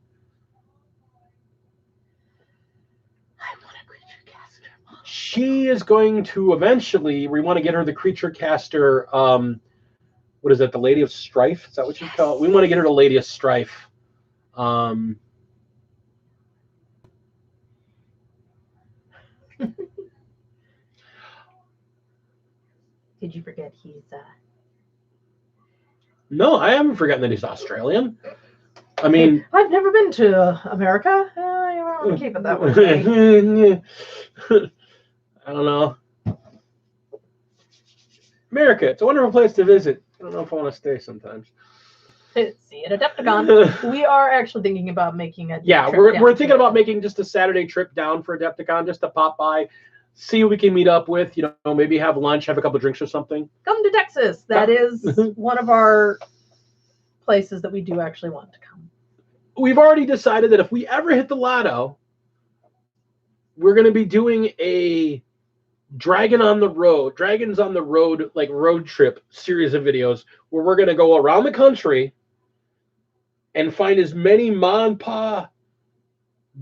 I want a Creature Caster. She is going to eventually, we want to get her the Creature Caster, what is that, the Lady of Strife? Is that what you call it? We want to get her the Lady of Strife. Did you forget he's No, I haven't forgotten that he's Australian. I mean, I've never been to America. You want to keep it that way. I don't know. America, it's a wonderful place to visit. I don't know if I want to stay sometimes. See you at Adepticon. We are actually thinking about making a Yeah, trip we're down thinking to- about making just a Saturday trip down for Adepticon, just to pop by, see who we can meet up with. Maybe have lunch, have a couple of drinks or something. Come to Texas. That is one of our places that we do actually want to come. We've already decided that if we ever hit the lotto, we're going to be doing a Dragons on the Road, like road trip series of videos where we're going to go around the country and find as many ma and pa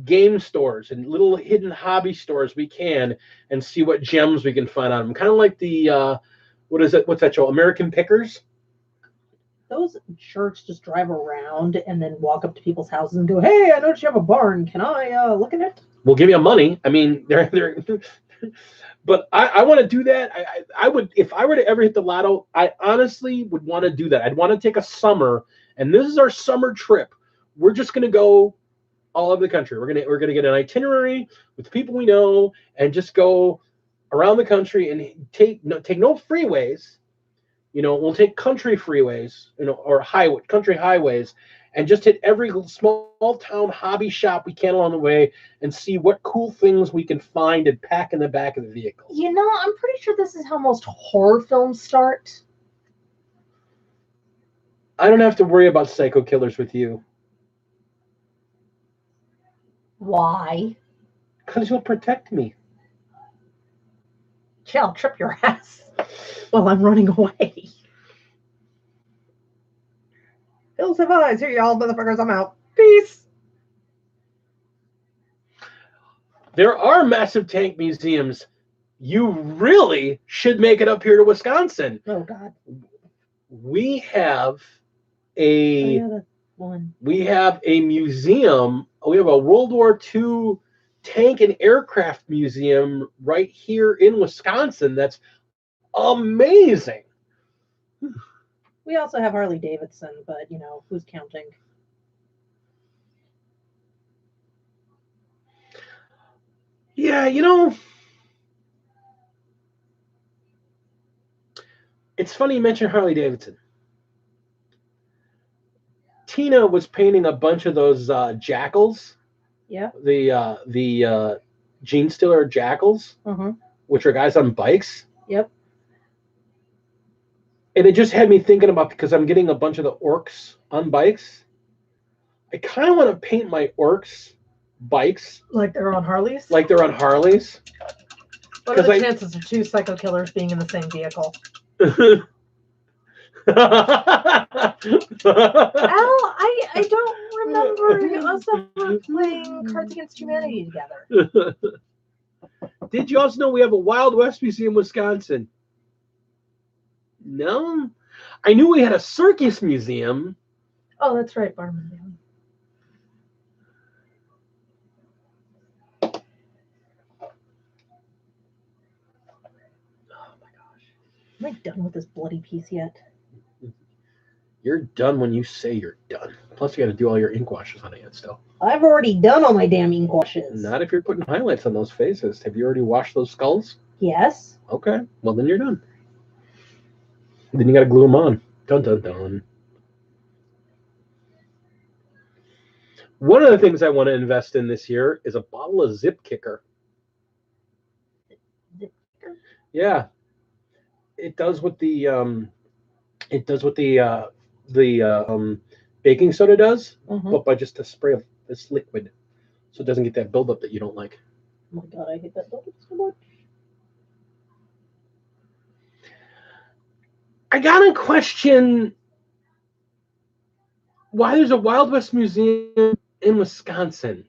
game stores and little hidden hobby stores we can and see what gems we can find on them. Kind of like the, what's that show? American Pickers? Those jerks just drive around and then walk up to people's houses and go, "Hey, I noticed you have a barn. Can I look at it?" We'll give you money. I mean, they're but I want to do that. I would, if I were to ever hit the lotto, I honestly would want to do that. I'd want to take a summer, and this is our summer trip. We're just going to go all over the country. We're gonna get an itinerary with people we know and just go around the country and take no freeways. We'll take country freeways, or country highways, and just hit every small town hobby shop we can along the way and see what cool things we can find and pack in the back of the vehicle. I'm pretty sure this is how most horror films start. I don't have to worry about psycho killers with you. Why? Because you'll protect me. Yeah, I'll trip your ass while I'm running away. Hills have eyes. Here, y'all motherfuckers. I'm out. Peace. There are massive tank museums. You really should make it up here to Wisconsin. Oh, God. We have a one. We have a museum. We have a World War II tank and aircraft museum right here in Wisconsin. That's amazing. We also have Harley Davidson, but who's counting? Yeah, it's funny you mentioned Harley Davidson. Tina was painting a bunch of those jackals, Yeah. the Gene Stiller jackals, Mm-hmm. which are guys on bikes. Yep. And it just had me thinking about, because I'm getting a bunch of the orcs on bikes. I kind of want to paint my orcs bikes Like they're on Harleys. like they're on Harleys. What are 'cause the I- chances of two psycho killers being in the same vehicle? Al, I don't remember us ever playing Cards Against Humanity together. Did you also know we have a Wild West museum in Wisconsin? No? I knew we had a circus museum. Oh, that's right, Barman. Oh my gosh. Am I done with this bloody piece yet? You're done when you say you're done. Plus, you got to do all your ink washes on it yet still. I've already done all my damn ink washes. Not if you're putting highlights on those faces. Have you already washed those skulls? Yes. Okay, well then you're done. Then you got to glue them on. Dun dun dun. One of the things I want to invest in this year is a bottle of Zip Kicker. Zip Kicker? Yeah, it does what the baking soda does, Mm-hmm. but by just a spray of this liquid, so it doesn't get that buildup that you don't like. Oh my god, I hate that building so much. I gotta question why there's a Wild West museum in Wisconsin.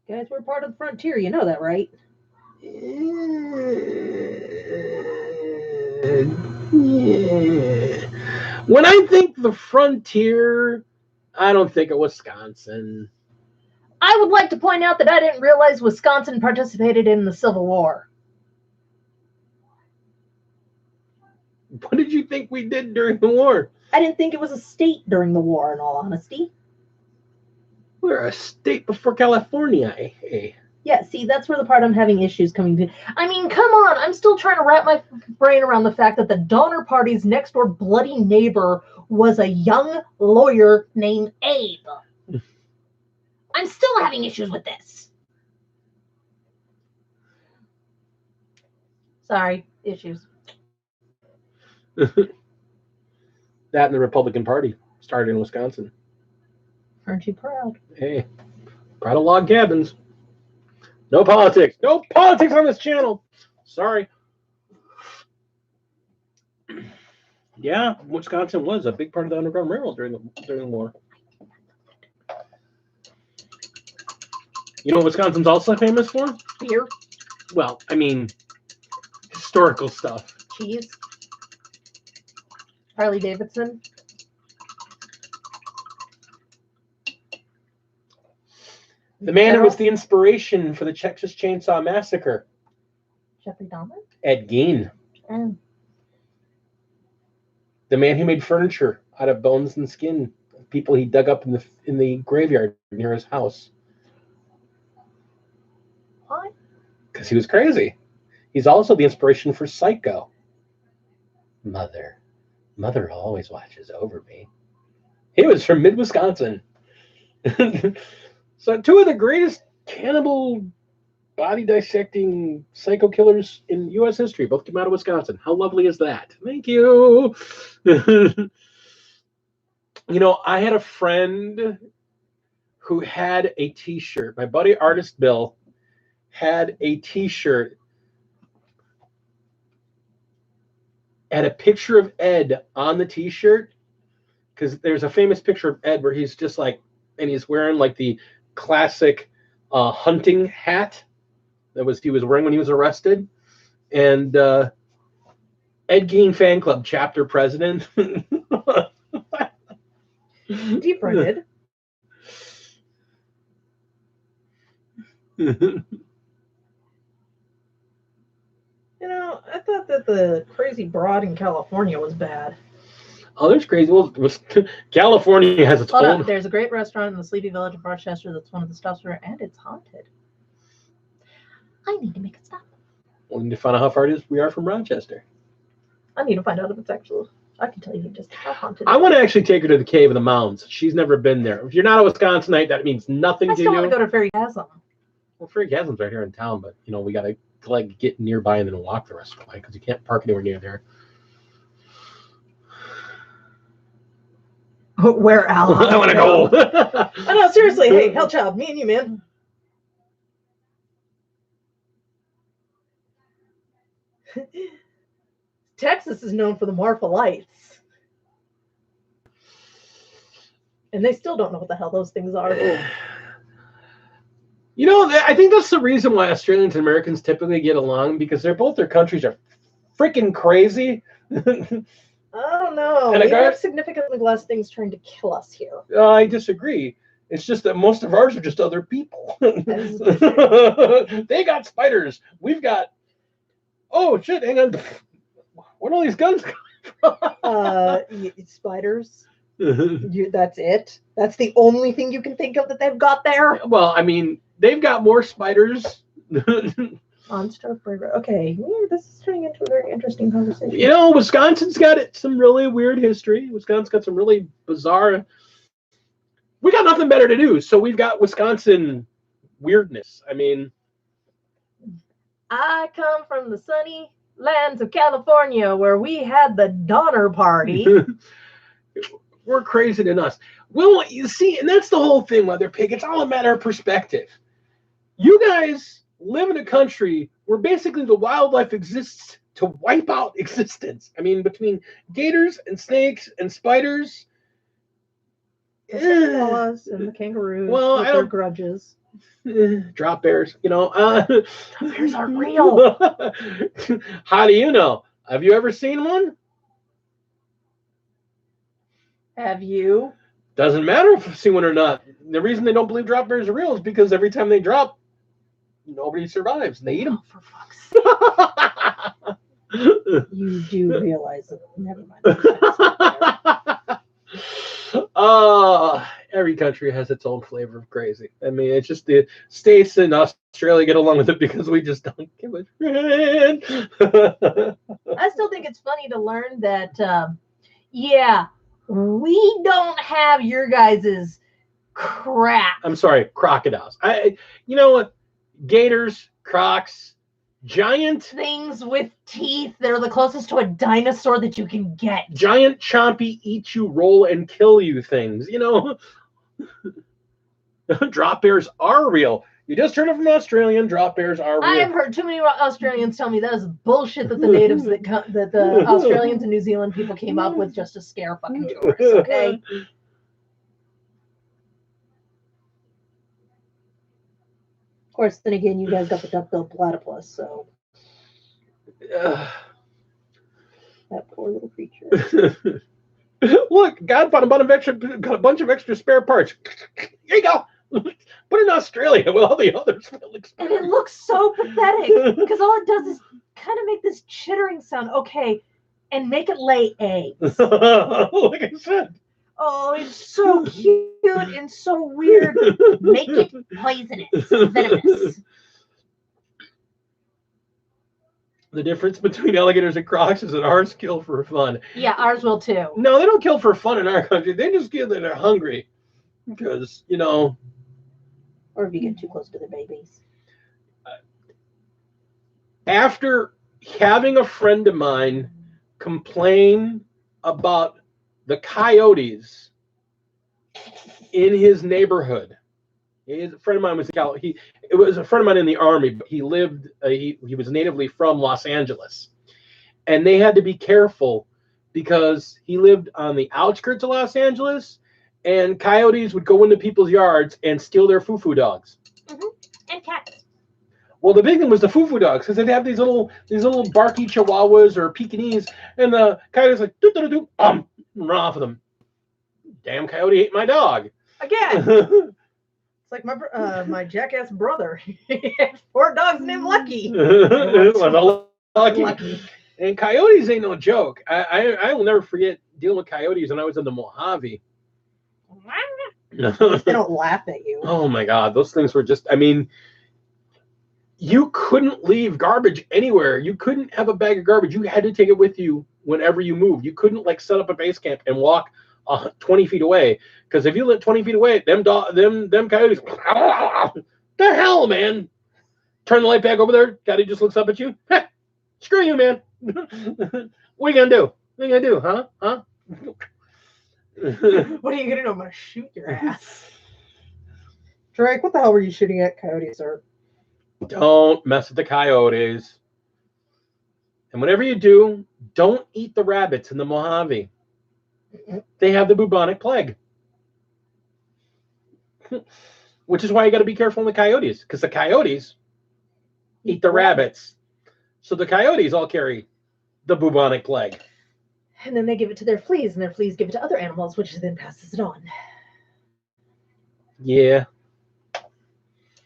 Guys, we're part of the frontier. You know that, right? Yeah. When I think the frontier, I don't think of Wisconsin. I would like to point out that I didn't realize Wisconsin participated in the Civil War. What did you think we did during the war? I didn't think it was a state during the war, in all honesty. We're a state before California. Eh? Yeah, see, that's where the part I'm having issues coming to. I mean, come on, I'm still trying to wrap my brain around the fact that the Donner Party's next door bloody neighbor was a young lawyer named Abe. I'm still having issues with this. Sorry, issues. That and the Republican Party started in Wisconsin. Aren't you proud? Hey, proud of log cabins. No politics. No politics on this channel. Sorry. Yeah, Wisconsin was a big part of the Underground Railroad during the war. You know what Wisconsin's also famous for? Beer, Well, I mean, historical stuff. cheese, Harley Davidson. The man who was the inspiration for the Texas Chainsaw Massacre, Jeffrey Dahmer. Ed Gein. Oh. The man who made furniture out of bones and skin of people he dug up in the graveyard near his house. Why? Because he was crazy. He's also the inspiration for Psycho. Mother always watches over me. He was from mid-Wisconsin. So two of the greatest cannibal body dissecting psycho killers in U.S. history both came out of Wisconsin. How lovely is that? Thank you. You know, I had a friend who had a t-shirt. My buddy Artist Bill had a t-shirt, had a picture of Ed on the t-shirt, because there's a famous picture of Ed where he's just like, and he's wearing like the classic hunting hat that he was wearing when he was arrested, and Ed Gein fan club chapter president. Deep-fried. You know, I thought that the crazy broad in California was bad. Oh, there's crazy. Well, California has its Hold own. up, there's a great restaurant in the sleepy village of Rochester that's one of the stops where, and it's haunted. I need to make it stop. We need to find out how far it is we are from Rochester. I need to find out if it's actual. I can tell you just how haunted. I want to actually take her to the Cave of the Mounds. She's never been there. If you're not a Wisconsinite, that means nothing I to still you. want to go to Fairy Chasm. Well, Fairy Chasm's right here in town, but you know we got to like get nearby and then walk the rest of the way because you can't park anywhere near there. Where Al? I want to go. Oh, no, seriously. Hey, Hellchild, me and you, man. Texas is known for the Marfa Lights. And they still don't know what the hell those things are. You know, I think that's the reason why Australians and Americans typically get along because their countries are freaking crazy. I don't know. And We have significantly less things trying to kill us here. I disagree. It's just that most of ours are just other people. They got spiders. We've got. Oh shit! Hang on. Where are all these guns coming from? Spiders. That's it. That's the only thing you can think of that they've got there. Well, I mean, they've got more spiders. On Starkburger. Okay, this is turning into a very interesting conversation. You know, Wisconsin's got some really weird history. Wisconsin's got some really bizarre. We got nothing better to do, so we've got Wisconsin weirdness. I mean, I come from the sunny lands of California where we had the Donner Party. we're crazier than us. Well, you see, and that's the whole thing, Mother Pig. It's all a matter of perspective. You guys live in a country where basically the wildlife exists to wipe out existence. I mean, between gators and snakes and spiders. The koalas and the kangaroos with their grudges. Drop bears, you know. Drop bears aren't real. How do you know? Have you ever seen one? Have you? Doesn't matter if I've seen one or not. The reason they don't believe drop bears are real is because every time they drop, nobody survives. They eat them. Oh, for fuck's sake. You do realize it. Never mind. Every country has its own flavor of crazy. I mean, it's just the states in Australia get along with it because we just don't give a shit. I still think it's funny to learn that, yeah, we don't have your guys' crap. I'm sorry, crocodiles. You know what? Gators, crocs, giant things with teeth that are the closest to a dinosaur that you can get. Giant, chompy, eat you, roll, and kill you things. You know, drop bears are real. You just heard it from an Australian. Drop bears are real. I have heard too many Australians tell me that is bullshit that the natives that the Australians and New Zealand people came up with just to scare fucking tourists. Okay. Of course, then again, you guys got the duck-billed platypus, so that poor little creature. Look, God found got a bunch of extra spare parts. Here you go. Put it in Australia with all the others. And it looks so pathetic because all it does is kind of make this chittering sound. Okay, and make it lay eggs. Like I said. Oh, it's so cute and so weird. Make it poisonous, venomous. The difference between alligators and crocs is that ours kill for fun. Yeah, ours will too. No, they don't kill for fun in our country. They just kill that they're hungry. Because, you know. Or if you get too close to the babies. After having a friend of mine complain about the coyotes in his neighborhood. A friend of mine was it was a friend of mine in the Army, but he lived he was natively from Los Angeles. And they had to be careful because he lived on the outskirts of Los Angeles and coyotes would go into people's yards and steal their foo-foo dogs. Mm-hmm. And cats. Well, the big thing was the foo-foo dogs because they'd have these little barky chihuahuas or Pekingese, and the coyotes like run off of them. Damn coyote ate my dog. Again. It's like my jackass brother. He had 4 dogs named Lucky. Lucky. And coyotes ain't no joke. I will never forget dealing with coyotes when I was in the Mojave. They don't laugh at you. Oh my God, those things were just. I mean, you couldn't leave garbage anywhere. You couldn't have a bag of garbage. You had to take it with you whenever you moved. You couldn't like set up a base camp and walk 20 feet away, because if you lived 20 feet away, them coyotes, the hell, man. Turn the light back over there. Coyote just looks up at you. Heh, screw you, man. What are you gonna do? What are you gonna do, huh? What are you gonna do? I'm gonna shoot your ass. Drake, what the hell were you shooting at, coyotes, sir? Don't mess with the coyotes. And whenever you do, don't eat the rabbits in the Mojave. They have the bubonic plague. Which is why you got to be careful in the coyotes, because the coyotes eat the rabbits. So the coyotes all carry the bubonic plague. And then they give it to their fleas, and their fleas give it to other animals, which then passes it on. Yeah.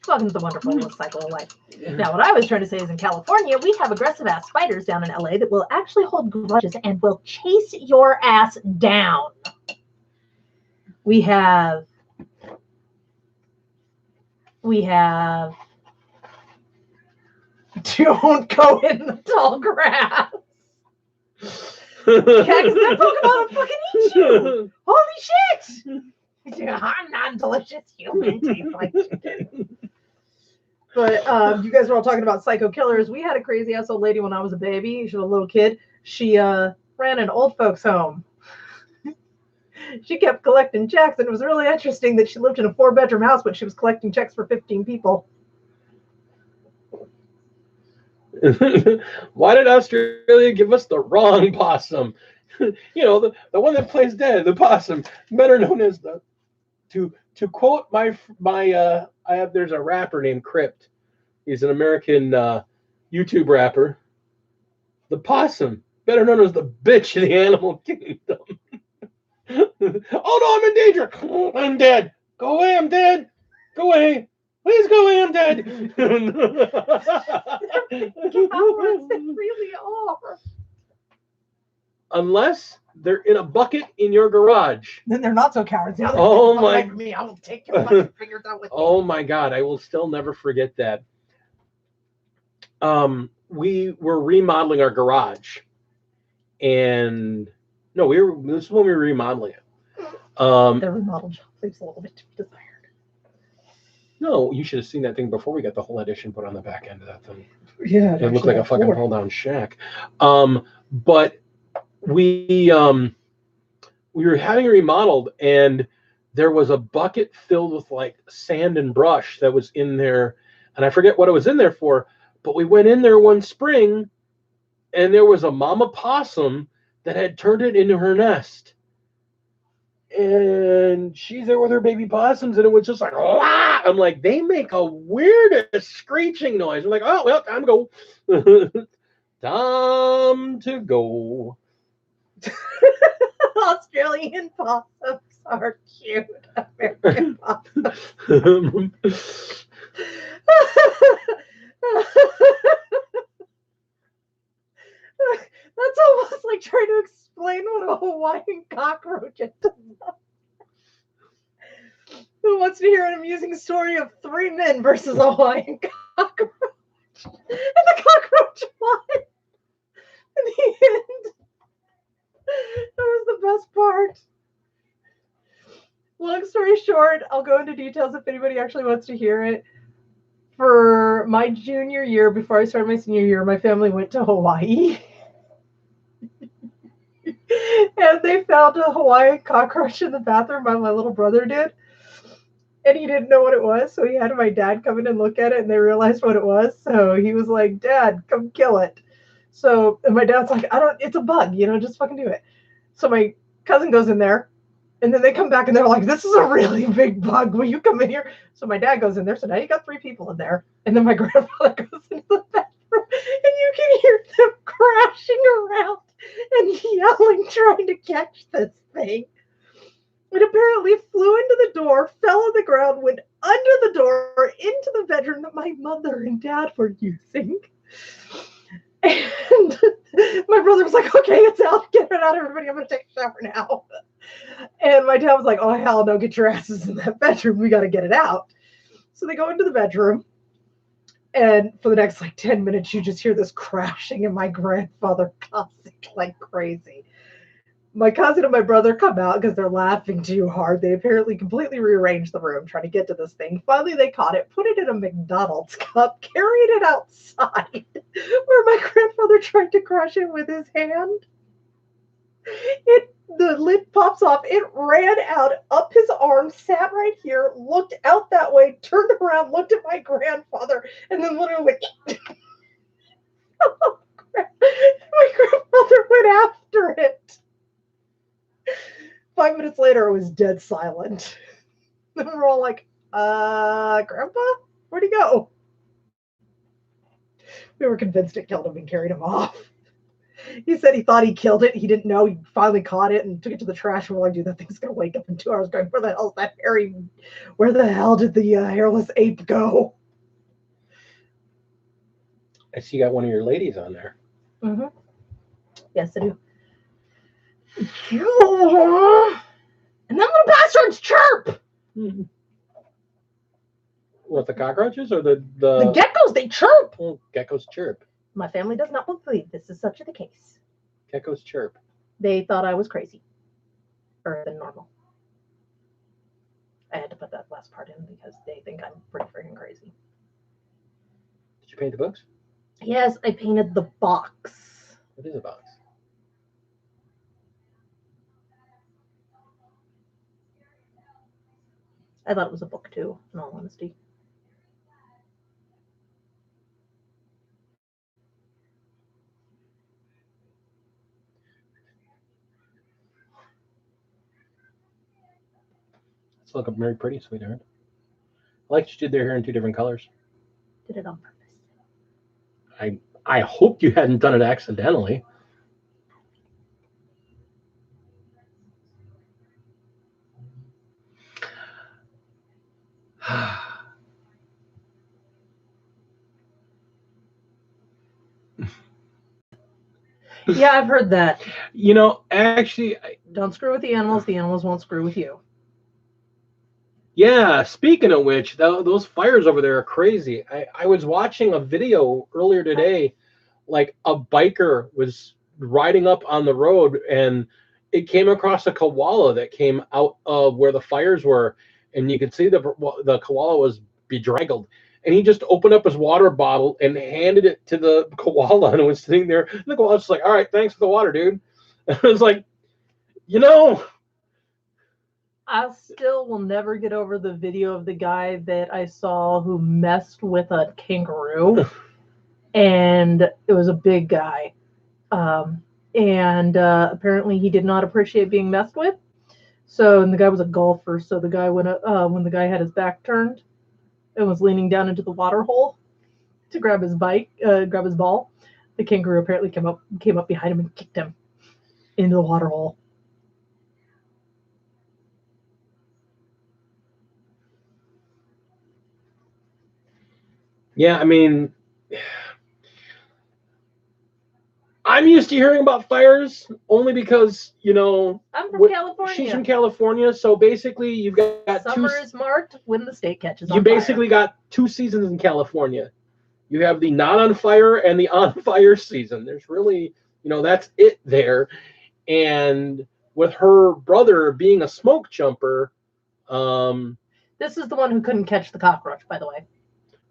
Welcome to the wonderful cycle of life. Now, what I was trying to say is in California, we have aggressive-ass spiders down in LA that will actually hold grudges and will chase your ass down. We have don't go in the tall grass. Yeah, because that Pokemon will fucking eat you. Holy shit! I'm non-delicious human. Tastes like chicken. But you guys were all talking about psycho killers. We had a crazy ass old lady when I was a baby. She was a little kid. She ran an old folks home. She kept collecting checks, and it was really interesting that she lived in a 4-bedroom house, but she was collecting checks for 15 people. Why did Australia give us the wrong possum? You know, the one that plays dead, the possum, better known as the to quote my there's a rapper named Crypt. He's an American YouTube rapper. The possum, better known as the bitch of the animal kingdom. Oh no, I'm in danger. I'm dead. Go away, I'm dead. Go away. Please go away, I'm dead. Cowards, they really are. Unless they're in a bucket in your garage. Then they're not so cowards. Now Oh my! Me, I will take your fucking fingers out with me. Oh my God! I will still never forget that. We were remodeling our garage, and no, this is when we were remodeling it. The remodel job leaves a little bit to be desired. No, you should have seen that thing before we got the whole addition put on the back end of that thing. Yeah, It looked like a fucking pull down shack. But we were having it remodeled, and there was a bucket filled with like sand and brush that was in there, and I forget what it was in there for, but we went in there one spring, and there was a mama possum that had turned it into her nest. And she's there with her baby possums, and it was just like, wah! I'm like, they make a weirdest screeching noise. I'm like, oh, well, time to go. Time to go. Australian possums are cute. American possums. That's almost like trying to explain what a Hawaiian cockroach is. Who wants to hear an amusing story of 3 men versus a Hawaiian cockroach? And the cockroach won in the end. That was the best part. Long story short, I'll go into details if anybody actually wants to hear it. For my junior year, before I started my senior year, my family went to Hawaii. And they found a Hawaiian cockroach in the bathroom. My little brother did. And he didn't know what it was. So he had my dad come in and look at it, and they realized what it was. So he was like, Dad, come kill it. So and my dad's like, it's a bug, just fucking do it. So my cousin goes in there, and then they come back and they're like, this is a really big bug. Will you come in here? So my dad goes in there. So now you got 3 people in there. And then my grandfather goes into the bathroom, and you can hear them crashing around and yelling, trying to catch this thing. It apparently flew into the door, fell on the ground, went under the door, into the bedroom that my mother and dad were using. And my brother was like, okay, it's out. Get it out, everybody. I'm going to take a shower now. And my dad was like, oh, hell no, get your asses in that bedroom. We got to get it out. So they go into the bedroom. And for the next like 10 minutes, you just hear this crashing, and my grandfather cussing like crazy. My cousin and my brother come out because they're laughing too hard. They apparently completely rearranged the room trying to get to this thing. Finally, they caught it, put it in a McDonald's cup, carried it outside where my grandfather tried to crush it with his hand. The lid pops off. It ran out up his arm, sat right here, looked out that way, turned around, looked at my grandfather, and then literally went. My grandfather went after it. 5 minutes later, it was dead silent. And we're all like, Grandpa? Where'd he go? We were convinced it killed him and carried him off. He said he thought he killed it. He didn't know. He finally caught it and took it to the trash. And we're like, dude, that thing's going to wake up in 2 hours going, where the hell is that hairy? Where the hell did the hairless ape go? I see you got one of your ladies on there. Mm-hmm. Yes, I do. And them little bastards chirp. What, the cockroaches or the geckos, they chirp. Well, geckos chirp. My family does not believe this is such the case. Geckos chirp. They thought I was crazy. Or than normal. I had to put that last part in because they think I'm pretty freaking crazy. Did you paint the books? Yes, I painted the box. What is a box? I thought it was a book too, in all honesty. Let's look up Very Pretty, sweetheart. I like you did their hair in 2 different colors. Did it on purpose. I hope you hadn't done it accidentally. Yeah, I've heard that. You know, actually, Don't screw with the animals won't screw with you. yeah, speaking of which, those fires over there are crazy. I was watching a video earlier today, like a biker was riding up on the road and it came across a koala that came out of where the fires were, and you could see the koala was bedraggled. And he just opened up his water bottle and handed it to the koala, and it was sitting there. And the koala's just like, all right, thanks for the water, dude. And I was like, you know. I still will never get over the video of the guy that I saw who messed with a kangaroo. And it was a big guy. Apparently he did not appreciate being messed with. So, and the guy was a golfer. So the guy went when the guy had his back turned and was leaning down into the water hole to grab his ball. The kangaroo apparently came up behind him and kicked him into the water hole. Yeah, I mean, I'm used to hearing about fires only because, you know, I'm from California. She's from California, so basically you've got summer is marked when the state catches on You basically got 2 seasons in California. You have the not on fire and the on fire season. There's really, you know, that's it there. And with her brother being a smoke jumper, this is the one who couldn't catch the cockroach, by the way.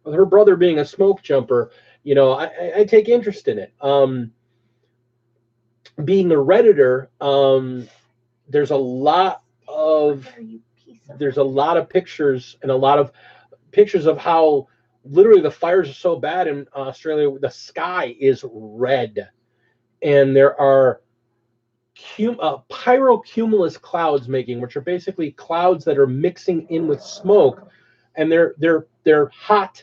With her brother being a smoke jumper, you know, I take interest in it. Being a Redditor, there's a lot of pictures and a lot of pictures of how literally the fires are so bad in Australia. The sky is red, and there are pyrocumulus clouds making, which are basically clouds that are mixing in with smoke, and they're hot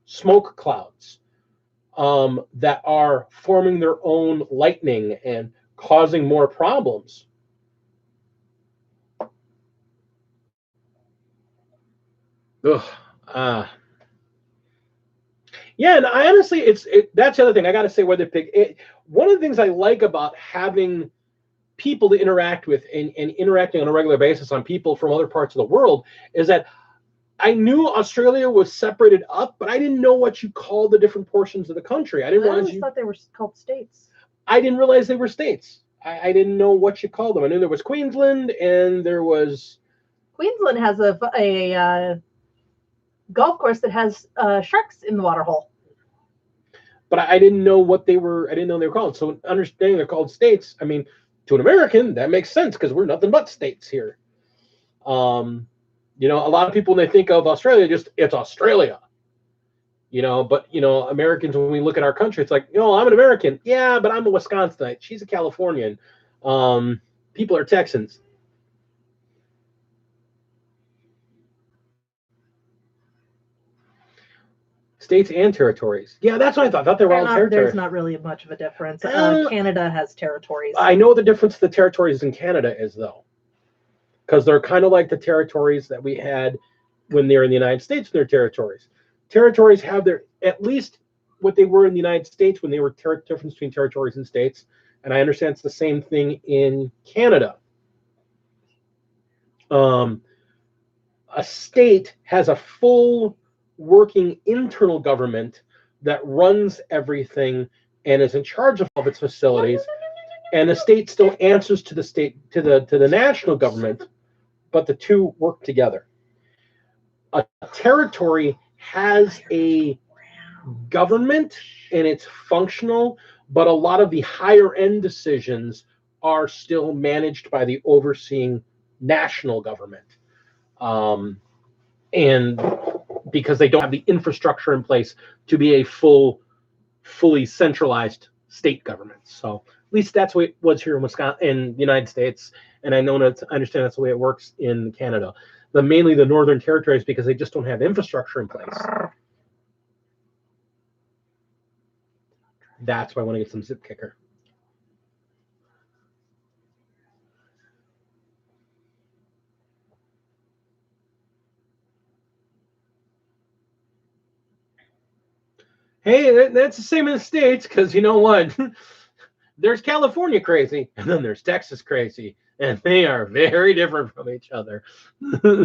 smoke clouds that are forming their own lightning and causing more problems. Ugh. Yeah, and I honestly, that's the other thing. I got to say, where they pick it. One of the things I like about having people to interact with and interacting on a regular basis on people from other parts of the world is that I knew Australia was separated up, but I didn't know what you call the different portions of the country. I I didn't realize always thought they were called states. I didn't realize they were states. I didn't know what you called them. I knew there was Queensland and there was. Queensland has a golf course that has sharks in the waterhole. But I didn't know what they were. I didn't know they were called. So understanding they're called states, I mean, to an American, that makes sense because we're nothing but states here. You know, a lot of people when they think of Australia, just it's Australia. You know, but you know, Americans when we look at our country, it's like, you know, I'm an American, yeah, but I'm a Wisconsinite. She's a Californian. People are Texans. States and territories. Yeah, that's what I thought. I thought they were all territories. There's not really much of a difference. Canada has territories. I know the difference the territories in Canada is, though. Because they're kind of like the territories that we had when they were in the United States, their territories. Territories have their, at least what they were in the United States when they were difference between territories and states. And I understand it's the same thing in Canada. A state has a full working internal government that runs everything and is in charge of all of its facilities, and the state still answers to the state to the national government, but the two work together. A territory has a government and it's functional, but a lot of the higher end decisions are still managed by the overseeing national government. And because they don't have the infrastructure in place to be a fully centralized state government. So at least that's what it was here in Wisconsin, in the United States. And I understand that's the way it works in Canada. Mainly the Northern Territories, because they just don't have infrastructure in place. That's why I want to get some Zip Kicker. Hey, that's the same in the States, because you know what? There's California crazy, and then there's Texas crazy, and they are very different from each other. Better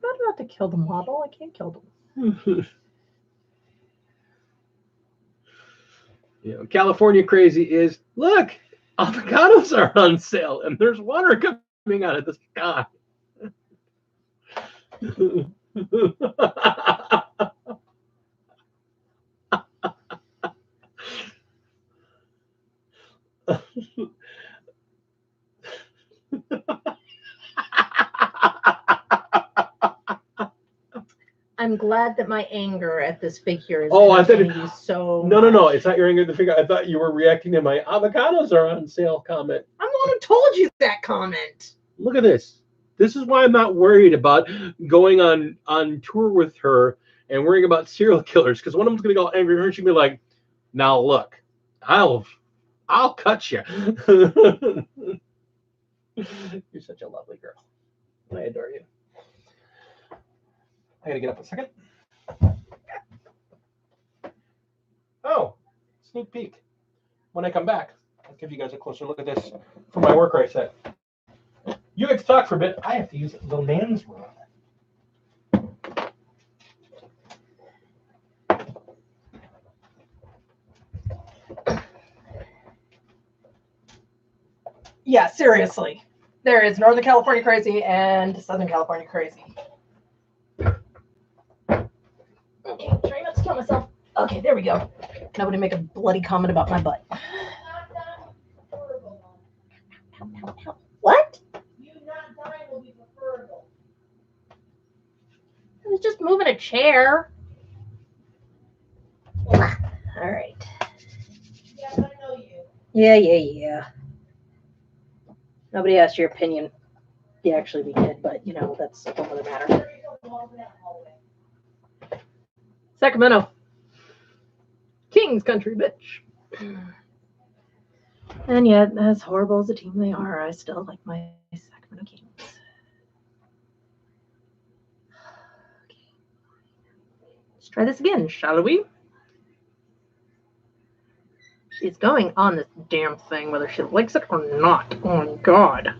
not to kill the model. I can't kill them. You know, California crazy is, look, avocados are on sale, and there's water coming out of the sky. I'm glad that my anger at this figure is I thought you so No, it's not your anger at the figure. I thought you were reacting to my avocados are on sale comment. I'm the one who told you that comment. Look at this. This is why I'm not worried about going on tour with her and worrying about serial killers, because one of them's gonna go angry at her and she'll be like, now look, I'll cut you. You're such a lovely girl. I adore you. I gotta get up a second. Oh, sneak peek. When I come back, I'll give you guys a closer look at this for my work right set. You get to talk for a bit. I have to use the man's room. Yeah, seriously. There is Northern California crazy and Southern California crazy. Okay, trying not to kill myself. Okay, there we go. Nobody make a bloody comment about my butt. What? You not dying will be preferable. I was just moving a chair. All right. Yes, I know you. Yeah. Nobody asked your opinion. Yeah, actually we did, but you know, that's a whole other matter. Sacramento. King's country, bitch. And yet, as horrible as a team they are, I still like my Sacramento Kings. Okay. Let's try this again, shall we? She's going on this damn thing, whether she likes it or not. Oh my god.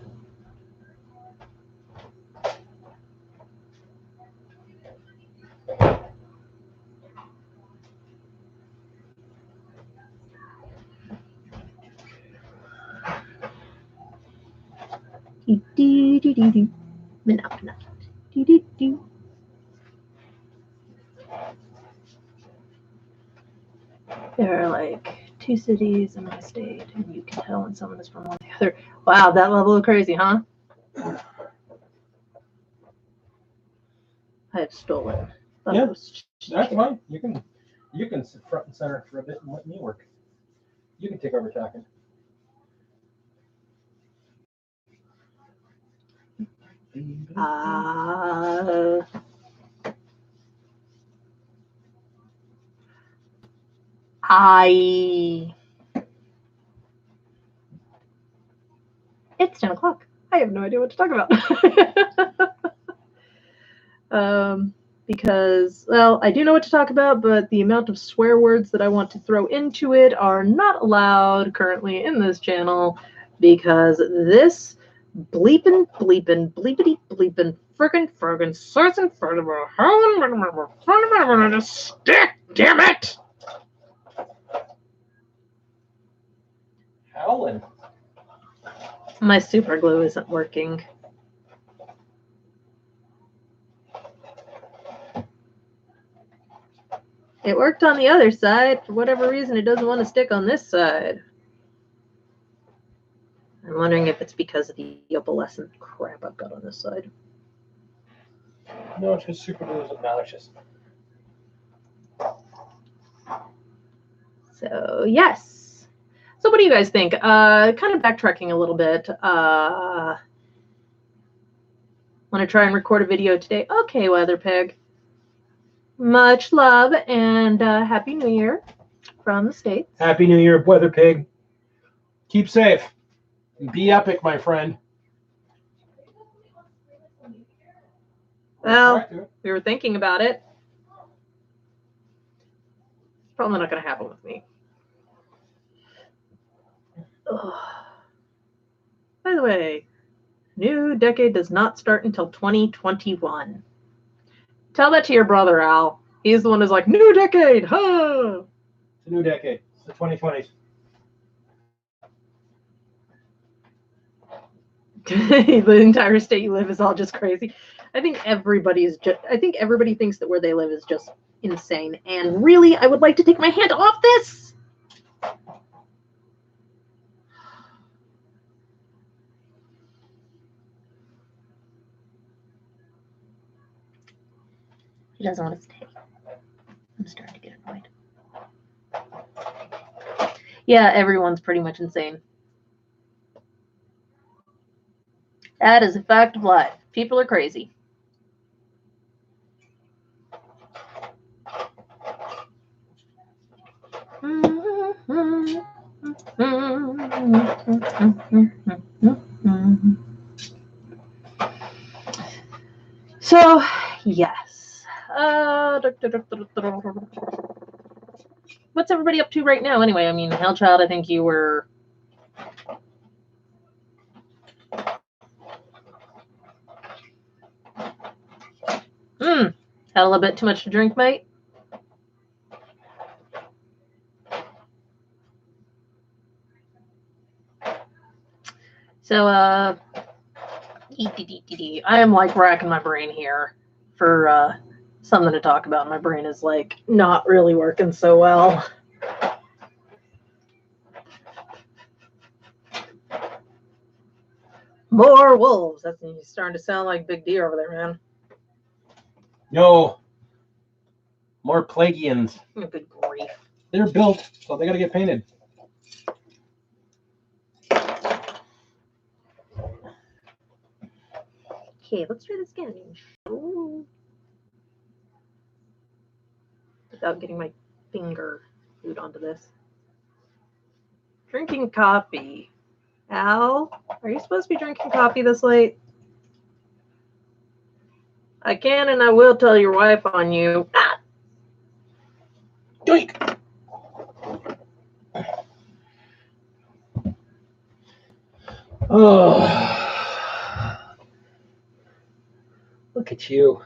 There are like 2 cities in my state, and you can tell when someone is from one or the other. Wow, that level of crazy, huh? I have stolen. Yeah, those That's fine. You can sit front and center for a bit and let me work. You can take over talking. It's 10 o'clock. I have no idea what to talk about. Because, well, I do know what to talk about, but the amount of swear words that I want to throw into it are not allowed currently in this channel, because this bleepin' friggin' starts in front of a stick, damn it! Howlin'. My super glue isn't working. It worked on the other side. For whatever reason, it doesn't want to stick on this side. I'm wondering if it's because of the opalescent crap I've got on this side. No, it's just super glue is obnoxious. So, yes. So what do you guys think? Kind of backtracking a little bit. Want to try and record a video today? Okay, Weatherpig. Much love and Happy New Year from the States. Happy New Year, Weather Pig. Keep safe. Be epic, my friend. Well, we were thinking about it. It's probably not going to happen with me. Ugh. By the way, new decade does not start until 2021. Tell that to your brother, Al. He's the one who's like, new decade, huh? It's a new decade. It's the 2020s. The entire state you live is all just crazy. I think everybody thinks that where they live is just insane. And really, I would like to take my hand off this. He doesn't want to stay. I'm starting to get annoyed. Yeah, everyone's pretty much insane. That is a fact of life. People are crazy. So, yes. What's everybody up to right now anyway? I mean, Hellchild, I think you were... Had a little bit too much to drink, mate? So, I am like racking my brain here for something to talk about. My brain is like not really working so well. More wolves. That's starting to sound like Big D over there, man. No. More Plagueans. Oh, good grief. They're built, so they gotta get painted. Okay, let's try this again. Ooh. Without getting my finger glued onto this. Drinking coffee. Al, are you supposed to be drinking coffee this late? I can and I will tell your wife on you. Ah! Doink! Oh. Look at you.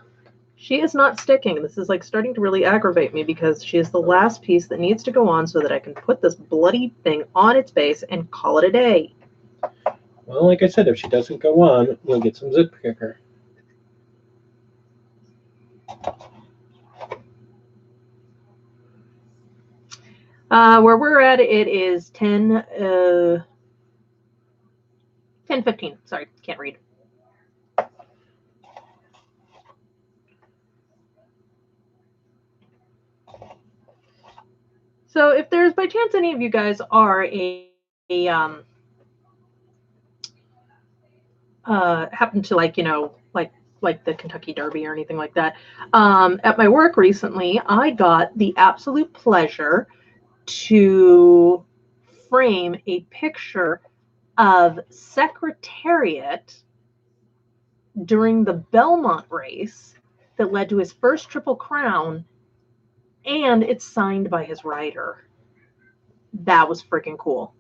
She is not sticking. This is like starting to really aggravate me because she is the last piece that needs to go on so that I can put this bloody thing on its base and call it a day. Well, like I said, if she doesn't go on, we'll get some Zip Kicker. Where we're at, it is 10:15. Sorry, can't read. So if there's by chance any of you guys are happen to like the Kentucky Derby or anything like that, at my work recently, I got the absolute pleasure to frame a picture of Secretariat during the Belmont race that led to his first Triple Crown, and it's signed by his rider. That was freaking cool.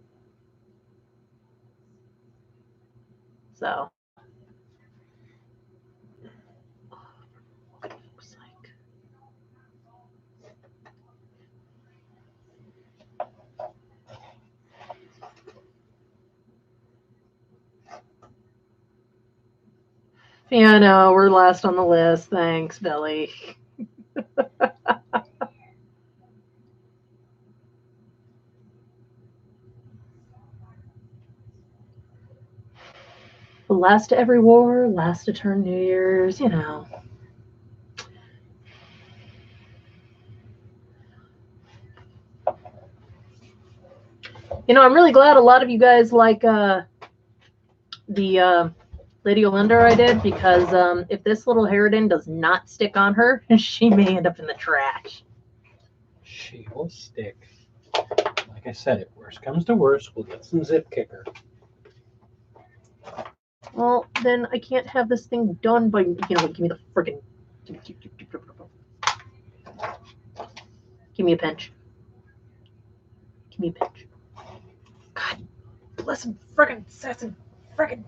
So. Yeah, no, we're last on the list. Thanks, Billy. Last to every war, last to turn New Year's, you know. You know, I'm really glad a lot of you guys like the Lady Olinda I did, because if this little Harridan does not stick on her, she may end up in the trash. She will stick. Like I said, if worst comes to worst, we'll get some Zip Kicker. Well, then I can't have this thing done by, give me the friggin'. Give me a pinch. Give me a pinch. God bless him, friggin' assassin. Friggins.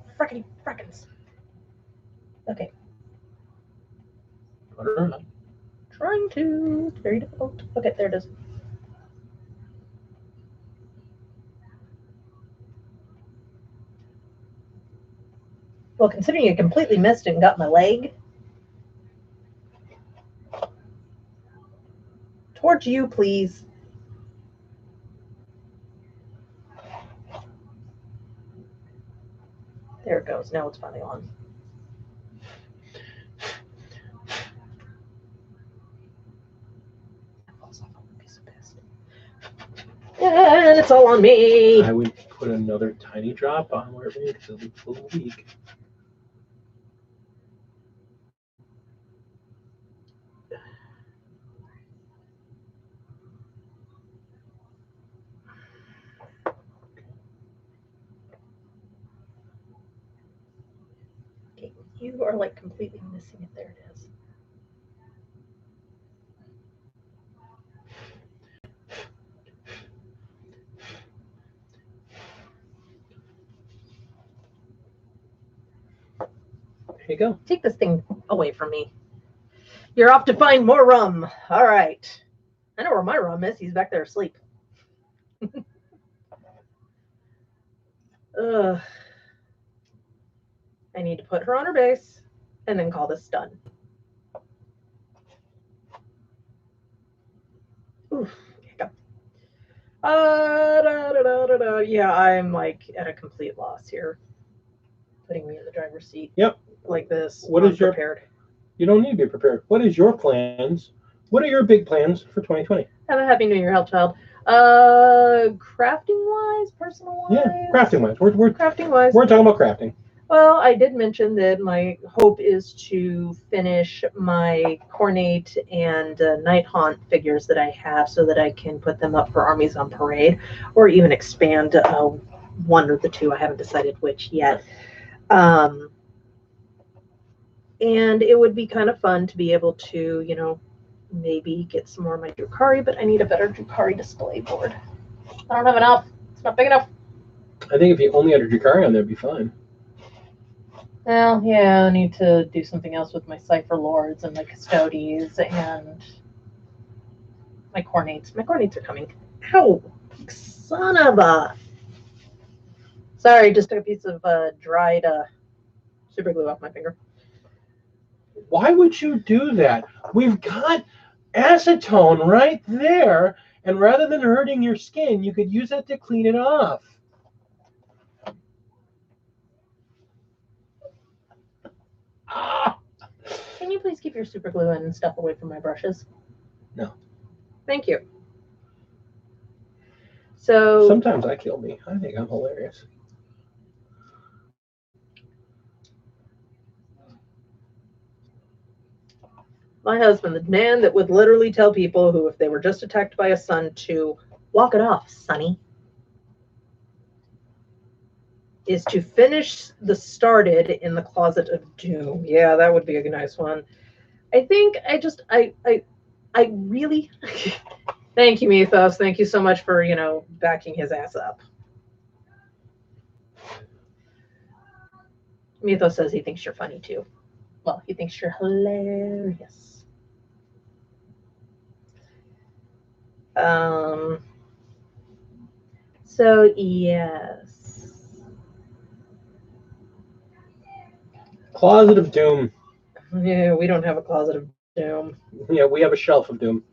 Okay. Put her on. Trying to. It's very difficult. Okay, there it is. Well, considering you completely missed it and got my leg. Towards you, please. There it goes. Now it's finally on. And it's all on me. I would put another tiny drop on where it makes it look a little weak. Okay, you are like completely missing it. There it is. There you go. Take this thing away from me. You're off to find more rum. All right. I know where my rum is. He's back there asleep. Ugh. I need to put her on her base and then call this done. Oof. Hiccup. Yeah, I'm like at a complete loss here. Putting me in the driver's seat. Yep. Like this. What is your prepared? You don't need to be prepared. What is your plans? What are your big plans for 2020? Have a happy New Year, health child. Crafting wise, personal wise. Yeah, crafting wise. We're crafting wise. We're talking about crafting. Well, I did mention that my hope is to finish my Cornate and Night Haunt figures that I have so that I can put them up for Armies on Parade, or even expand one or the two. I haven't decided which yet. And it would be kind of fun to be able to, maybe get some more of my Drukhari, but I need a better Drukhari display board. I don't have enough. It's not big enough. I think if you only had a Drukhari on there, it'd be fine. Well, yeah, I need to do something else with my Cypher Lords and my Custodes and my Cornates. My Cornates are coming. Ow! Son of a... Sorry, just took a piece of dried super glue off my finger. Why would you do that? We've got acetone right there, and rather than hurting your skin, you could use that to clean it off. Ah! Can you please keep your super glue and stuff away from my brushes? No. Thank you. So Sometimes I kill me. I think I'm hilarious. my husband, the man that would literally tell people who, if they were just attacked by a sun, to walk it off, sonny, is to finish the started in the closet of doom. Yeah, that would be a nice one. I think I really thank you, Mythos. Thank you so much for, backing his ass up. Mythos says he thinks you're funny too. Well, he thinks you're hilarious. So yes. Closet of Doom. Yeah, we don't have a closet of doom. Yeah, we have a shelf of Doom.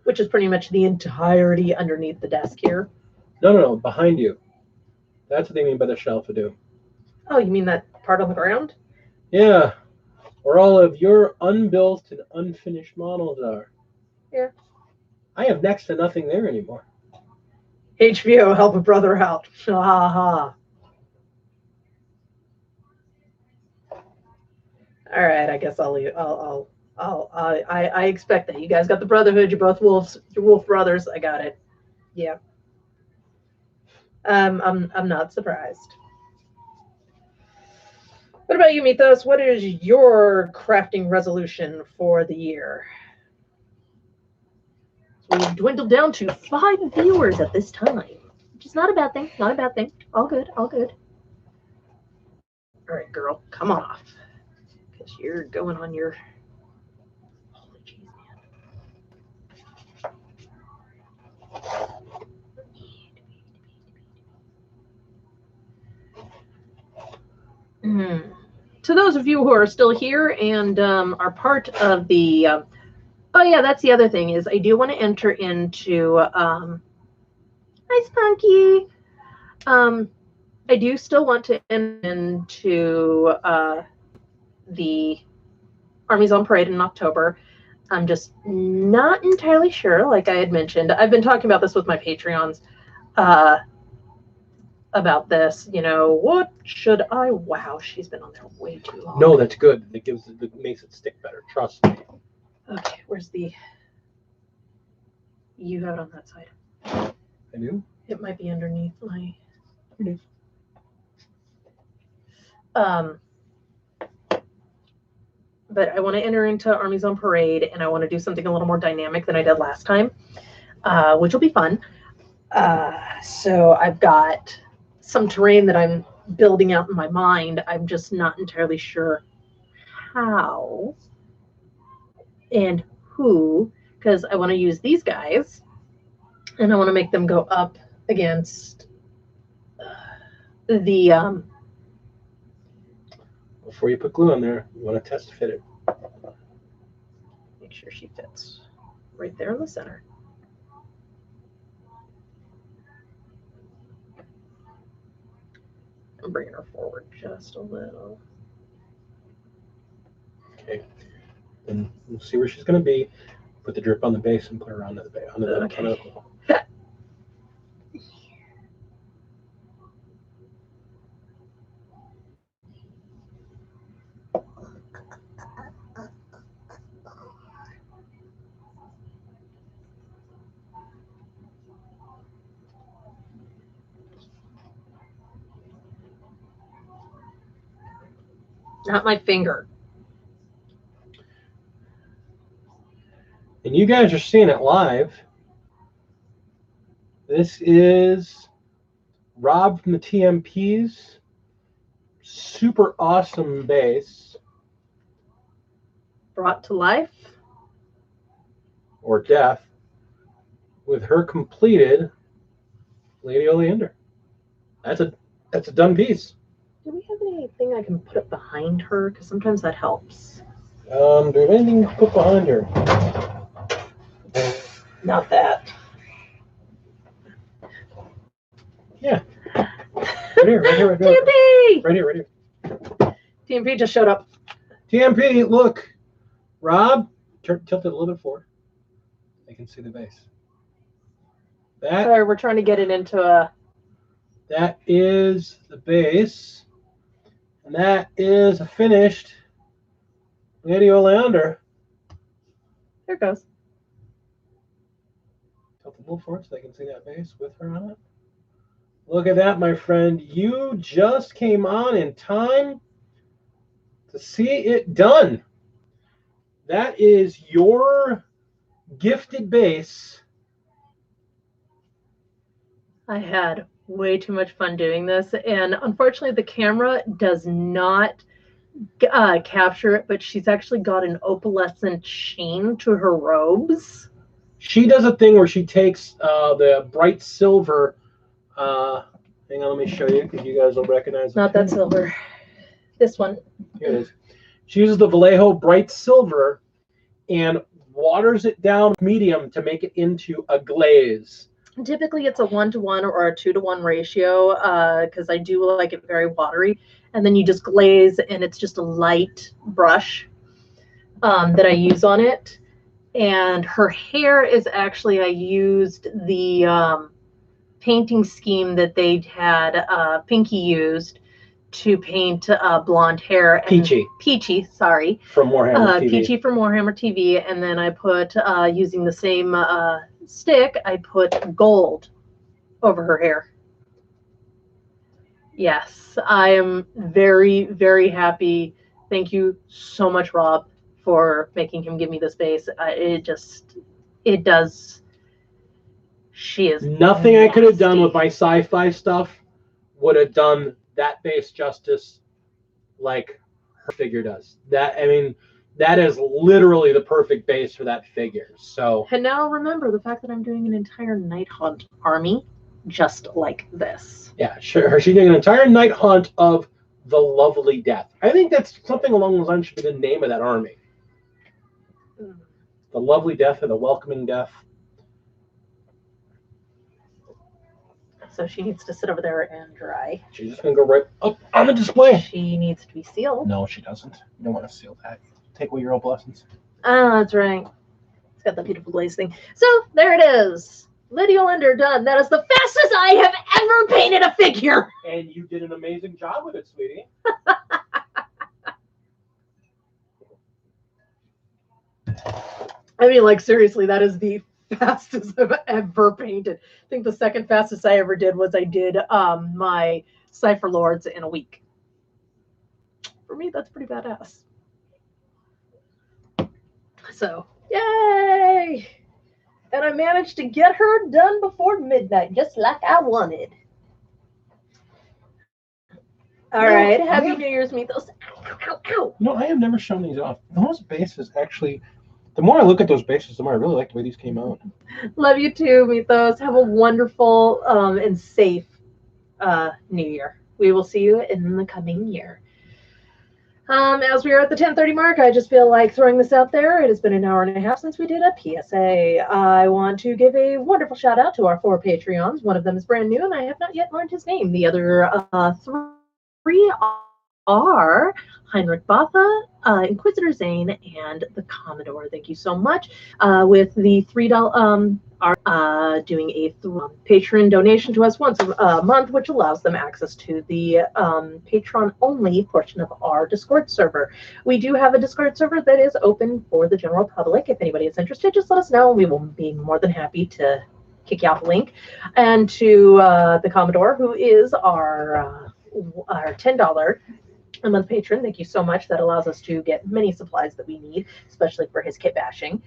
Which is pretty much the entirety underneath the desk here. No, behind you. That's what they mean by the shelf of Doom. Oh, you mean that part on the ground? Yeah, where all of your unbuilt and unfinished models are. Yeah. I have next to nothing there anymore. HBO, help a brother out. Ha ha. All right, I guess I'll leave. I expect that. You guys got the brotherhood. You're both wolves. You're wolf brothers. I got it. Yeah. I'm not surprised. What about you, Mythos? What is your crafting resolution for the year? So we've dwindled down to 5 viewers at this time, which is not a bad thing. Not a bad thing. All good. All good. All right, girl, come off, because you're going on your. Holy jeez, man. To those of you who are still here and are part of the. Oh yeah, that's the other thing is I do want to enter into. Hi, Spunky. I do still want to enter into the Armies on Parade in October. I'm just not entirely sure. Like I had mentioned, I've been talking about this with my Patreons. About this, what should I? Wow, she's been on there way too long. No, that's good. It makes it stick better. Trust me. Okay, where's the? You have it on that side. I do. It might be underneath my. It is. But I want to enter into Armies on Parade, and I want to do something a little more dynamic than I did last time, which will be fun. So I've got some terrain that I'm building out in my mind. I'm just not entirely sure how and who, because I want to use these guys, and I want to make them go up against the. Before you put glue on there, you want to test fit it. Make sure she fits right there in the center. I'm bringing her forward just a little. Okay. Then we'll see where she's going to be. Put the drip on the base and put her onto the base. Okay. Not my finger. And you guys are seeing it live. This is Rob from the TMP's super awesome base. Brought to life. Or death. With her completed Lady Oleander. That's a done piece. Do we have anything I can put up behind her? Because sometimes that helps. Do we have anything to put behind her? Not that. Yeah. Right here. TMP! Right here. TMP just showed up. TMP, look. Rob, tilt it a little bit forward. I can see the base. Sorry, we're trying to get it into a... That is the base. And that is a finished Lady Oleander. There it goes. Tilt it a little forward so they can see that base with her on it. Look at that, my friend. You just came on in time to see it done. That is your gifted base. I had way too much fun doing this, and unfortunately the camera does not capture it, but she's actually got an opalescent sheen to her robes. She does a thing where she takes the bright silver. Hang on, let me show you because you guys will recognize. Not that silver. This one. Here it is. She uses the Vallejo bright silver and waters it down medium to make it into a glaze. Typically it's a 1-to-1 or a 2-to-1 ratio because I do like it very watery. And then you just glaze, and it's just a light brush that I use on it. And her hair is actually, I used the painting scheme that they had Pinky used to paint blonde hair. Peachy, sorry. From Warhammer TV. Peachy from Warhammer TV. And then I put, using the same stick, I put gold over her hair. Yes, I am very, very happy. Thank you so much, Rob, for making him give me the space. It does. She is nothing nasty. I could have done with my sci-fi stuff would have done that base justice like her figure does. That is literally the perfect base for that figure. So, and now remember the fact that I'm doing an entire Night Hunt army just like this. Yeah, sure. She's doing an entire Night Hunt of the Lovely Death. I think that's something along those lines should be the name of that army. The Lovely Death or the Welcoming Death. So she needs to sit over there and dry. She's just going to go right up on the display. She needs to be sealed. No, she doesn't. You don't want to seal that. Take away your old blessings. Oh, that's right. It's got that beautiful glaze thing. So there it is. Lady Oleander done. That is the fastest I have ever painted a figure. And you did an amazing job with it, sweetie. I mean, like, seriously, that is the fastest I've ever painted. I think the second fastest I ever did was I did my Cypher Lords in a week. For me, that's pretty badass. So, yay! And I managed to get her done before midnight, just like I wanted. All right, happy New Year's, Mythos. Ow, ow, ow. You know, I have never shown these off. Those bases actually, the more I look at those bases, the more I really like the way these came out. Love you too, Mythos. Have a wonderful and safe New Year. We will see you in the coming year. As we are at the 10:30 mark, I just feel like throwing this out there. It has been an hour and a half since we did a PSA. I want to give a wonderful shout out to our 4 Patreons. One of them is brand new, and I have not yet learned his name. The other 3 are Heinrich Botha, Inquisitor Zane, and the Commodore. Thank you so much. With the $3 are doing a Patreon donation to us once a month, which allows them access to the Patreon-only portion of our Discord server. We do have a Discord server that is open for the general public. If anybody is interested, just let us know. We will be more than happy to kick you out the link. And to the Commodore, who is our $10 a month patron, thank you so much. That allows us to get many supplies that we need, especially for his kit bashing.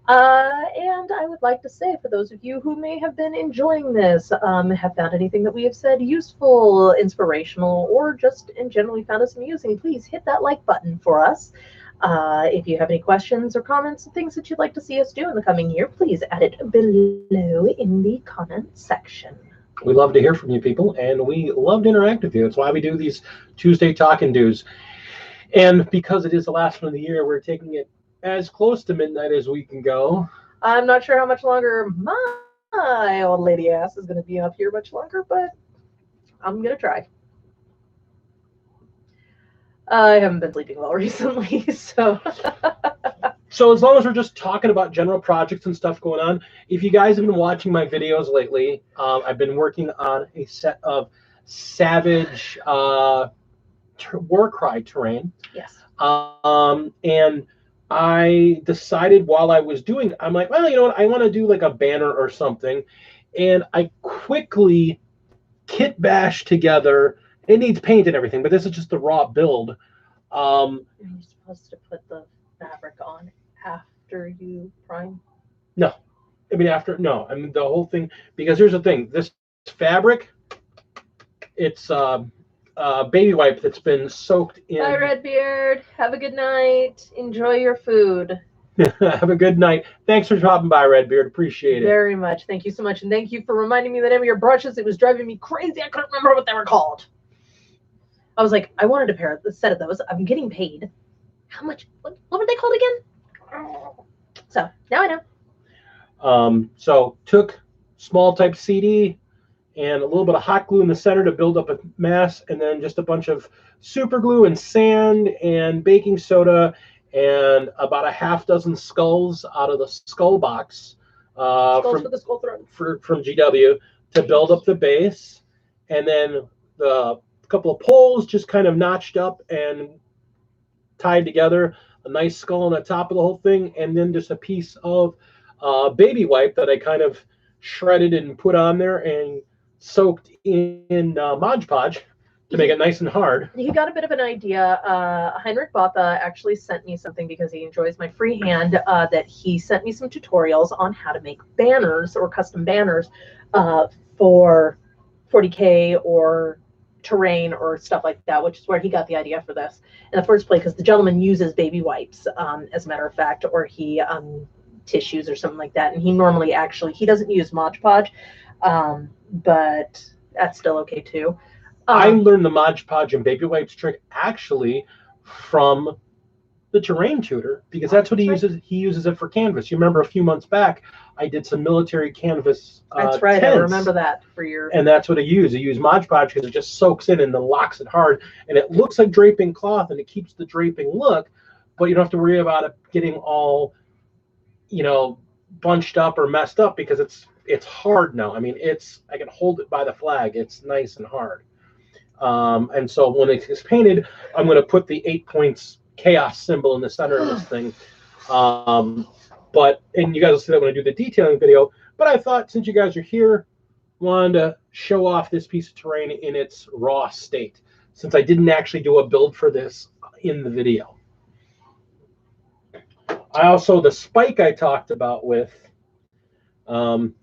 And I would like to say, for those of you who may have been enjoying this, have found anything that we have said useful, inspirational, or just in generally found us amusing, please hit that like button for us. If you have any questions or comments, things that you'd like to see us do in the coming year, please add it below in the comment section. We love to hear from you people, and we love to interact with you. That's why we do these Tuesday Talking Do's. And because it is the last one of the year, we're taking it as close to midnight as we can go. I'm not sure how much longer my old lady ass is going to be up here much longer, but I'm going to try. I haven't been sleeping well recently, so. So as long as we're just talking about general projects and stuff going on, if you guys have been watching my videos lately, I've been working on a set of Savage Warcry terrain. Yes. And I decided while I was doing, I'm like, well, you know what? I want to do like a banner or something. And I quickly kit bashed together. It needs paint and everything, but this is just the raw build. Are you supposed to put the fabric on after you prime? No. I mean, the whole thing, because here's the thing. This fabric, it's baby wipe that's been soaked in. Bye, Redbeard. Have a good night. Enjoy your food. Have a good night. Thanks for dropping by, Redbeard. Appreciate it. Very much. Thank you so much. And thank you for reminding me the name of your brushes. It was driving me crazy. I couldn't remember what they were called. I was like, I wanted a set of those. I'm getting paid. How much? What were they called again? So now I know. So took small type CD and a little bit of hot glue in the center to build up a mass, and then just a bunch of super glue and sand and baking soda and about a half dozen skulls out of the skull box Skulls for the skull throne. from GW to build up the base, and then the couple of poles just kind of notched up and tied together, a nice skull on the top of the whole thing, and then just a piece of baby wipe that I kind of shredded and put on there and soaked in Mod Podge to make it nice and hard. He got a bit of an idea. Heinrich Botha actually sent me something because he enjoys my freehand, that he sent me some tutorials on how to make banners or custom banners for 40K or terrain or stuff like that, which is where he got the idea for this in the first place, because the gentleman uses baby wipes, as a matter of fact, or he tissues or something like that, and he normally he doesn't use Mod Podge, but that's still okay too. I learned the Mod Podge and baby wipes trick actually from the terrain tutor, because that's what he uses. He uses it for canvas. You remember a few months back, I did some military canvas. That's right. Tents, I remember that for your. And that's what I use. I use Mod Podge because it just soaks in and then locks it hard, and it looks like draping cloth, and it keeps the draping look, but you don't have to worry about it getting all, bunched up or messed up, because it's hard now. I mean, I can hold it by the flag. It's nice and hard. And so when it is painted, I'm going to put the 8 points chaos symbol in the center of this thing. And you guys will see that when I do the detailing video. But I thought, since you guys are here, wanted to show off this piece of terrain in its raw state, since I didn't actually do a build for this in the video. I also, the spike I talked about with, did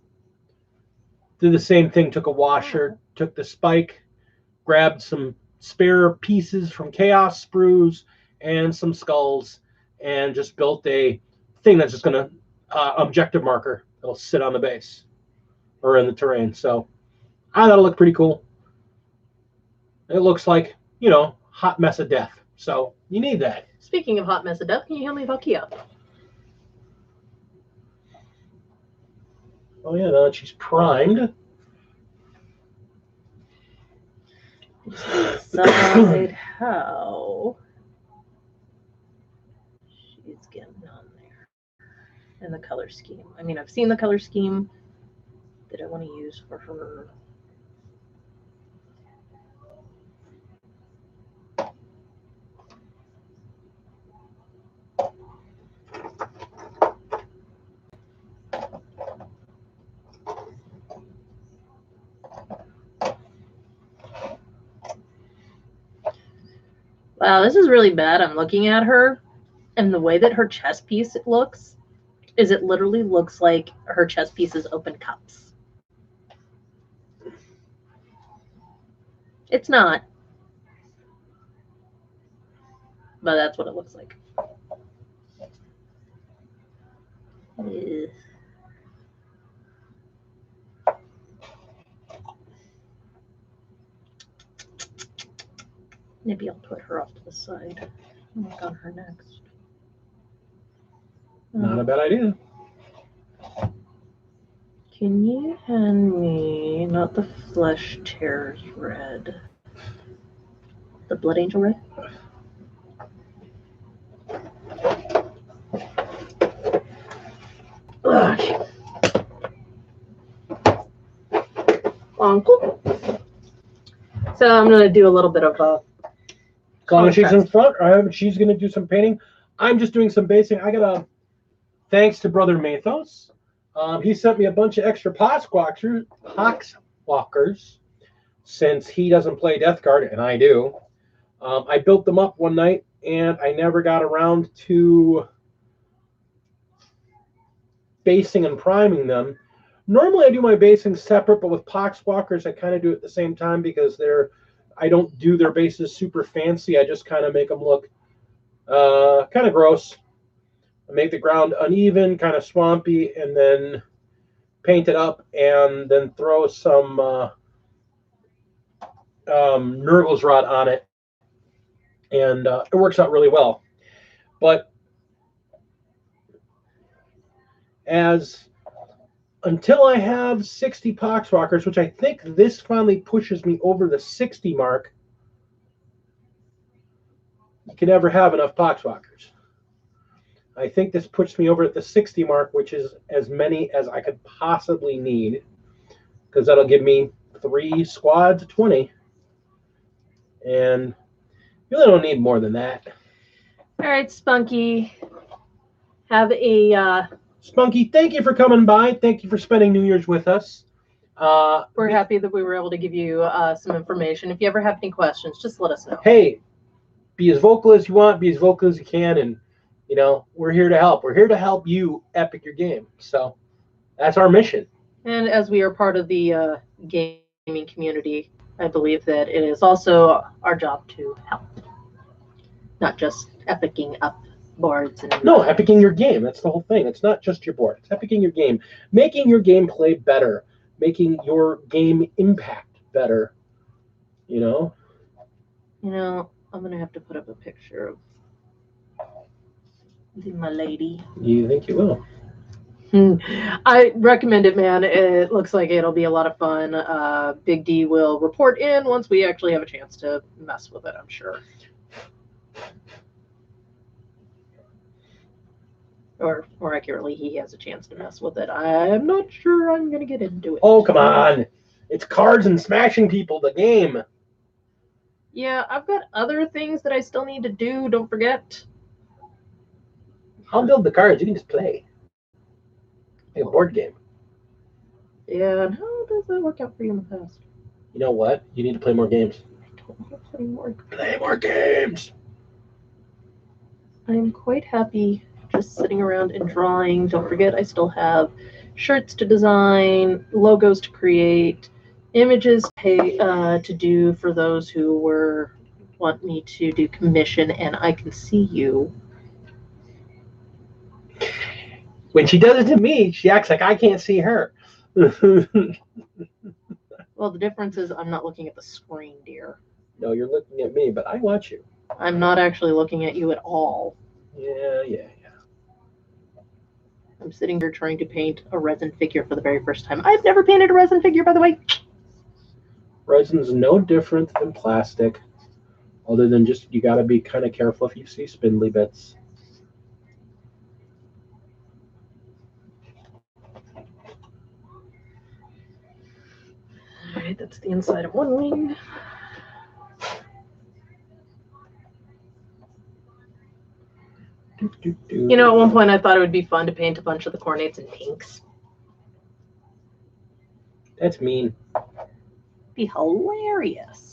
the same thing, took a washer, took the spike, grabbed some spare pieces from Chaos sprues and some skulls, and just built a thing that's just going to objective marker that'll sit on the base or in the terrain. So I thought it looked pretty cool. It looks like, hot mess of death. So you need that. Speaking of hot mess of death, can you tell me about Kia? Oh yeah, now that she's primed. Decide how she's getting on there. And the color scheme. I mean, I've seen the color scheme that I want to use for her. Wow, this is really bad. I'm looking at her, and the way that her chest piece looks is it literally looks like her chest piece is open cups. It's not, but that's what it looks like. Maybe I'll put her off to the side and work on her next. Not a bad idea. Can you hand me, not the Flesh Tears red, the Blood Angel red? Ugh. Uncle. So I'm going to do a little bit of As long as she's in contrast. front, she's going to do some painting. I'm just doing some basing. I got a thanks to Brother Mathos. He sent me a bunch of extra Poxwalkers since he doesn't play Death Guard and I do. I built them up one night and I never got around to basing and priming them. Normally I do my basing separate, but with Poxwalkers I kind of do it at the same time because I don't do their bases super fancy. I just kind of make them look kind of gross. I make the ground uneven, kind of swampy, and then paint it up and then throw some Nurgle's Rot on it. And it works out really well. But until I have 60 Poxwalkers, which I think this finally pushes me over the 60 mark, you can never have enough Poxwalkers. I think this puts me over at the 60 mark, which is as many as I could possibly need, because that'll give me 3 squads of 20. And you really don't need more than that. All right, Spunky. Have a... Spunky, thank you for coming by. Thank you for spending New Year's with us. We're happy that we were able to give you some information. If you ever have any questions, just let us know. Hey, be as vocal as you want, be as vocal as you can, and we're here to help. We're here to help you epic your game. So that's our mission. And as we are part of the gaming community, I believe that it is also our job to help, not just epicking up boards. No, epicking your game. That's the whole thing. It's not just your board. It's epicking your game. Making your game play better. Making your game impact better. I'm going to have to put up a picture of my lady. You think you will? I recommend it, man. It looks like it'll be a lot of fun. Big D will report in once we actually have a chance to mess with it, I'm sure. Or accurately, he has a chance to mess with it. I'm not sure I'm going to get into it. Oh, come on. It's cards and smashing people, the game. Yeah, I've got other things that I still need to do. Don't forget. I'll build the cards. You can just play. Like a board game. Yeah, and how does that work out for you in the past? You know what? You need to play more games. I don't want to play more. Play more games. I'm quite happy just sitting around and drawing. Don't forget, I still have shirts to design, logos to create, images to do for those who want me to do commission, and I can see you. When she does it to me, she acts like I can't see her. Well, the difference is I'm not looking at the screen, dear. No, you're looking at me, but I watch you. I'm not actually looking at you at all. Yeah. I'm sitting here trying to paint a resin figure for the very first time. I've never painted a resin figure, by the way. Resin's no different than plastic, other than just you got to be kind of careful if you see spindly bits. All right, that's the inside of one wing. At one point I thought it would be fun to paint a bunch of the cornates in pinks. That's mean. Be hilarious.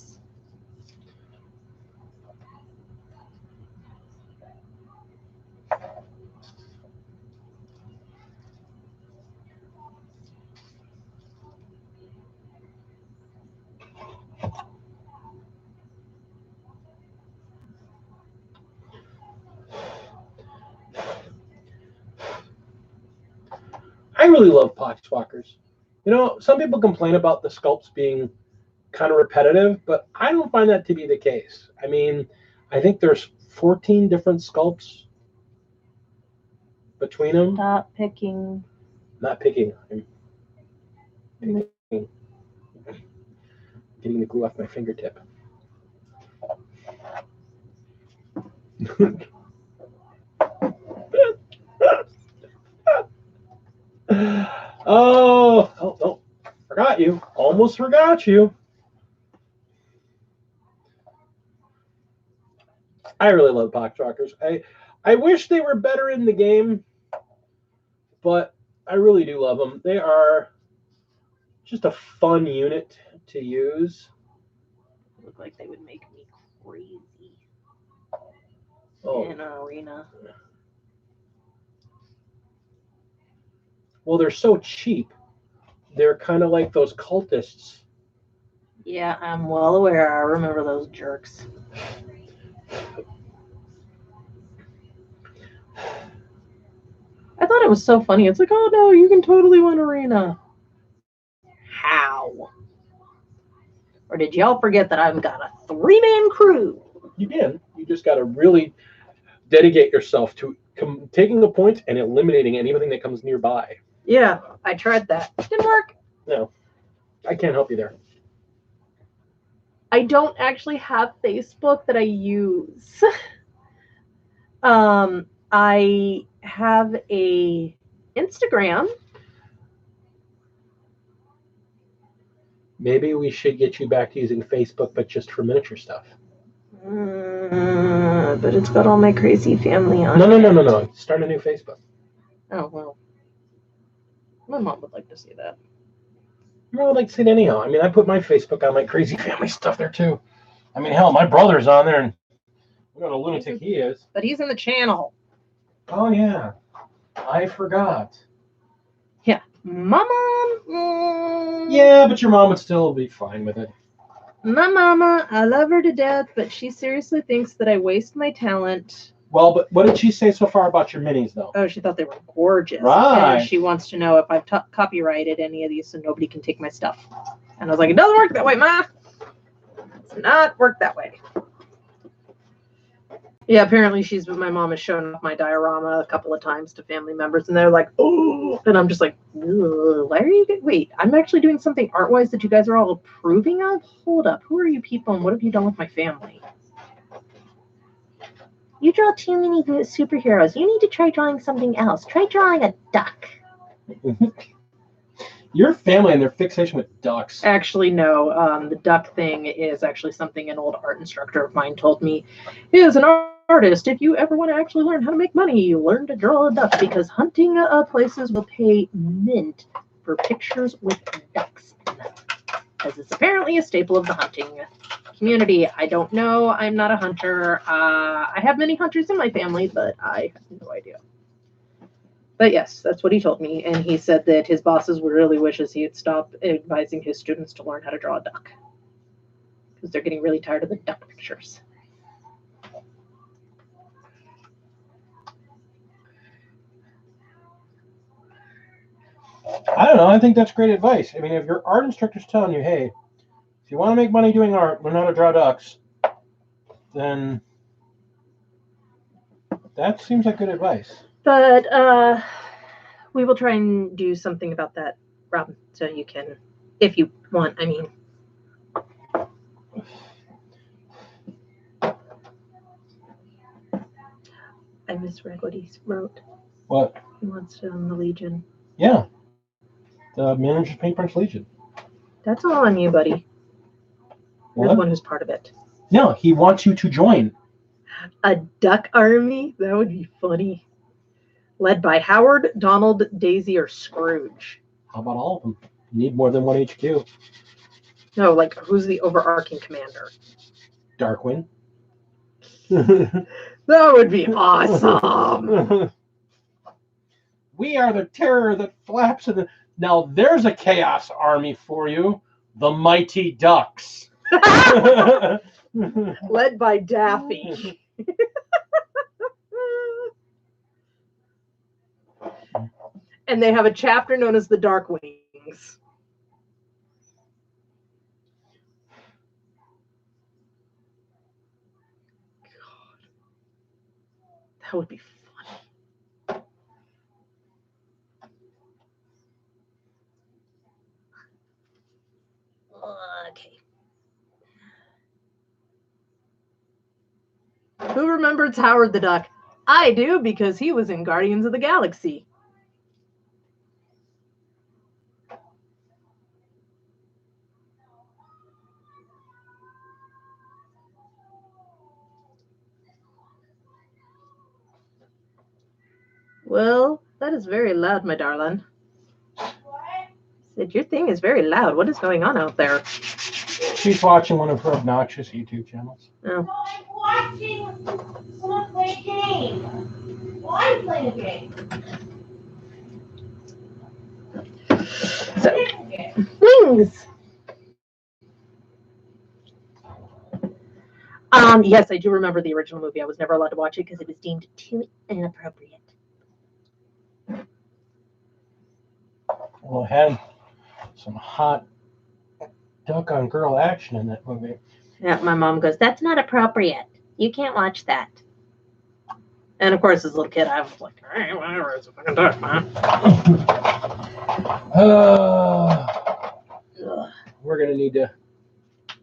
I really love Poxwalkers. Some people complain about the sculpts being kind of repetitive, but I don't find that to be the case. I mean, I think there's 14 different sculpts between them. Stop picking. Not picking. I'm picking. Getting the glue off my fingertip. Oh, forgot you. Almost forgot you. I really love Box Rockers. I wish they were better in the game, but I really do love them. They are just a fun unit to use. Look like they would make me crazy Oh, in an arena. well, they're so cheap. They're kind of like those cultists. Yeah, I'm well aware. I remember those jerks. I thought it was so funny. It's like, oh no, you can totally win arena. How? Or did y'all forget that I've got a 3-man crew? You can. You just got to really dedicate yourself to taking the point and eliminating anything that comes nearby. Yeah, I tried that. Didn't work. No, I can't help you there. I don't actually have Facebook that I use. I have a Instagram. Maybe we should get you back to using Facebook, but just for miniature stuff. But it's got all my crazy family on No. Start a new Facebook. Oh, well. My mom would like to see that. Well, I'd like to see it anyhow. I mean, I put my Facebook on my crazy family stuff there, too. I mean, hell, my brother's on there, and what a lunatic he is. But he's in the channel. Oh, yeah. I forgot. Yeah. My mom. Yeah, but your mom would still be fine with it. My mama, I love her to death, but she seriously thinks that I waste my talent. Well, but what did she say so far about your minis, though? Oh, she thought they were gorgeous. Right. And she wants to know if I've copyrighted any of these so nobody can take my stuff. And I was like, it doesn't work that way, Ma. It's not work that way. Yeah, apparently my mom has shown off my diorama a couple of times to family members, and they're like, oh, and I'm just like, why are you, wait, I'm actually doing something art-wise that you guys are all approving of? Hold up, who are you people, and what have you done with my family? You draw too many superheroes. You need to try drawing something else. Try drawing a duck. Your family and their fixation with ducks. Actually, no. The duck thing is actually something an old art instructor of mine told me. As an artist, if you ever want to actually learn how to make money, you learn to draw a duck, because hunting places will pay mint for pictures with ducks in them, because it's apparently a staple of the hunting community. I don't know. I'm not a hunter. I have many hunters in my family, but I have no idea. But yes, that's what he told me. And he said that his bosses really wishes he had stopped advising his students to learn how to draw a duck, because they're getting really tired of the duck pictures. I don't know. I think that's great advice. I mean, if your art instructor's telling you, hey, if you want to make money doing art, learn how to draw ducks, then that seems like good advice. But we will try and do something about that, Rob, so you can, if you want, I mean. I misread what he wrote. What? He wants to own the Legion. Yeah. The Miniature Paintbrush Legion. That's all on you, buddy. You're the What? one who's part of it. No, he wants you to join. A duck army? That would be funny. Led by Howard, Donald, Daisy, or Scrooge. How about all of them? You need more than one HQ. No, like, who's the overarching commander? Darkwing. That would be awesome. We are the terror that flaps in the... Now there's a chaos army for you. The Mighty Ducks. Led by Daffy. And they have a chapter known as the Dark Wings. That would be funny. Okay. Who remembers Howard the Duck? I do, because he was in Guardians of the Galaxy. Well, that is very loud, my darling. Said your thing is very loud. What is going on out there? She's watching one of her obnoxious YouTube channels. Oh. I'm watching someone play a game. Well, I'm playing a game. So, wings. Yes, I do remember the original movie. I was never allowed to watch it because it was deemed too inappropriate. Well, it had some hot duck on girl action in that movie. Yeah, my mom goes, "That's not appropriate. You can't watch that." And of course, as a little kid, I was like, "Hey, whatever, it's a fucking duck, man." We're gonna need to.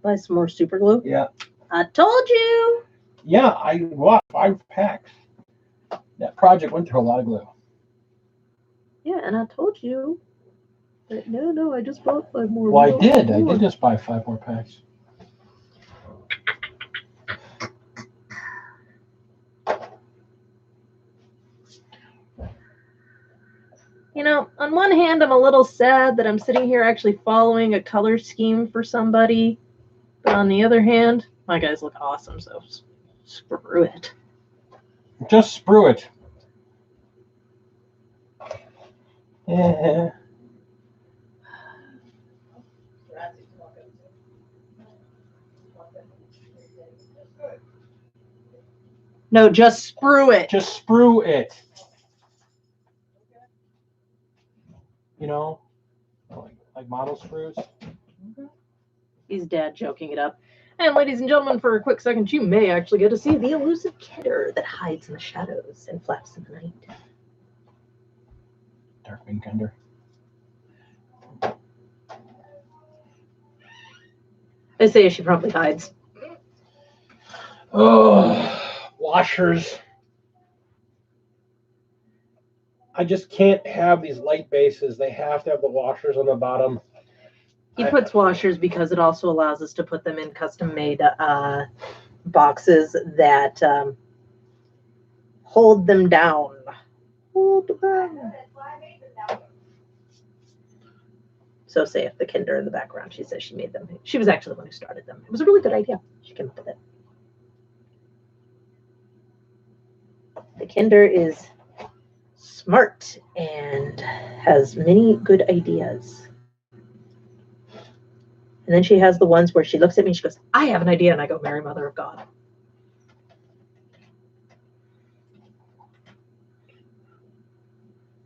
Buy some more super glue. Yeah. I told you. Yeah, I bought 5 packs. That project went through a lot of glue. Yeah, and I told you. But no, I just bought 5 more. Well, I did. I did just buy 5 more packs. You know, on one hand, I'm a little sad that I'm sitting here actually following a color scheme for somebody. But on the other hand, my guys look awesome, so screw it. Just sprue it. Yeah. No, just sprue it. Just sprue it. You know, like model sprues. He's dad joking it up. And ladies and gentlemen, for a quick second, you may actually get to see the elusive kidder that hides in the shadows and flaps in the night. Darkwing Kender. I say she probably hides. Oh, washers. I just can't have these light bases. They have to have the washers on the bottom. He puts washers because it also allows us to put them in custom-made boxes that hold them down. Hold them down. So say if the Kinder in the background, she says she made them. She was actually the one who started them. It was a really good idea. She came up with it. The Kinder is smart and has many good ideas. And then she has the ones where she looks at me and she goes, "I have an idea." And I go, "Mary, Mother of God."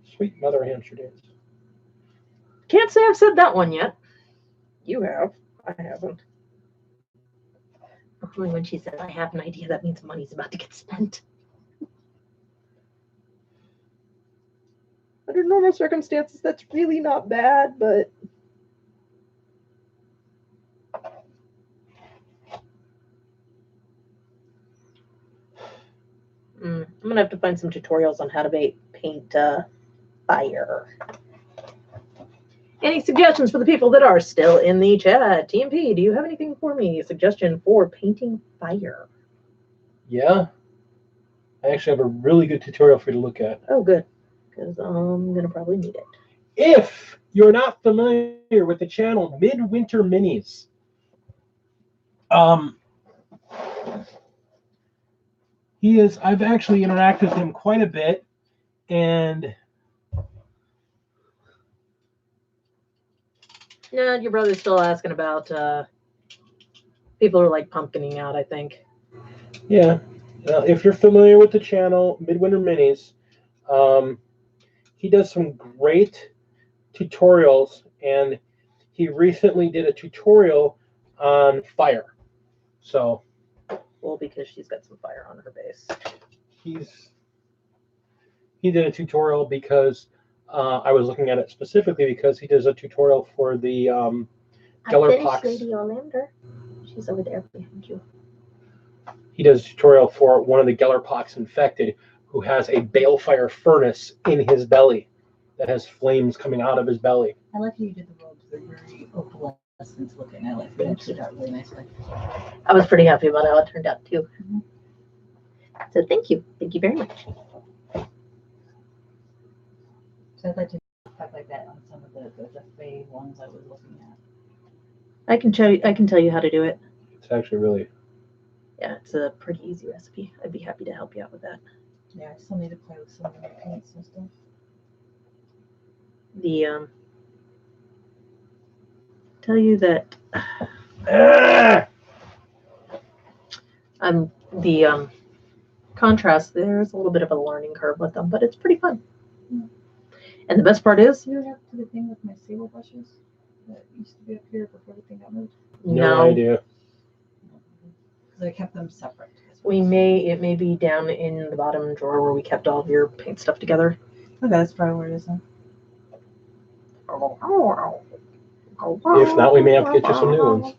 Sweet Mother Hamster Dance. Can't say I've said that one yet. You have. I haven't. Only when she says, "I have an idea," that means money's about to get spent. Under normal circumstances, that's really not bad, but I'm going to have to find some tutorials on how to paint fire. Any suggestions for the people that are still in the chat? TMP, do you have anything for me? A suggestion for painting fire? Yeah. I actually have a really good tutorial for you to look at. Oh, good. Because I'm going to probably need it. If you're not familiar with the channel Midwinter Minis, I've actually interacted with him quite a bit, and Yeah, your brother's still asking about people who are like pumpkining out, I think. yeah, if you're familiar with the channel Midwinter Minis, he does some great tutorials, and he recently did a tutorial on fire. So, Well, because she's got some fire on her base. he's He did a tutorial because I was looking at it specifically because he does a tutorial for the I finished Gellerpox. Lady Olander. She's over there behind you. He does a tutorial for one of the Gellerpox infected who has a balefire furnace in his belly that has flames coming out of his belly. I like how you did the robes. They're very opalescent looking. I like that. It turned out really nicely. I was pretty happy about how it turned out too. So thank you. Thank you very much. So I'd like to stuff like that on some of the fade ones I was looking at. I can tell you how to do it. It's actually really. Yeah, it's a pretty easy recipe. I'd be happy to help you out with that. Yeah, I still need to play with some of the paints and stuff. Tell you that the contrast, there's a little bit of a learning curve with them, but it's pretty fun. And the best part is, You have to do the thing with my sable brushes that used to be up here before everything got moved. No idea. Because I kept them separate. it may be down in the bottom drawer where we kept all of your paint stuff together. Okay, that's probably where it is then. If not, we may have to get you some new ones.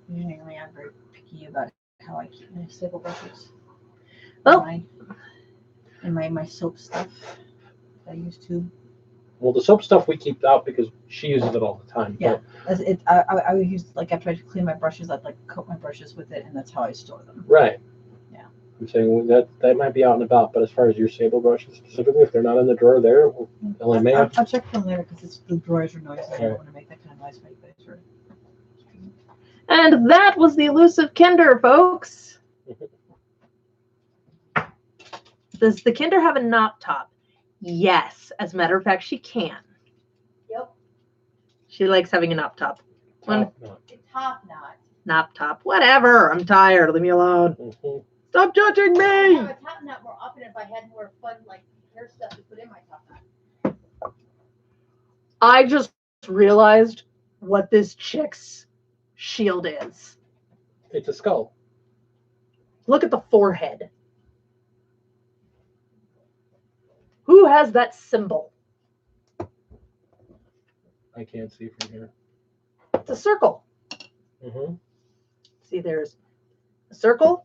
Usually I'm very picky about how I keep my sable brushes. Well- And my soap stuff that I use too. Well, the soap stuff we keep out because she uses it all the time. Yeah. I would use, like, after I clean my brushes, I'd like coat my brushes with it, and that's how I store them. But, right. Yeah. I'm saying that might be out and about, but as far as your sable brushes specifically, if they're not in the drawer there, well, I may have. I'll check them later because the drawers are noisy. I don't want to make that kind of noise for you guys. Or... And that was the elusive Kinder, folks. Does the Kinder have a knot top? Yes. As a matter of fact, she can. Yep. She likes having a knot top. No. The top knot. Knot top. Whatever. I'm tired. Leave me alone. Mhm. Stop judging I me. have a top knot more often if I had more fun, like, hair stuff to put in my top knot. I just realized what this chick's shield is. It's a skull. Look at the forehead. Who has that symbol? I can't see from here. It's a circle. Mm-hmm. See, there's a circle,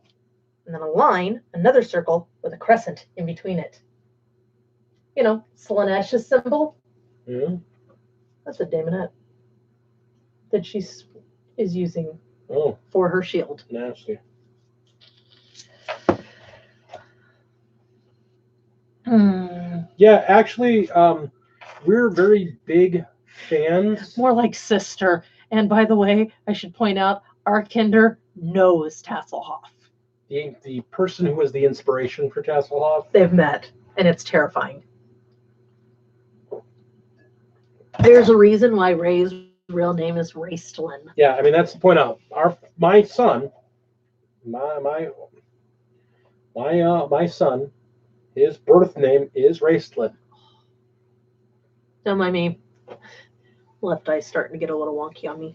and then a line, another circle with a crescent in between it. You know, Slaanesh's symbol. Mm-hmm. That's what Damonette that she is using Oh, for her shield. nasty. Yeah, actually, we're very big fans. More like sister. And by the way, I should point out, our Kinder knows Tasselhoff. The person who was the inspiration for Tasselhoff. They've met, and it's terrifying. There's a reason why Ray's real name is Raistlin. Yeah, I mean that's the point out. My son, my son, his birth name is Raistlin. Don't mind me. Left eye's starting to get a little wonky on me.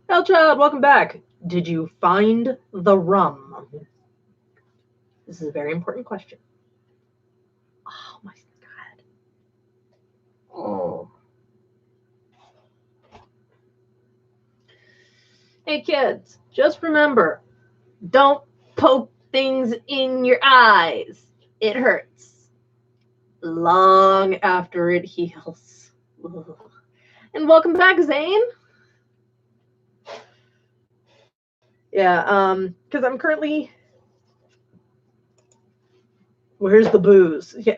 Hell child, welcome back. Did you find the rum? This is a very important question. Oh my god. Oh. Hey kids, just remember, don't poke things in your eyes. It hurts. Long after it heals. Ugh. And welcome back, Zane. Yeah, because I'm currently. Where's the booze? Yeah.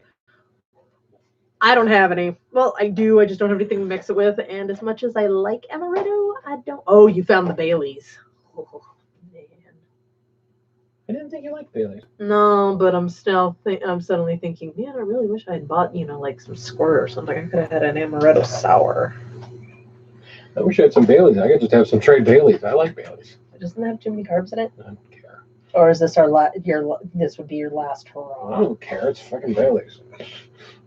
I don't have any. Well, I do. I just don't have anything to mix it with. And as much as I like Amaretto, I don't. Oh, you found the Baileys. Oh, man. I didn't think you liked Bailey's. No, but I'm still. I'm suddenly thinking, man, I really wish I had bought, like some Squirt or something. I could have had an Amaretto sour. I wish I had some Baileys. I could just have some straight Baileys. I like Baileys. It doesn't have too many carbs in it. I don't care. Or is this this would be your last hurrah? I don't care. It's fucking Baileys.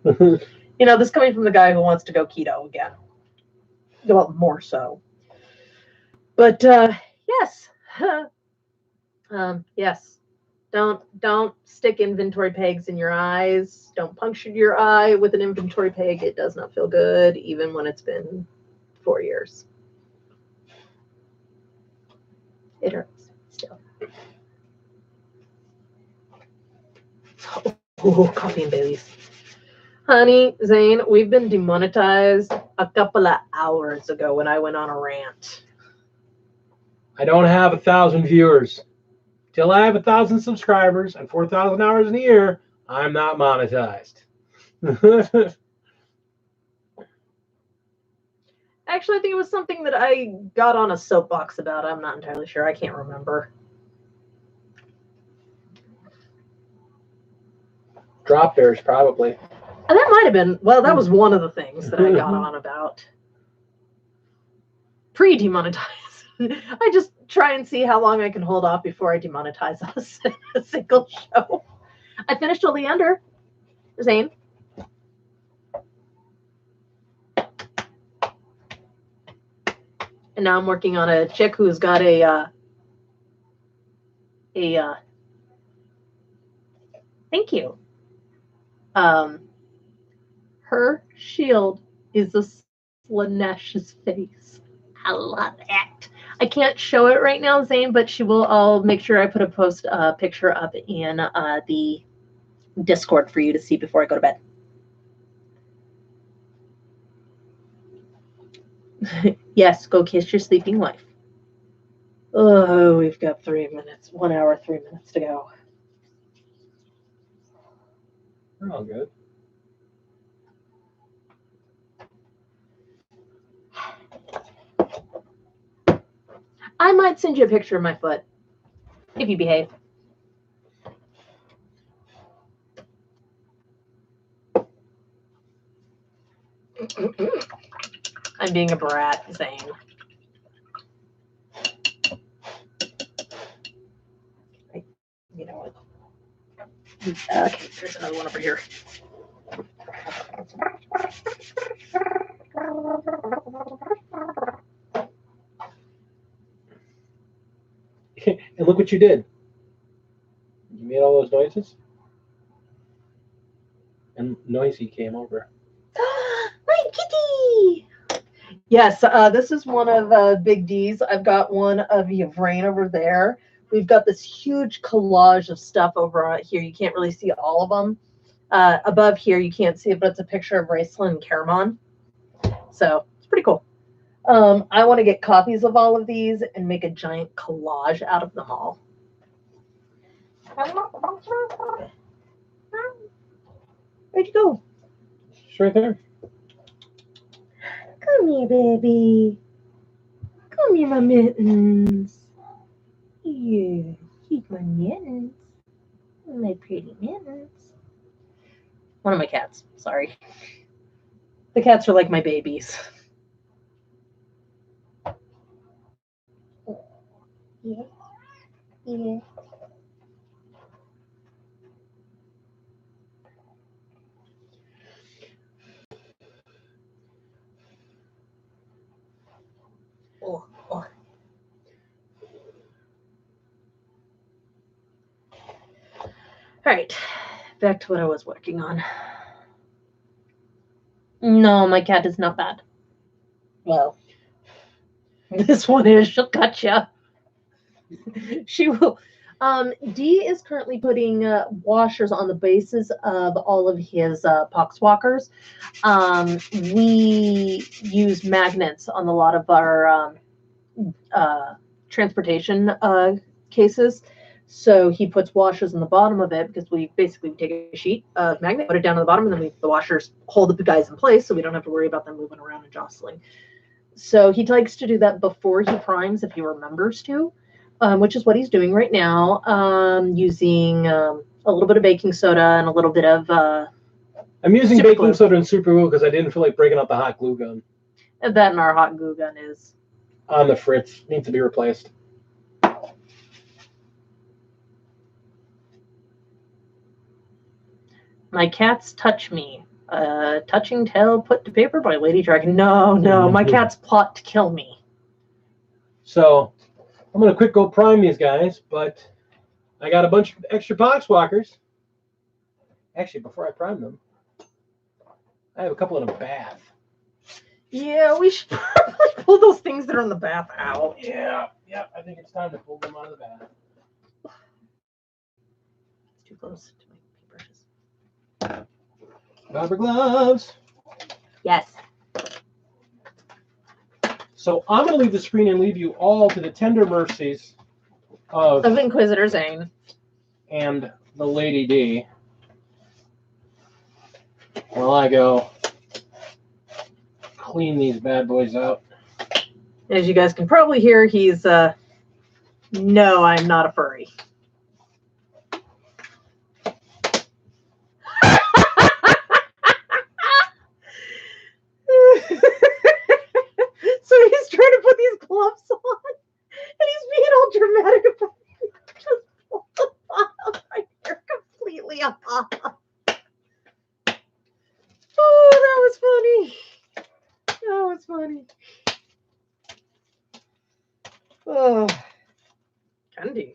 This coming from the guy who wants to go keto again. Well, more so. But yes. Yes. Don't stick inventory pegs in your eyes. Don't puncture your eye with an inventory peg. It does not feel good, even when it's been 4 years. It hurts still. Oh, coffee and Baileys. Honey, Zane, we've been demonetized a couple of hours ago when I went on a rant. I don't have 1,000 viewers. Till I have 1,000 subscribers and 4,000 hours in a year, I'm not monetized. Actually, I think it was something that I got on a soapbox about. I'm not entirely sure. I can't remember. Drop bears, probably. And that might have been, well, that was one of the things that I got on about. Pre-demonetize. I just try and see how long I can hold off before I demonetize a single show. I finished Oleander, Zane. And now I'm working on a chick who's got thank you. Her shield is a Slaaneash's face. I love it. I can't show it right now, Zane, but she will. I'll make sure I put a picture up in the Discord for you to see before I go to bed. Yes, go kiss your sleeping wife. Oh, we've got 3 minutes. 1 hour, 3 minutes to go. We're all good. I might send you a picture of my foot if you behave. I'm being a brat, Zane. You know what? Okay, there's another one over here. And look what you did. You made all those noises. And Noisy came over. My kitty! Yes, this is one of Big D's. I've got one of Yvrain over there. We've got this huge collage of stuff over here. You can't really see all of them. Above here, you can't see it, but it's a picture of Raceland and Caramon. So it's pretty cool. I want to get copies of all of these and make a giant collage out of them all. Where'd you go? It's right there. Come here, baby. Come here, my mittens. Yeah, here's my mittens. My pretty mittens. One of my cats. Sorry. The cats are like my babies. Yeah. Yeah. Oh, oh. All right, back to what I was working on. No, my cat is not bad. Well, this one is. She'll cut you. She will. D is currently putting washers on the bases of all of his pox walkers. We use magnets on a lot of our transportation cases. So he puts washers on the bottom of it because we basically take a sheet of magnet, put it down on the bottom, and then the washers hold the guys in place so we don't have to worry about them moving around and jostling. So he likes to do that before he primes if he remembers to. Which is what he's doing right now, using a little bit of baking soda and a little bit of I'm using super baking glue. soda and super glue because I didn't feel like breaking out the hot glue gun. And that and our hot glue gun is. On the fritz. Needs to be replaced. My cats touch me. Touching Tale put to paper by Lady Dragon. No, my cats plot to kill me. So I'm going to quick go prime these guys, but I got a bunch of extra Poxwalkers. Actually, before I prime them, I have a couple in a bath. Yeah, we should probably pull those things that are in the bath out. Yeah, I think it's time to pull them out of the bath. It's too close to my paintbrushes. Rubber gloves. Yes. So I'm going to leave the screen and leave you all to the tender mercies of Inquisitor Zane. and the Lady D. While I go clean these bad boys out. As you guys can probably hear, he's no, I'm not a furry. So he's trying to put these gloves on, and he's being all dramatic about it. Just pull the bottom right here completely off. Oh, that was funny. That was funny. Oh, candy.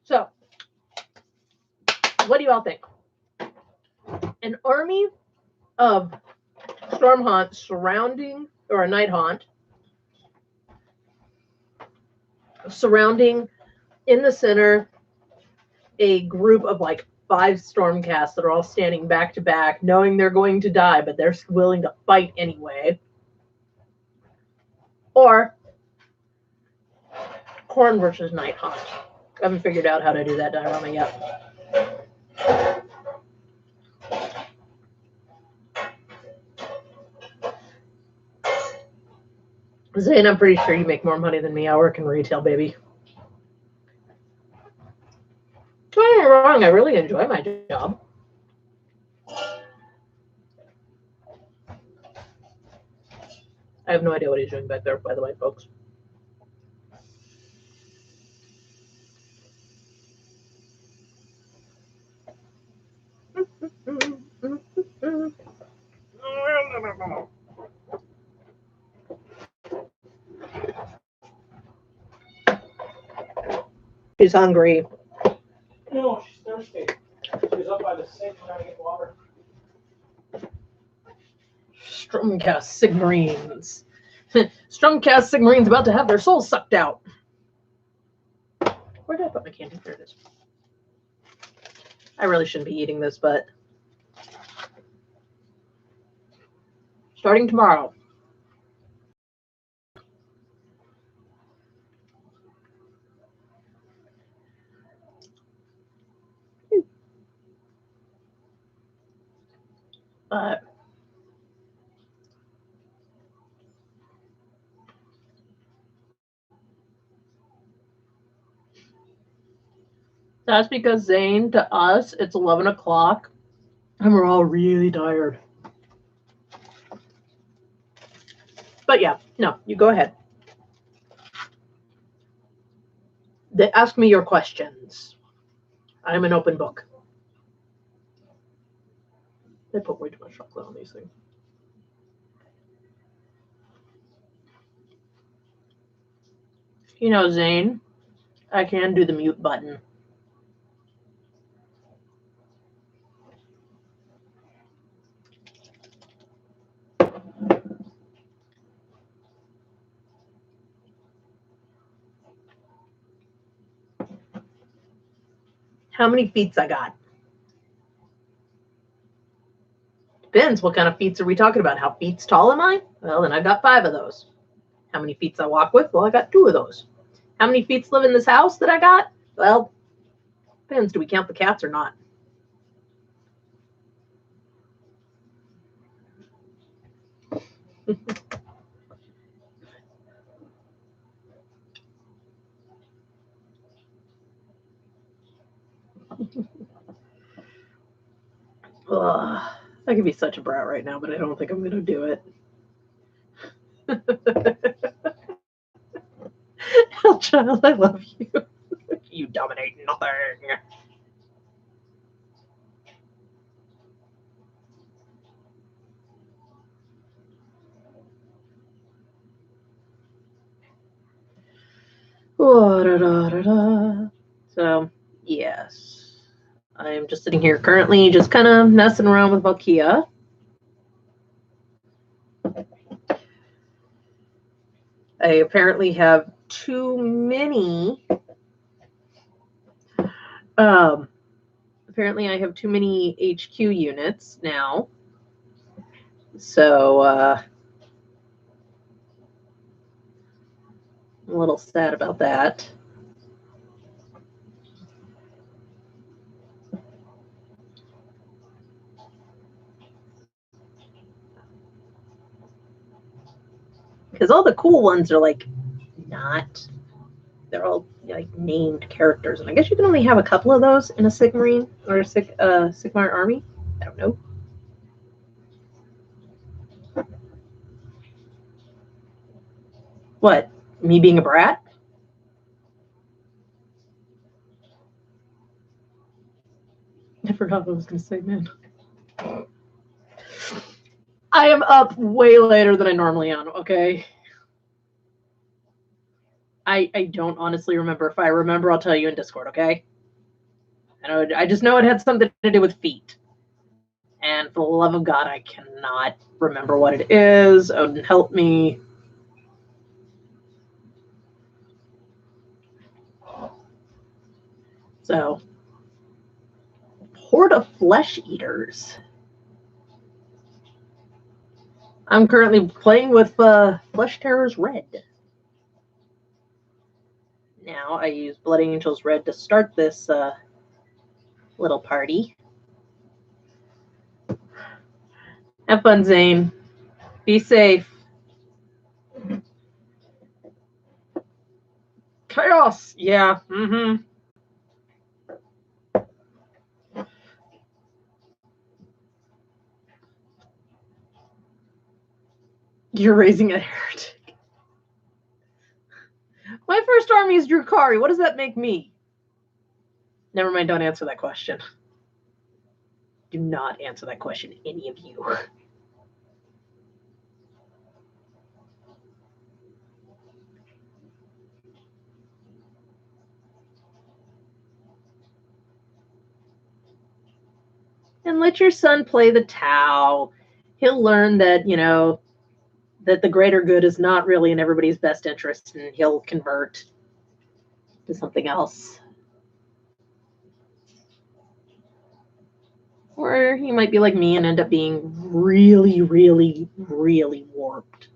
So, what do you all think? An army of storm haunts surrounding, or a night haunt, surrounding in the center a group of like 5 stormcasts that are all standing back to back, knowing they're going to die, but they're willing to fight anyway. Or Khorne versus Night Haunt. I haven't figured out how to do that diorama yet. Zane, I'm pretty sure you make more money than me. I work in retail, baby. Don't get me wrong, I really enjoy my job. I have no idea what he's doing back there, by the way, folks. She's hungry. No, she's thirsty. She's up by the sink trying to get water. Strumcast Sigmarines. Strumcast Sigmarines about to have their souls sucked out. Where did I put my candy? There it is. I really shouldn't be eating this, but starting tomorrow. But that's because Zane, to us, it's 11 o'clock and we're all really tired. But yeah, no, you go ahead. Ask me your questions. I'm an open book. They put way too much chocolate on these things. You know, Zane, I can do the mute button. How many feats I got? Depends. What kind of feats are we talking about? How feet tall am I? Well, then I've got 5 of those. How many feet I walk with? Well, I got 2 of those. How many feet live in this house that I got? Well, depends. Do we count the cats or not? Ugh, I could be such a brat right now, but I don't think I'm going to do it. Hell, child, I love you. You dominate nothing. So, yes. I am just sitting here currently just kind of messing around with Valkia. I apparently have too many. Apparently I have too many HQ units now. So, I'm a little sad about that. Because all the cool ones are like not, they're all like named characters. And I guess you can only have a couple of those in a Sigmarine or a Sigmar army. I don't know. What? Me being a brat? I forgot what I was going to say, man. I am up way later than I normally am, okay? I don't honestly remember. If I remember, I'll tell you in Discord, okay? I just know it had something to do with feet. And for the love of God, I cannot remember what it is. Odin, help me. So, Horde of Flesh Eaters. I'm currently playing with Flesh Terrors Red. Now, I use Blood Angels Red to start this little party. Have fun, Zane. Be safe. Chaos! Yeah, You're raising a heretic. My first army is Drukhari. What does that make me? Never mind, don't answer that question. Do not answer that question, any of you. And let your son play the Tau. He'll learn that, you know, that the greater good is not really in everybody's best interest, and he'll convert to something else. Or he might be like me and end up being really, really, really warped.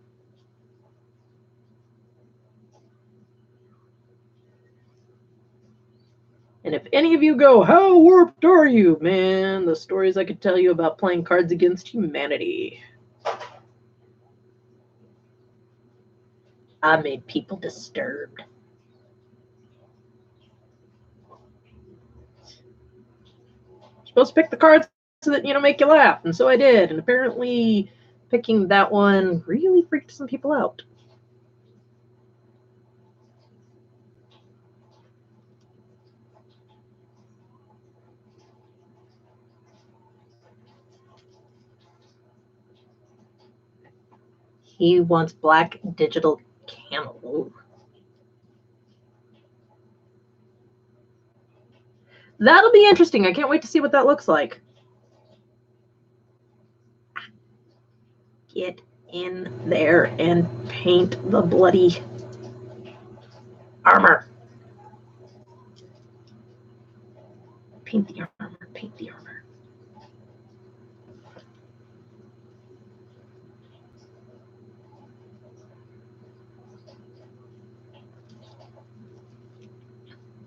And if any of you go, how warped are you? Man, the stories I could tell you about playing Cards Against Humanity. I made people disturbed. You're supposed to pick the cards so that, you know, make you laugh. And so I did. And apparently picking that one really freaked some people out. He wants black digital camel. That'll be interesting. I can't wait to see what that looks like. Get in there and paint the bloody armor. Paint the armor. Paint the armor.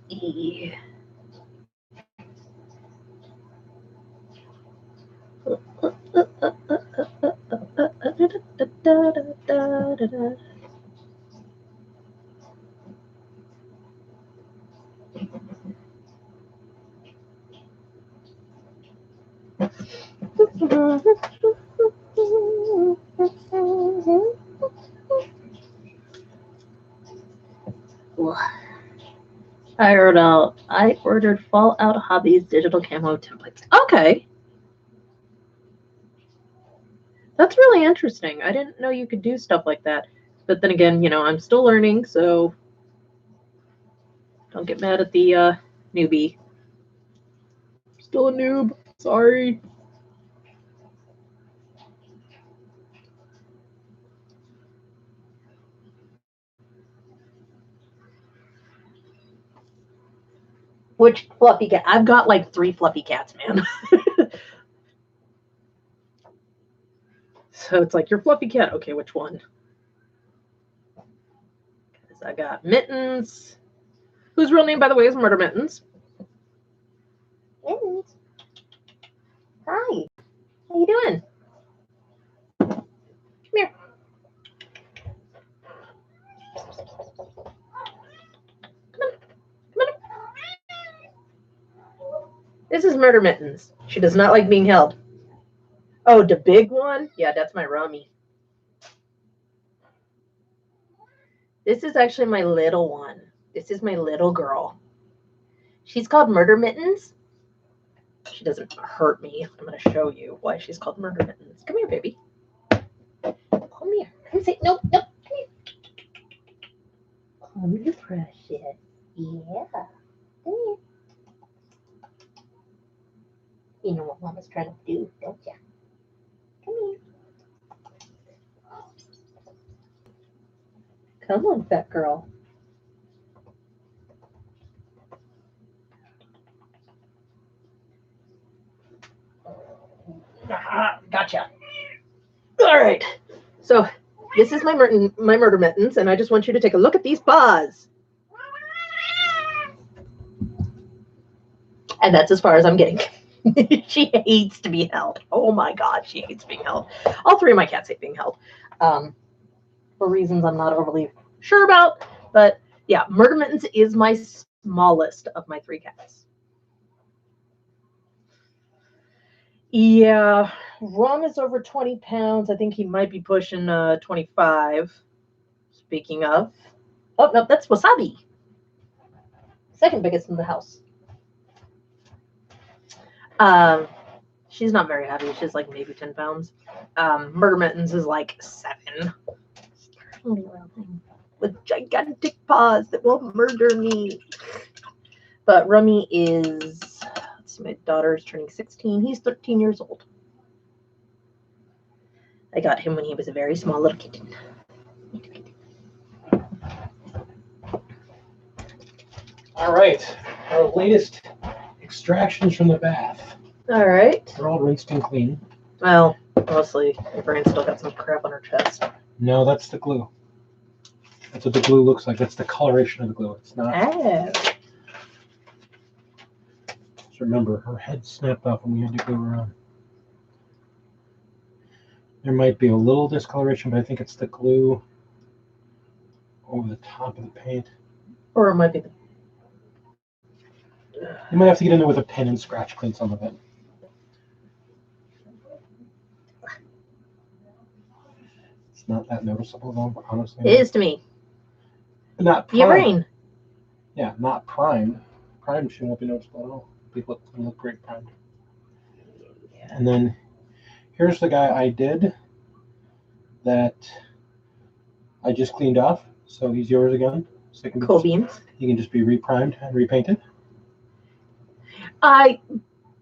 Yeah. I ordered Fallout Hobbies digital camo templates. Okay. That's really interesting. I didn't know you could do stuff like that. But then again, you know, I'm still learning, so Don't get mad at the newbie. Still a noob. Sorry. Which fluffy cat? I've got like 3 fluffy cats, man. So it's like, your fluffy cat. Okay, which one? Because I got Mittens, whose real name, by the way, is Murder Mittens. Mittens. Hi. How you doing? Come here. Come on. Come on. This is Murder Mittens. She does not like being held. Oh, the big one? Yeah, that's my Rummy. This is actually my little one. This is my little girl. She's called Murder Mittens. She doesn't hurt me. I'm going to show you why she's called Murder Mittens. Come here, baby. Come here. Come say, nope, nope. Come here. Come here, precious. Yeah. Come here. You know what Mama's trying to do, don't you? Come here. Come on, fat girl. Gotcha. All right. So this is my Murder Mittens, and I just want you to take a look at these paws. And that's as far as I'm getting. She hates to be held. Oh my God, she hates being held. All 3 of my cats hate being held. For reasons I'm not overly sure about. But yeah, Murder Mittens is my smallest of my 3 cats. Yeah, Rum is over 20 pounds. I think he might be pushing 25. Speaking of. Oh, no, that's Wasabi. Second biggest in the house. She's not very heavy. She's like maybe 10 pounds. Murder Mittens is like 7. With gigantic paws that will murder me. But Rummy is, let's see, my daughter's turning 16. He's 13 years old. I got him when he was a very small little kitten. All right. Our latest extractions from the bath. All right. They're all rinsed and clean. Well, mostly. Your brain's still got some crap on her chest. No, that's the glue. That's what the glue looks like. That's the coloration of the glue. It's not. Oh. Just remember, her head snapped off when we had to glue her on. There might be a little discoloration, but I think it's the glue over the top of the paint. Or it might be the... You might have to get in there with a pen and scratch clean some of it. It's not that noticeable, though, honestly. It is to me. Not primed. Your brain. Yeah, not primed. Primed should not be noticeable at all. People look great primed. And then here's the guy I did that I just cleaned off. So he's yours again. So it can Cool beans. He can just be reprimed and repainted. I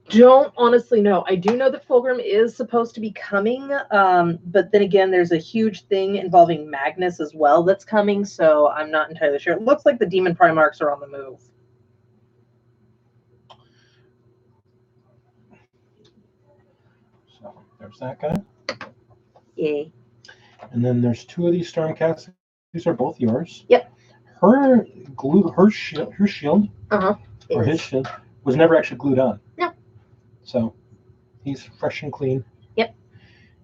don't honestly know. I do know that Fulgrim is supposed to be coming, but then again, there's a huge thing involving Magnus as well that's coming, so I'm not entirely sure. It looks like the Demon Primarchs are on the move. So there's that guy. Yay. And then there's 2 of these Stormcats. These are both yours. Yep. Her glue, her shield, or his Is. shield, was never actually glued on. No. So he's fresh and clean. Yep.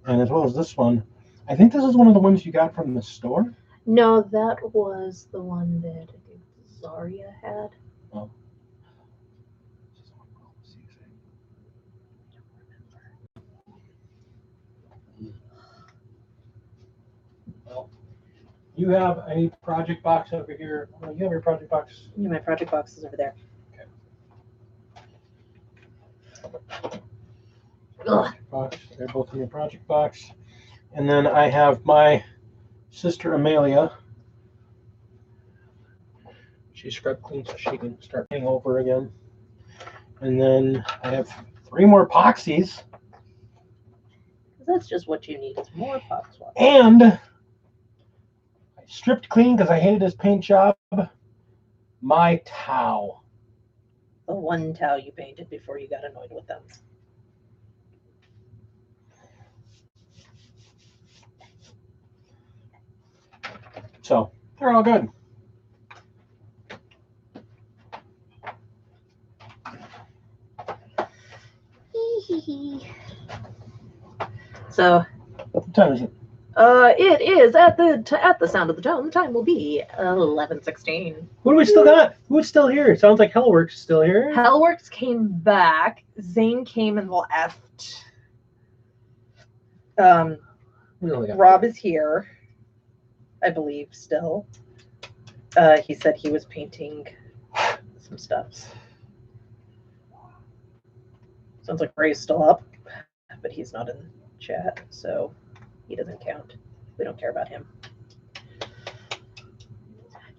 And as well as this one, I think this is one of the ones you got from the store. No, that was the one that I think Zarya had. Oh. Well, you have a project box over here. Well, you have your project box. Yeah, my project box is over there. Ugh. Box. They're both in your project box. And then I have my sister Amelia. She scrubbed clean so she can start painting over again. And then I have 3 more epoxies. That's just what you need. It's more pox water. And I stripped clean because I hated this paint job. My towel. The one towel you painted before you got annoyed with them. So they're all good. So What time is it? it is at the sound of the tone. The time will be 11:16. Who do we still got? Who's still here? It sounds like Hellworks is still here. Hellworks came back. Zane came and left. We only got Rob is here, I believe, still. He said he was painting some stuff. Sounds like Ray's still up, but he's not in chat, so he doesn't count. We don't care about him.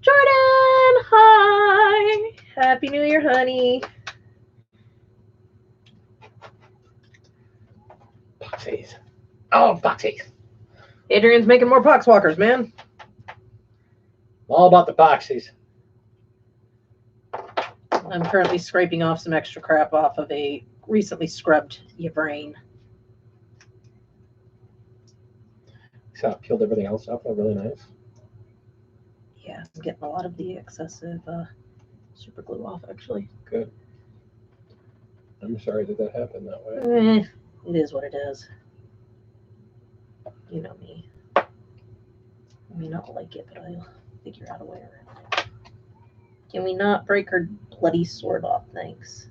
Jordan, hi! Happy New Year, honey. boxies. Oh, boxies. Adrian's making more poxwalkers, man. All about the boxies. I'm currently scraping off some extra crap off of a recently scrubbed Yvain. So I peeled everything else off. They're really nice. Yeah, I'm getting a lot of the excessive super glue off, actually. Good. I'm sorry that happened that way. It is what it is. You know me. I may not like it, but I'll figure out a way around it. Can we not break her bloody sword off? Thanks.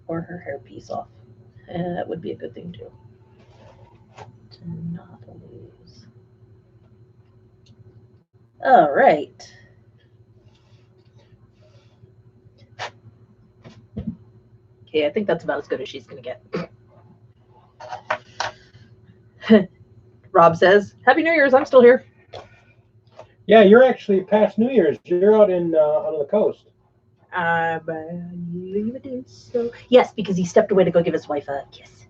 Or her hairpiece off. That would be a good thing, too. To not lose. All right. Okay, I think that's about as good as she's going to get. Rob says, Happy New Year's, I'm still here. Yeah, you're actually past New Year's. You're out in on the coast. I believe it is so. Yes, because he stepped away to go give his wife a kiss.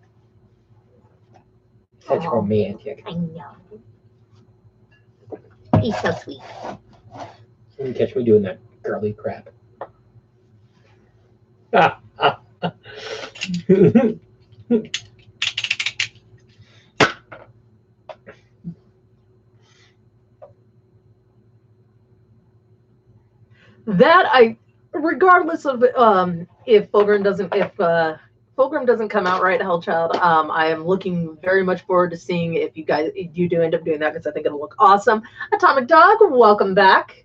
That's Aw. romantic. I know. He's so sweet. You can catch me doing that girly crap. Ah, ah. That regardless of if Fulgrim doesn't come out right, Hellchild, I am looking very much forward to seeing if you do end up doing that, because I think it'll look awesome. Atomic Dog, welcome back.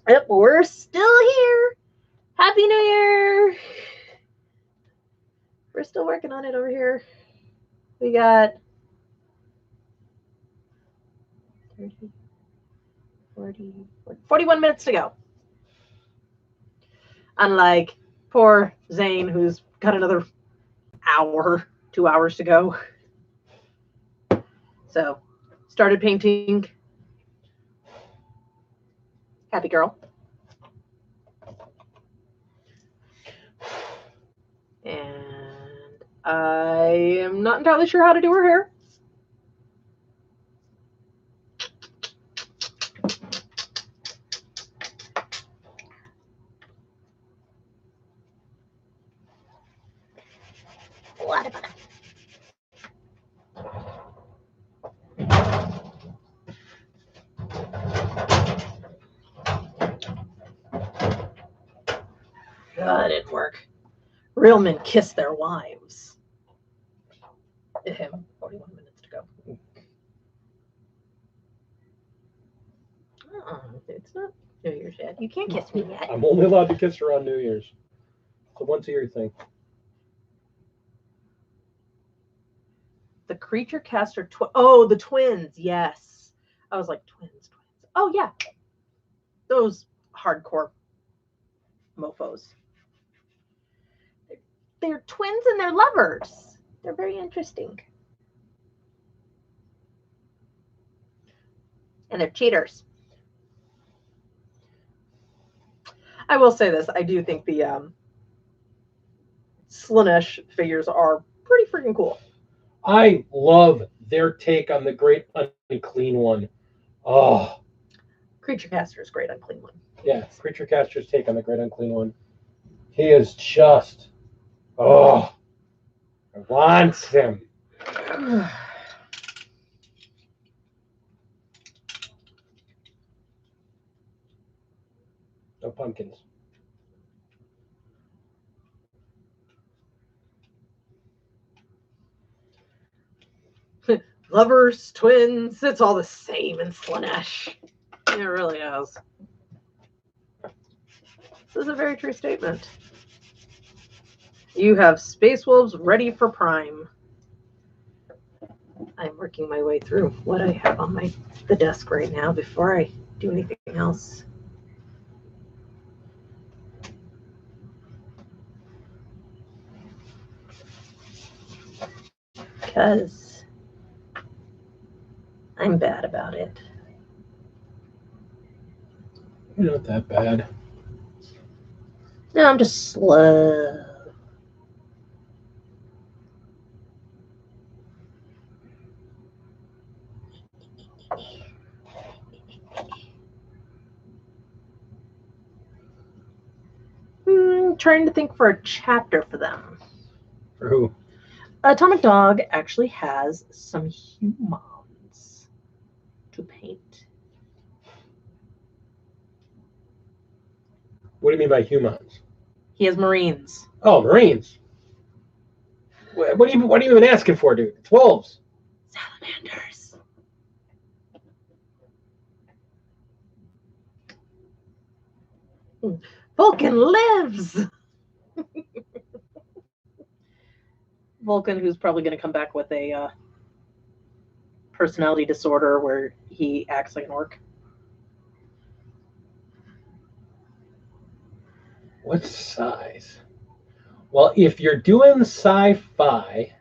Yep, we're still here. Happy New Year. We're still working on it over here. We got 30, 40, 41 minutes to go. Unlike poor Zane, who's got another hour, 2 hours to go. So, started painting. Happy girl. And I am not entirely sure how to do her hair. What about that didn't work. Real men kiss their wives. 41 minutes to go. It's not New Year's yet. You can't kiss me yet. I'm only allowed to kiss her on New Year's. It's a once-a-year thing. The creature caster oh, the twins. Yes. I was like, twins. Oh, yeah. Those hardcore mofos. They're twins and they're lovers. They're very interesting. and they're cheaters. I will say this: I do think the Slaanesh figures are pretty freaking cool. I love their take on the Great Unclean One. Oh, Creature Caster is great, Unclean One. yeah, Creature Caster's take on the Great Unclean One. He is just, oh, I want him. No pumpkins. Lovers, twins, it's all the same in Slaanesh. It really is. This is a very true statement. You have Space Wolves ready for Prime. I'm working my way through what I have on the desk right now before I do anything else. Because I'm bad about it. You're not that bad. No, I'm just slow. Trying to think for a chapter for them. For who? Atomic Dog actually has some humans to paint. What do you mean by humans? He has Marines. Oh, Marines. What are you even asking for, dude? It's wolves. Salamanders. Vulcan lives! Vulcan, who's probably going to come back with a personality disorder where he acts like an orc. What size? Well, if you're doing sci-fi,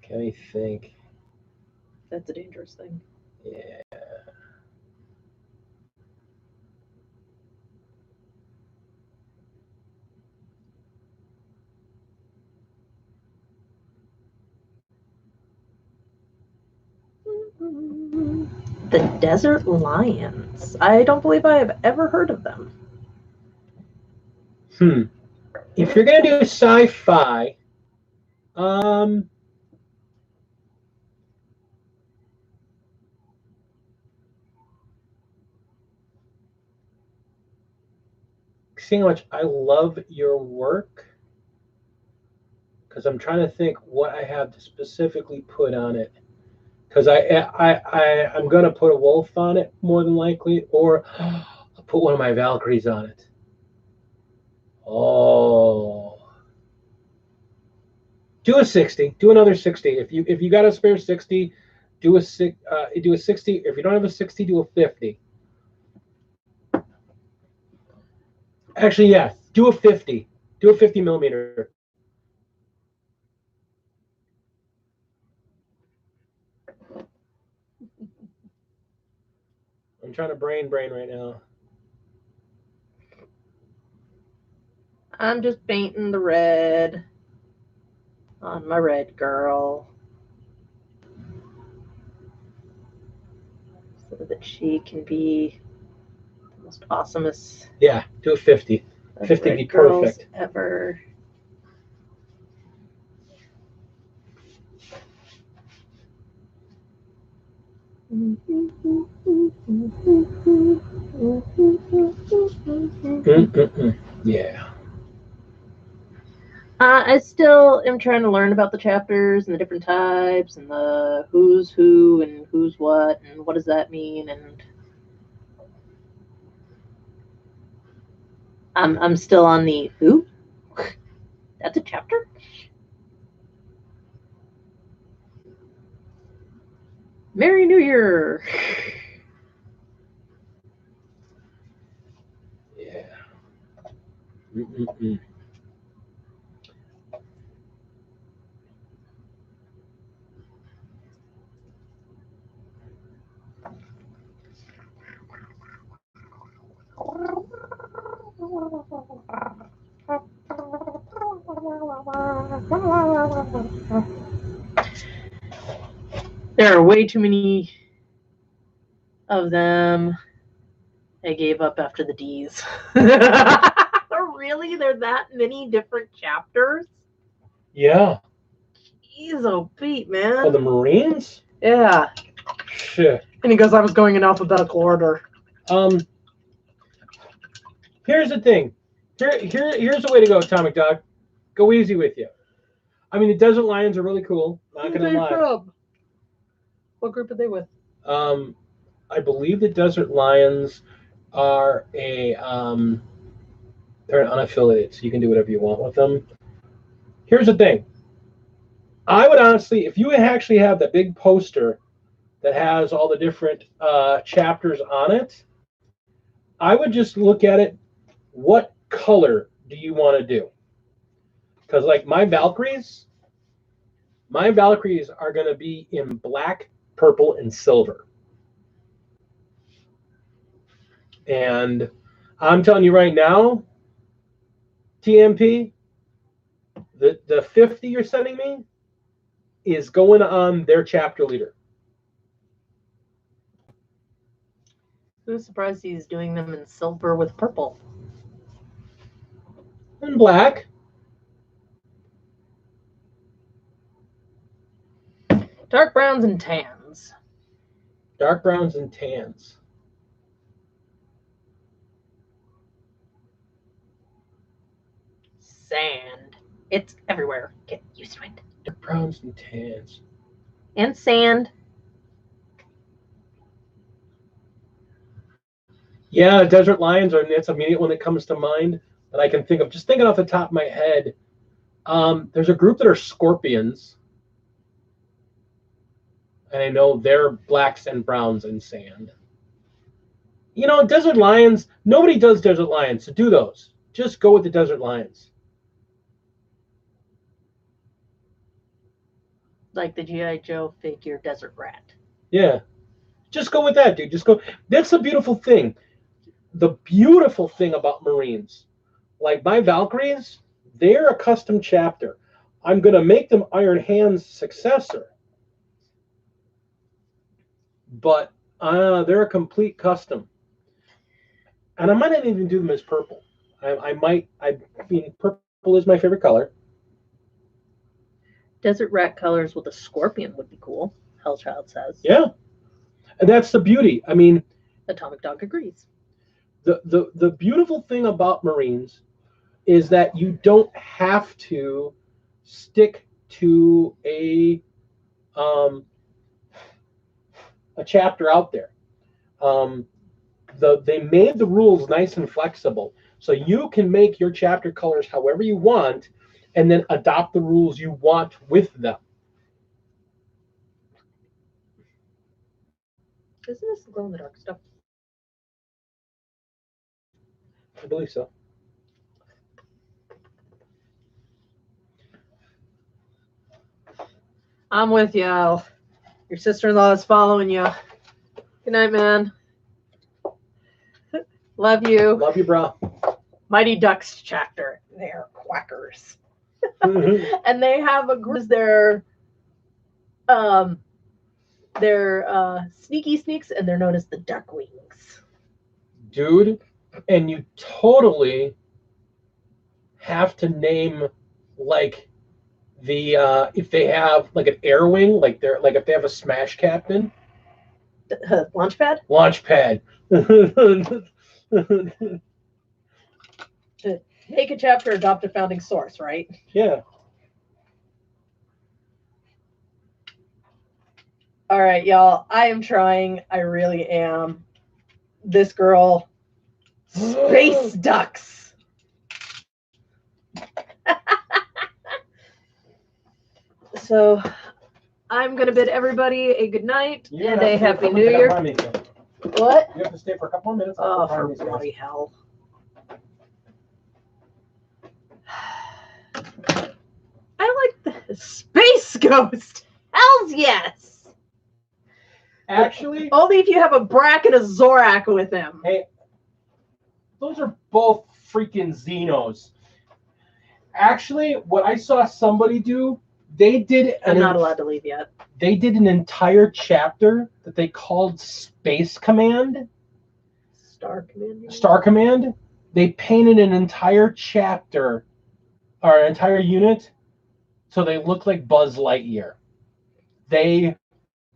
can we think? That's a dangerous thing. Yeah. The Desert Lions. I don't believe I have ever heard of them. If you're gonna do sci-fi, seeing how much I love your work, because I'm trying to think what I have to specifically put on it. Because I'm gonna put a wolf on it more than likely, or I'll put one of my Valkyries on it. Oh, do a 60. Do another 60. If you got a spare 60, do a 60. If you don't have a 60, do a 50. Actually, yeah, do a 50. Do a 50 millimeter. I'm trying to brain right now. I'm just painting the red on my red girl so that she can be the most awesomest. Yeah, do a 50. 50 would be perfect. Ever. Yeah. I still am trying to learn about the chapters and the different types and the who's who and who's what and what does that mean, and I'm still on the who. That's a chapter. Merry New Year. Yeah. Mm-mm. There are way too many of them. I gave up after the D's. Really? There are that many different chapters? Yeah. Jeez, oh Pete, man. Oh, the Marines? Yeah. Shit. And he goes, I was going in alphabetical order. Here's the thing. Here's the way to go, Atomic Dog. Go easy with you. I mean, the Desert Lions are really cool. Not Who are gonna they lie. from? What group are they with? I believe the Desert Lions are they're unaffiliated, so you can do whatever you want with them. Here's the thing. I would honestly, if you actually have the big poster that has all the different chapters on it, I would just look at it. What color do you want to do? Because like my Valkyries are going to be in black, purple, and silver. And I'm telling you right now, TMP, the 50 you're sending me is going on their chapter leader. Who's surprised he's doing them in silver with purple? And black. Dark browns and tans. Dark browns and tans. Sand. It's everywhere. Get used to it. Dark browns and tans. And sand. Yeah, Desert Lions are that's immediate one that comes to mind that I can think of. Just thinking off the top of my head. There's a group that are scorpions. And I know they're blacks and browns and sand. You know, Desert Lions, nobody does Desert Lions, so do those. Just go with the Desert Lions. Like the G.I. Joe figure Desert Rat. Yeah. Just go with that, dude. Just go. That's the beautiful thing. The beautiful thing about Marines, like my Valkyries, they're a custom chapter. I'm going to make them Iron Hand's successor. But they're a complete custom. And I might not even do them as purple. I mean, purple is my favorite color. Desert Rat colors with a scorpion would be cool, Hellchild says. Yeah. And that's the beauty. I mean, Atomic Dog agrees. The beautiful thing about Marines is that you don't have to stick to a chapter out there. They made the rules nice and flexible, so you can make your chapter colors however you want, and then adopt the rules you want with them. Isn't this the glow in the dark stuff? I believe so. I'm with you, Al. Your sister-in-law is following you. Good night, man. Love you. Love you, bro. Mighty Ducks chapter. They're quackers. And they have a group. They're sneaky sneaks, and they're known as the Duck Wings. Dude, and you totally have to name like the if they have like an air wing, like they're like if they have a smash captain. Launchpad? Launchpad. Take a chapter, adopt a founding source, right? Yeah. All right, y'all. I am trying. I really am. This girl, Space Ducks. So I'm going to bid everybody a good night and a happy new year. What? You have to stay for a couple more minutes. Oh, for bloody hell. Space Ghost. Hells yes. Actually, Only if you have a Brack and a Zorak with him. hey, those are both freaking Xenos. Actually, what I saw somebody do, they did I'm not allowed to leave yet. They did an entire chapter that they called Space Command. Star Command. Star Command. They painted an entire chapter or an entire unit so they look like Buzz Lightyear. They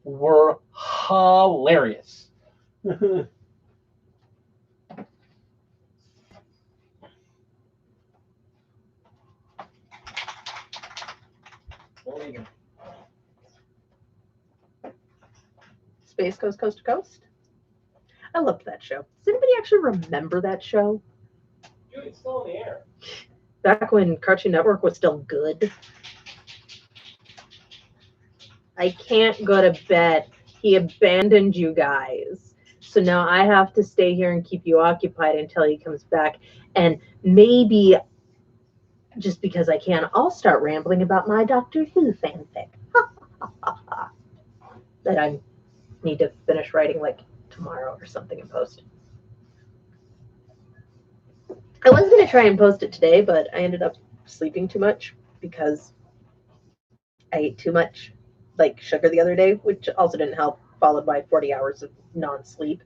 were hilarious. Space Ghost Coast to Coast. I loved that show. Does anybody actually remember that show? Dude, it's still in the air. Back when Cartoon Network was still good. I can't go to bed. He abandoned you guys. So now I have to stay here and keep you occupied until he comes back. And maybe, just because I can, I'll start rambling about my Doctor Who fanfic. That I need to finish writing like tomorrow or something and post. I was going to try and post it today, but I ended up sleeping too much because I ate too much like sugar the other day, which also didn't help, followed by 40 hours of non-sleep.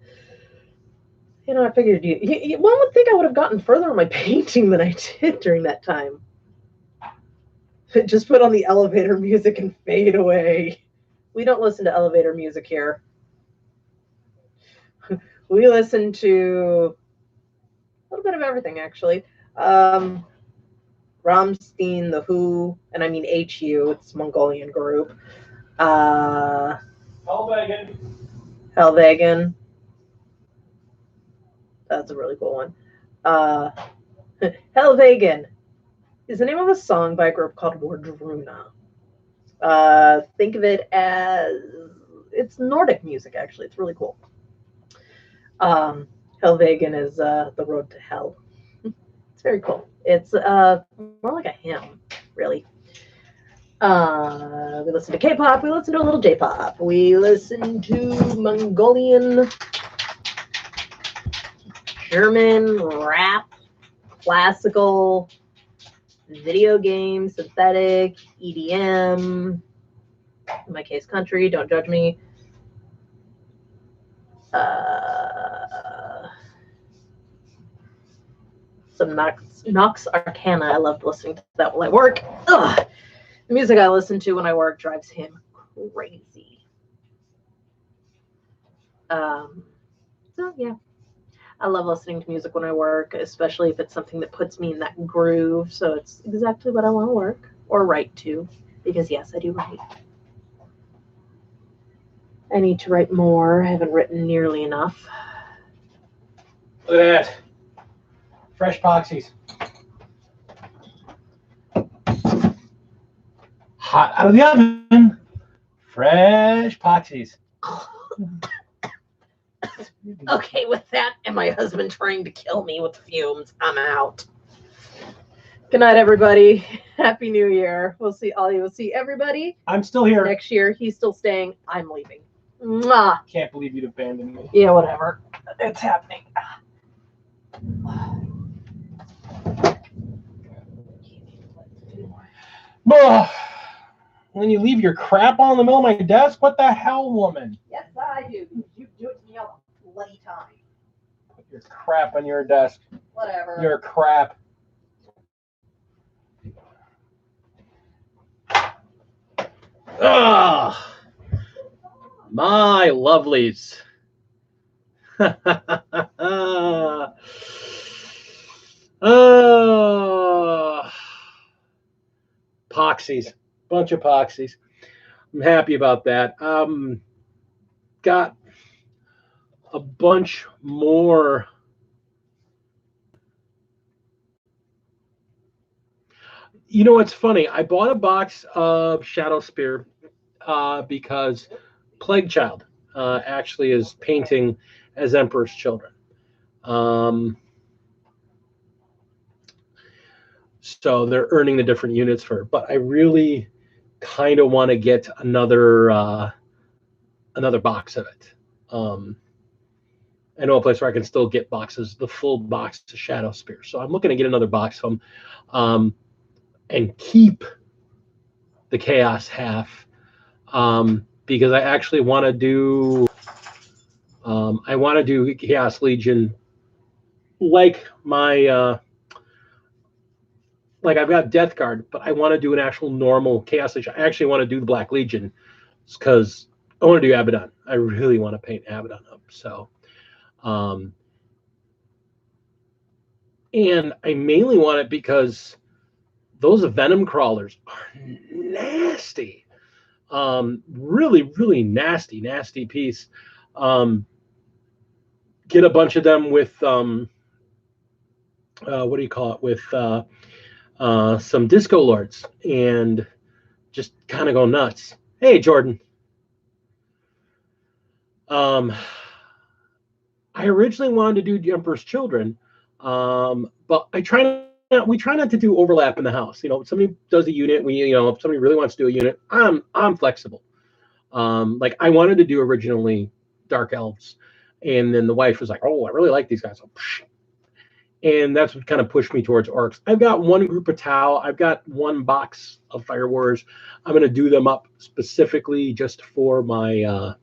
You know, I figured one would think I would have gotten further on my painting than I did during that time. Just put on the elevator music and fade away. We don't listen to elevator music here. We listen to a little bit of everything, actually. Rammstein, The Who, and I mean HU, it's a Mongolian group. Hellwagon. Hellwagen. That's a really cool one. Hellwagen is the name of a song by a group called Wardruna. Think of it as, it's Nordic music, actually. It's really cool. Hellwagen is The Road to Hell. It's very cool. It's more like a hymn, really. We listen to K-pop. We listen to a little J-pop. We listen to Mongolian, German, rap, classical, video game, synthetic, EDM, in my case, country, don't judge me. Some Nox Arcana. I loved listening to that while I work. Ugh. The music I listen to when I work drives him crazy. So yeah, I love listening to music when I work, especially if it's something that puts me in that groove. So it's exactly what I want to work or write to, because yes, I do write. I need to write more. I haven't written nearly enough. Look at that. Fresh Poxies. Hot out of the oven. Fresh Poxies. Okay, with that and my husband trying to kill me with fumes, I'm out. Good night, everybody. Happy New Year. We'll see everybody I'm still here. next year. He's still staying. I'm leaving. Mwah. Can't believe you'd abandon me. Yeah, whatever. It's happening. Ugh. When you leave your crap on the middle of my desk, what the hell, woman? Yes, I do. You do it to me all the bloody time. Put your crap on your desk. Whatever. Your crap. Ah, my lovelies. Poxies. Bunch of poxies. I'm happy about that. Got a bunch more. You know, it's funny. I bought a box of Shadow Spear because Plague Child actually is painting as Emperor's Children. So they're earning the different units for it. But I really kind of want to get another box of it. I know a place where I can still get boxes, the full box of Shadow Spear. So I'm looking to get another box of them and keep the Chaos half because I actually want to do Chaos Legion like my like I've got Death Guard, but I want to do an actual normal Chaos Legion. I actually want to do the Black Legion because I want to do Abaddon. I really want to paint Abaddon up. So, and I mainly want it because those Venom crawlers are nasty. Really, really nasty piece. Get a bunch of them with what do you call it? With some Disco Lords and just kind of go nuts. Hey, Jordan. I originally wanted to do Emperor's Children, but we try not to do overlap in the house. You know, if somebody does a unit, if somebody really wants to do a unit, I'm flexible. Like I wanted to do originally Dark Elves, and then the wife was like, "Oh, I really like these guys." And that's what kind of pushed me towards Orcs. I've got one group of Tau. I've got one box of Fire Wars. I'm going to do them up specifically just for my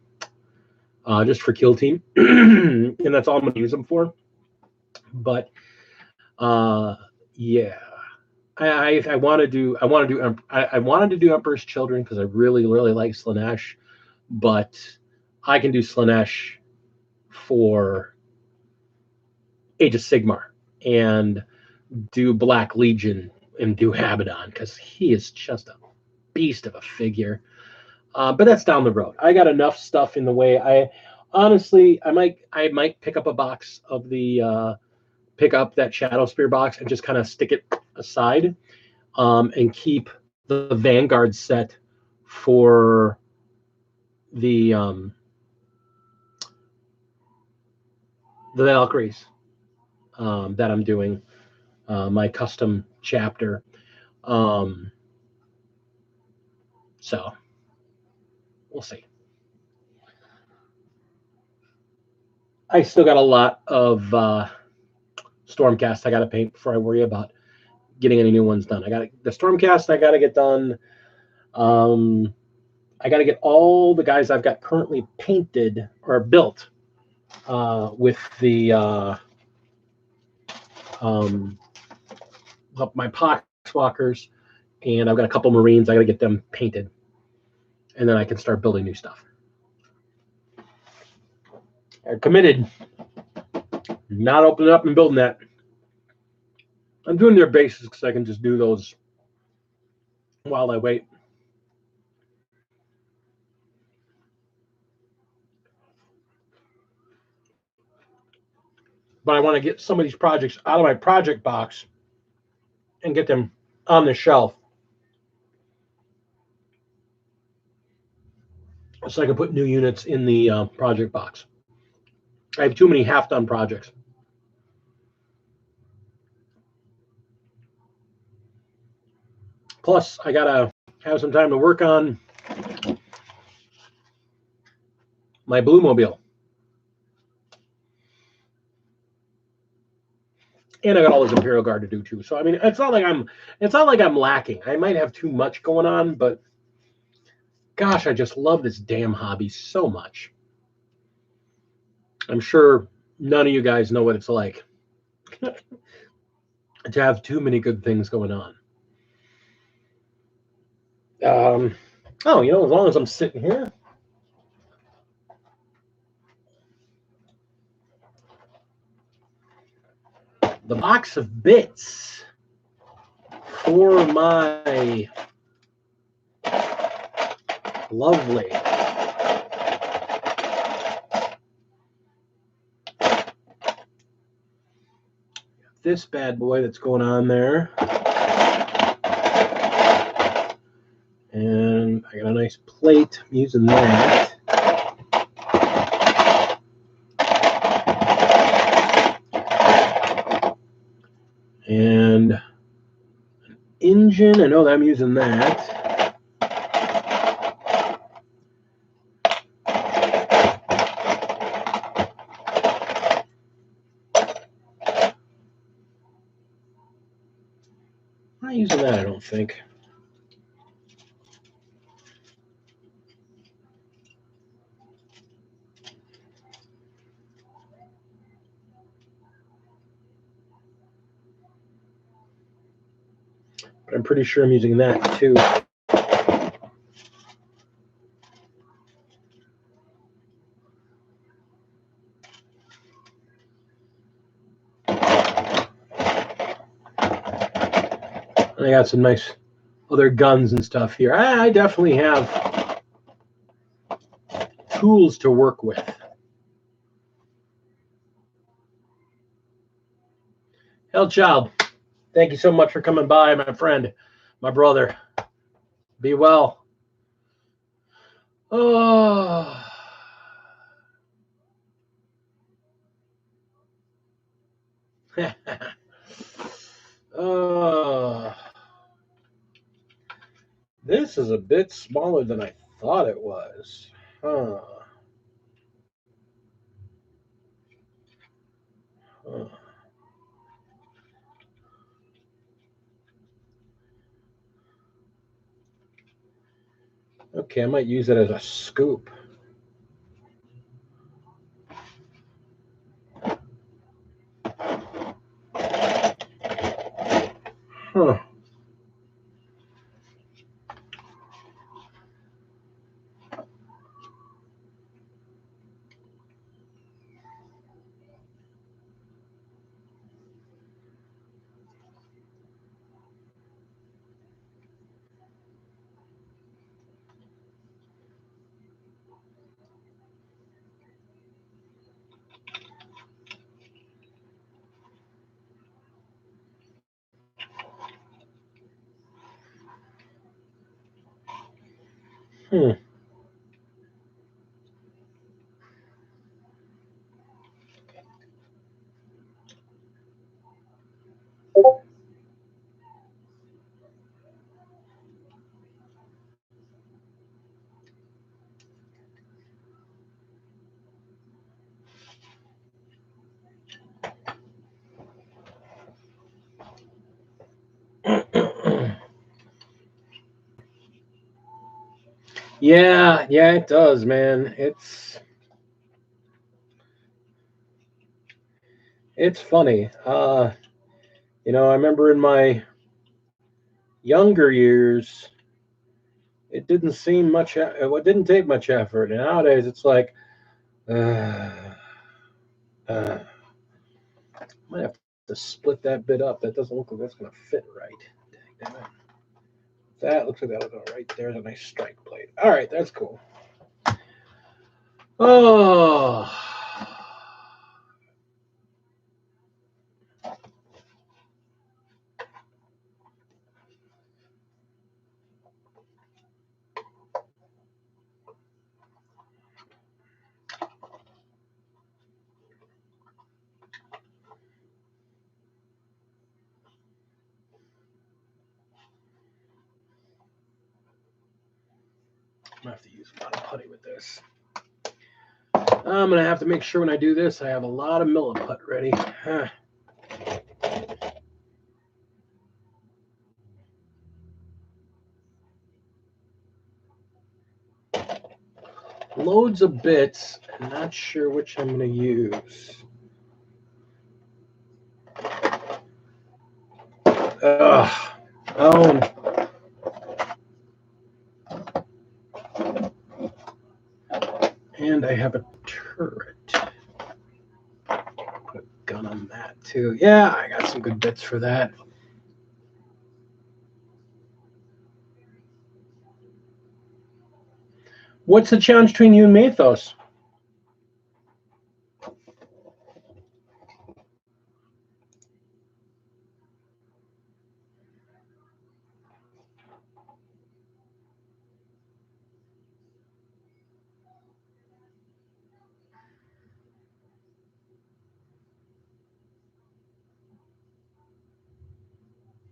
just for Kill Team, and that's all I'm going to use them for. But yeah, I wanted to do Emperor's Children because I really like Slaanesh, but I can do Slaanesh for Age of Sigmar and do Black Legion and do Abaddon because he is just a beast of a figure. But that's down the road. I got enough stuff in the way. I might pick up a box of the pick up that Shadow Spear box and just kind of stick it aside and keep the Vanguard set for the Valkyries that I'm doing my custom chapter. So we'll see. I still got a lot of Stormcast I got to paint before I worry about getting any new ones done. I got the Stormcast I got to get done. I got to get all the guys I've got currently painted or built with the my Poxwalkers, and I've got a couple Marines. I got to get them painted, and then I can start building new stuff. I'm committed. Not opening up and building that. I'm doing their bases because I can just do those while I wait. But I want to get some of these projects out of my project box and get them on the shelf so I can put new units in the project box. I have too many half-done projects. Plus, I gotta have some time to work on my Blue Mobile. And I got all this Imperial Guard to do too. So I mean, it's not like I'm lacking. I might have too much going on, but gosh, I just love this damn hobby so much. I'm sure none of you guys know what it's like to have too many good things going on. Oh, as long as I'm sitting here. The box of bits for my lovely this bad boy that's going on there. And I got a nice plate. I'm using that. And an engine. I know that I'm using that. think. But I'm pretty sure I'm using that too. I got some nice other guns and stuff here. I definitely have tools to work with. Hellchild, thank you so much for coming by, my friend, my brother. Be well. Oh. Oh. This is a bit smaller than I thought it was. Huh. Huh. Okay, I might use it as a scoop. Huh. Hmm. Yeah, it does, man. It's funny. I remember in my younger years, it didn't seem much. It didn't take much effort, and nowadays it's like, might have to split that bit up. That doesn't look like that's going to fit right. Dang it. That looks like that'll go right there. There's a nice strike plate. All right, that's cool. Oh. I'm going to have to use a lot of putty with this. I'm going to have to make sure when I do this, I have a lot of milliput ready. Loads of bits. I'm not sure which I'm going to use. Ugh. Oh. And I have a turret. Put a gun on that too. Yeah, I got some good bits for that. What's the challenge between you and Mathos?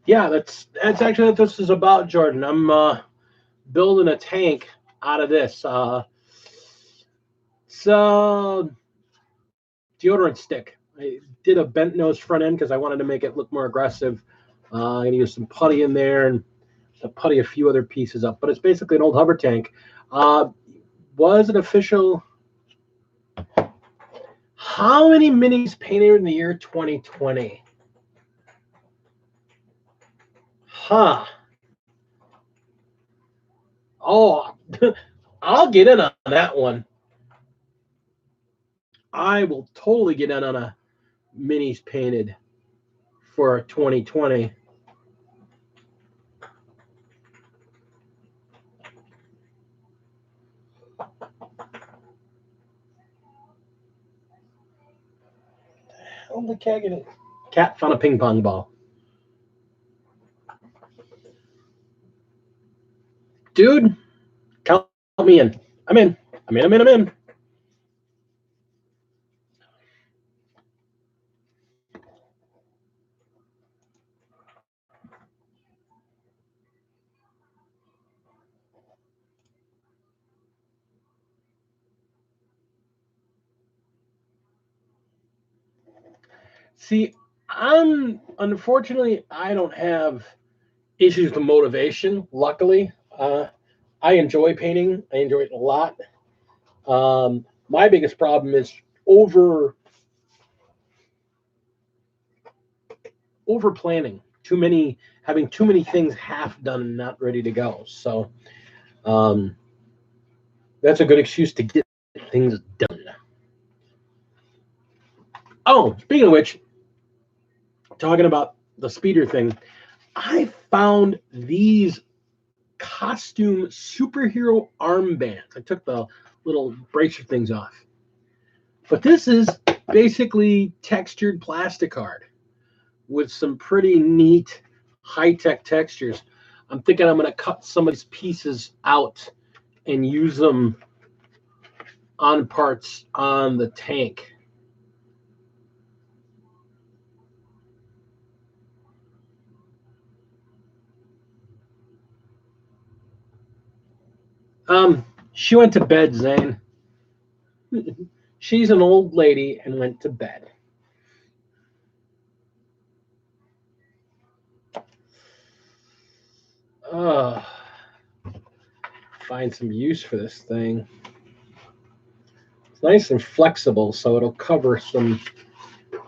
Yeah, that's actually what this is about, Jordan. I'm building a tank out of this. It's a deodorant stick. I did a bent nose front end because I wanted to make it look more aggressive. I'm gonna use some putty in there, and So putty a few other pieces up, but it's basically an old hover tank. Was an official. How many minis painted in the year 2020? Huh. Oh, I'll get in on that one. I will totally get in on a minis painted for 2020. Oh, the cat get it. Cat found a ping pong ball. Dude, count me in. I'm in. I'm in. See, unfortunately, I don't have issues with motivation. Luckily, I enjoy painting. I enjoy it a lot. My biggest problem is over planning. Having too many things half done and not ready to go. So that's a good excuse to get things done. Oh, speaking of which, talking about the speeder thing, I found these costume superhero armbands. I took the little bracer things off. But this is basically textured plastic art with some pretty neat high-tech textures. I'm thinking I'm going to cut some of these pieces out and use them on parts on the tank. She went to bed, Zane. She's an old lady and went to bed. Find some use for this thing. It's nice and flexible, so it'll cover some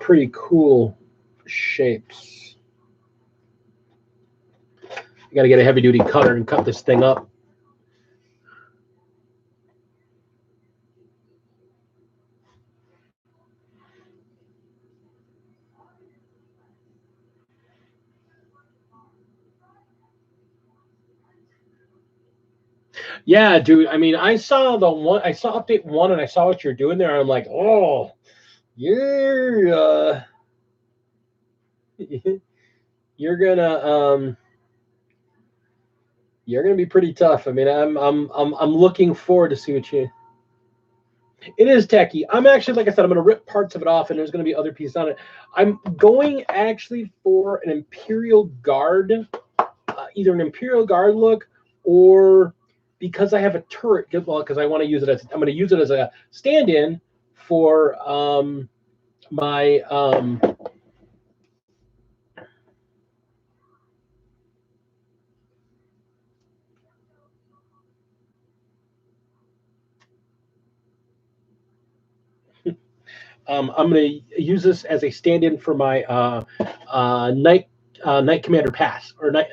pretty cool shapes. You got to get a heavy-duty cutter and cut this thing up. Yeah, dude. I mean, I saw update 1, and I saw what you're doing there. And I'm like, oh, you're you're gonna be pretty tough. I mean, I'm looking forward to see what you. It is techie. I'm actually, like I said, I'm gonna rip parts of it off, and there's gonna be other pieces on it. I'm going actually for an Imperial Guard, either an Imperial Guard look or. Because I have a turret, well, because I want to use it I'm going to use it as a stand-in for my I'm going to use this as a stand-in for my Knight Commander Pass or Knight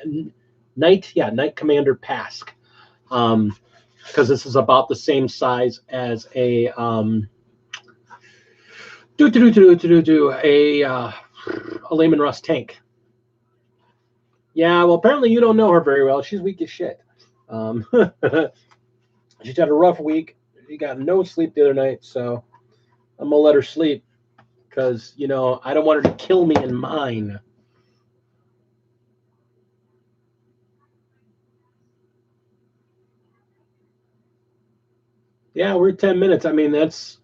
Commander Pask. Because this is about the same size as a Layman Russ tank. Yeah, well, apparently you don't know her very well. She's weak as shit. She's had a rough week. She got no sleep the other night, so I'm gonna let her sleep because I don't want her to kill me in mine. Yeah, we're at 10 minutes. I mean, that's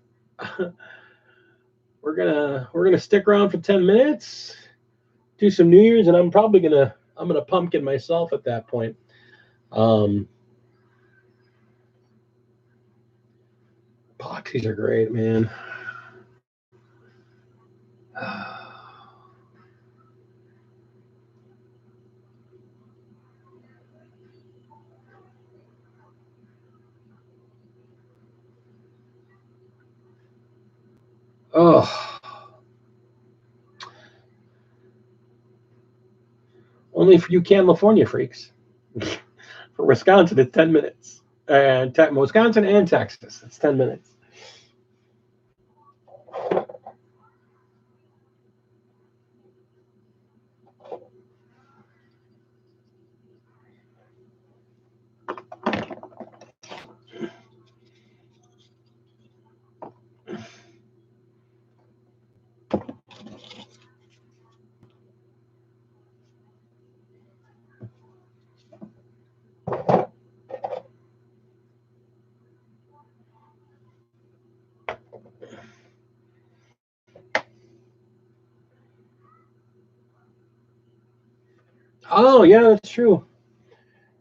we're gonna stick around for 10 minutes, do some New Year's, and I'm gonna pumpkin myself at that point. Epoxies are great, man. Oh. Only for you California freaks. For Wisconsin, it's 10 minutes. And Wisconsin and Texas, it's 10 minutes. Oh, yeah, that's true.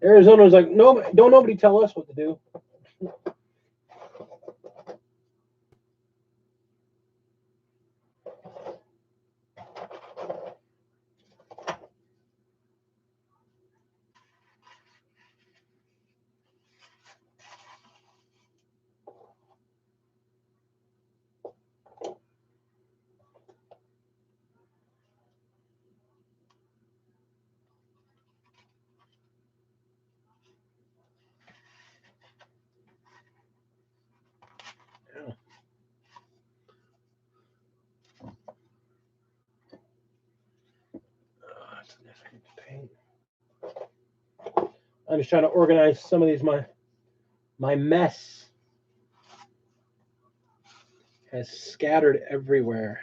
Arizona's like, no, don't nobody tell us what to do. I'm just trying to organize some of these. My mess has scattered everywhere.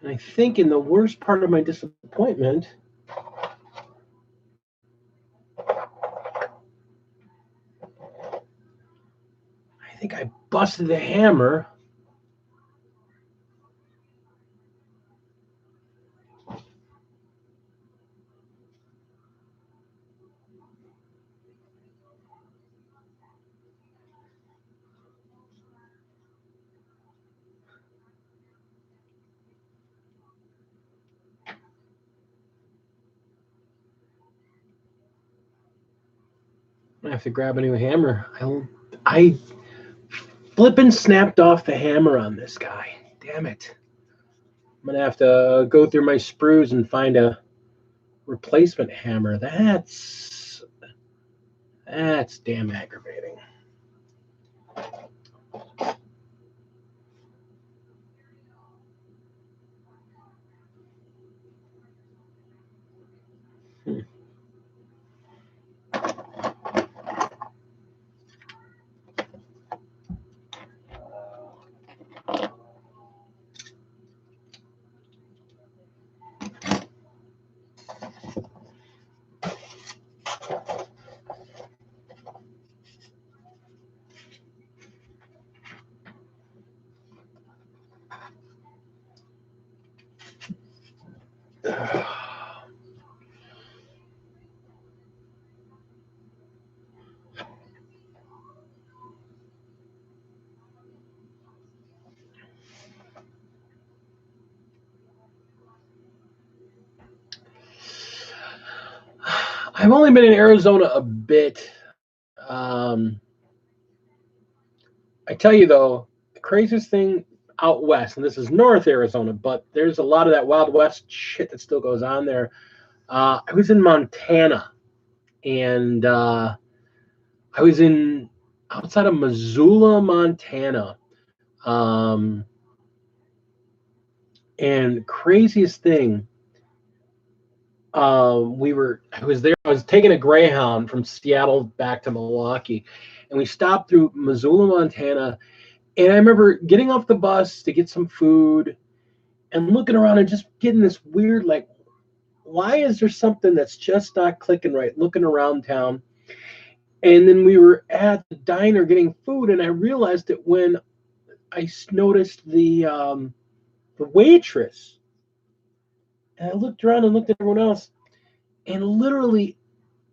And I think in the worst part of my disappointment, I think I busted the hammer. I have to grab a new hammer. I flippin' snapped off the hammer on this guy. Damn it. I'm going to have to go through my sprues and find a replacement hammer. That's damn aggravating. I've only been in Arizona a bit. I tell you though, the craziest thing out west, and this is North Arizona, but there's a lot of that Wild West shit that still goes on there. I was in Montana, and I was in outside of Missoula, Montana. And craziest thing, I was there. I was taking a Greyhound from Seattle back to Milwaukee, and we stopped through Missoula, Montana. And I remember getting off the bus to get some food and looking around and just getting this weird, like, why is there something that's just not clicking right? Looking around town. And then we were at the diner getting food, and I realized it when I noticed the waitress And I looked around and looked at everyone else, and literally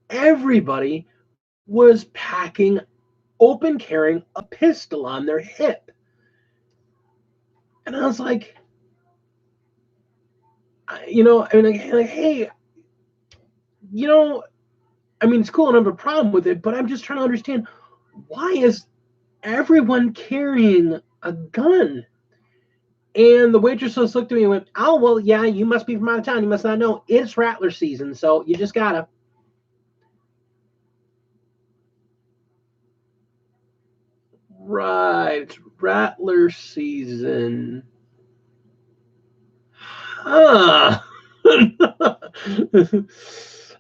everybody was carrying a pistol on their hip. And I was like, hey, it's cool and I have a problem with it, but I'm just trying to understand, why is everyone carrying a gun? And the waitress just looked at me and went, oh, well, yeah, you must be from out of town. You must not know. It's rattler season, so you just gotta. Right, it's rattler season. Huh.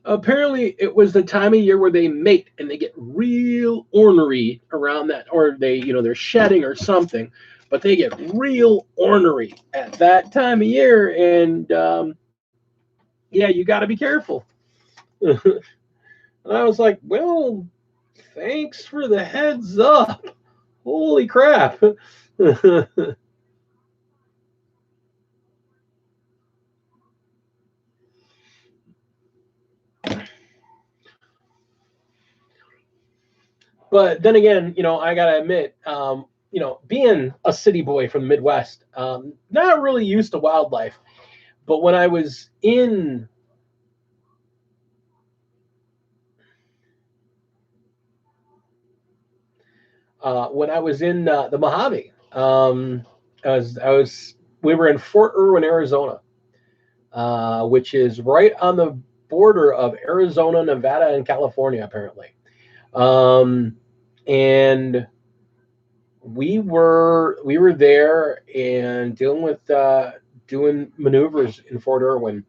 Apparently, it was the time of year where they mate and they get real ornery around that, or they're shedding or something, but they get real ornery at that time of year, and yeah, you got to be careful. And I was like, well, thanks for the heads up. Holy crap. But then again, I gotta admit, being a city boy from the Midwest, not really used to wildlife. But when I was in the Mojave, we were in Fort Irwin, Arizona, which is right on the border of Arizona, Nevada, and California, apparently. And we were there and doing maneuvers in Fort Irwin,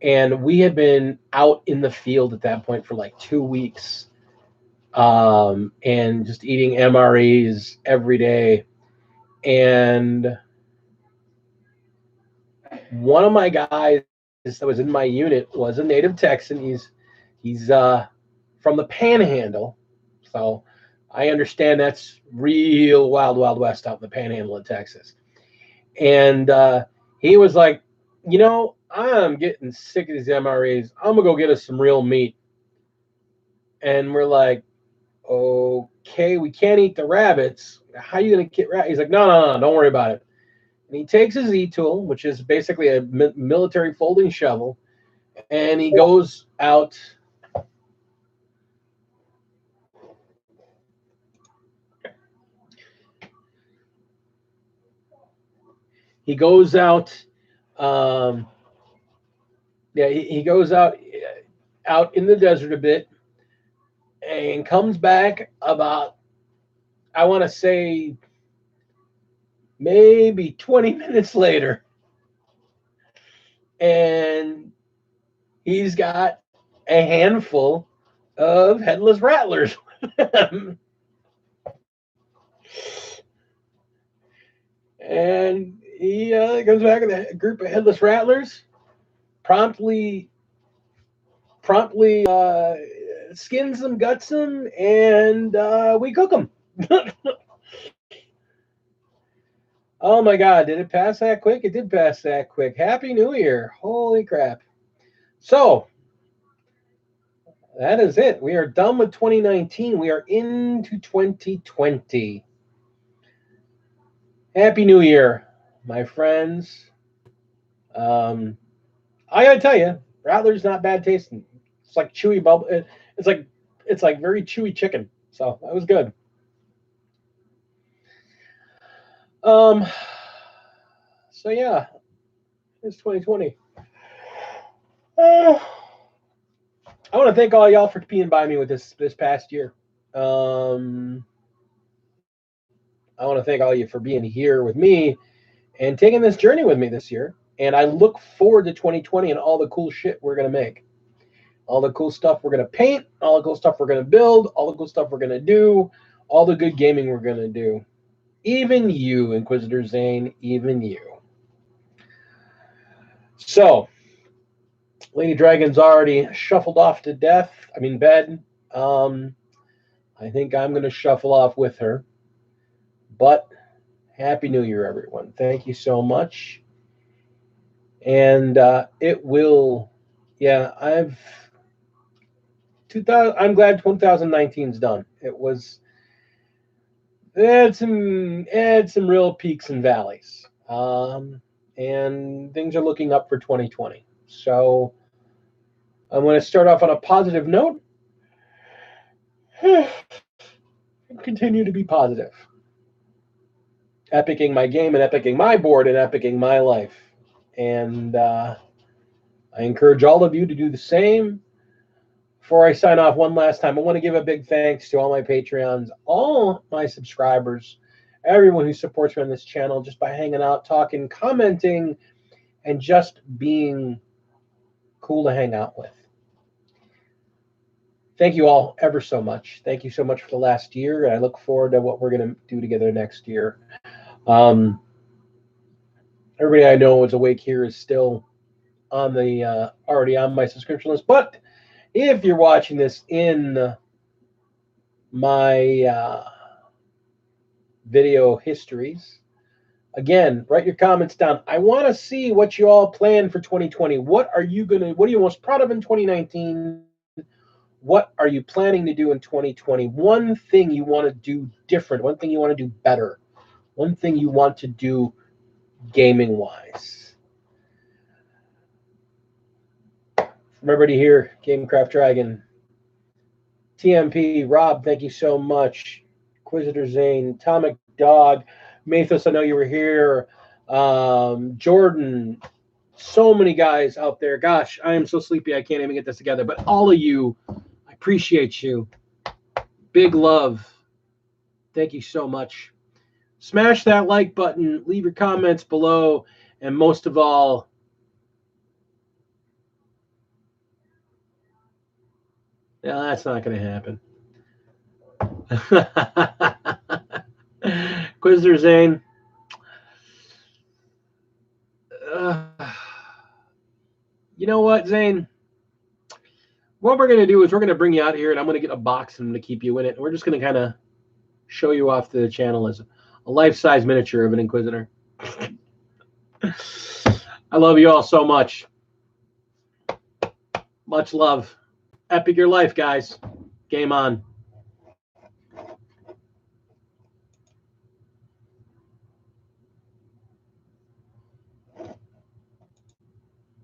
and we had been out in the field at that point for like 2 weeks, and just eating MREs every day. And one of my guys that was in my unit was a native Texan. He's from the Panhandle, so I understand that's real wild, wild west out in the Panhandle of Texas. And he was like, I'm getting sick of these MREs. I'm gonna go get us some real meat. And we're like, okay, we can't eat the rabbits. How are you gonna get rabbits? He's like, no, don't worry about it. And he takes his E-tool, which is basically a military folding shovel, and he goes out. He goes out. He goes out in the desert a bit, and comes back about, I want to say, maybe 20 minutes later, and he's got a handful of headless rattlers. And he comes back with a group of headless rattlers, promptly skins them, guts them, and we cook them. Oh my God, did it pass that quick? It did pass that quick. Happy New Year. Holy crap. So, that is it. We are done with 2019. We are into 2020. Happy New Year, my friends. I gotta tell you, Rattler's not bad tasting. It's like chewy bubble. It's like very chewy chicken. So that was good. So yeah, it's 2020. I want to thank all y'all for being by me with this past year. I want to thank all you for being here with me and taking this journey with me this year. And I look forward to 2020 and all the cool shit we're gonna make, all the cool stuff we're gonna paint, all the cool stuff we're gonna build, all the cool stuff we're gonna do, all the good gaming we're gonna do. Even you, Inquisitor Zane, even you. So, Lady Dragon's already shuffled off to bed. I think I'm going to shuffle off with her. But Happy New Year, everyone. Thank you so much. And it will, yeah, I'm glad 2019's done. It had some real peaks and valleys. And things are looking up for 2020. So I'm going to start off on a positive note. Continue to be positive. Epicing my game and epicing my board and epicing my life. And I encourage all of you to do the same. Before I sign off one last time, I want to give a big thanks to all my Patreons, all my subscribers, everyone who supports me on this channel just by hanging out, talking, commenting, and just being cool to hang out with. Thank you all ever so much. Thank you so much for the last year. And I look forward to what we're going to do together next year. Everybody I know is awake here is still on the already on my subscription list. But if you're watching this in my video histories, again, write your comments down. I want to see what you all plan for 2020. What are you most proud of in 2019? What are you planning to do in 2020? One thing you want to do different, one thing you want to do better, one thing you want to do gaming-wise. From everybody here, Gamecraft Dragon, TMP, Rob, thank you so much. Inquisitor Zane, Atomic Dog, Mathos, I know you were here. Jordan, so many guys out there. Gosh, I am so sleepy I can't even get this together. But all of you, I appreciate you. Big love. Thank you so much. Smash that like button. Leave your comments below. And most of all, no, that's not going to happen. Inquisitor Zane. You know what, Zane? What we're going to do is we're going to bring you out here, and I'm going to get a box and I'm going to keep you in it. And we're just going to kind of show you off to the channel as a life-size miniature of an Inquisitor. I love you all so much. Much love. Epic your life, guys. Game on.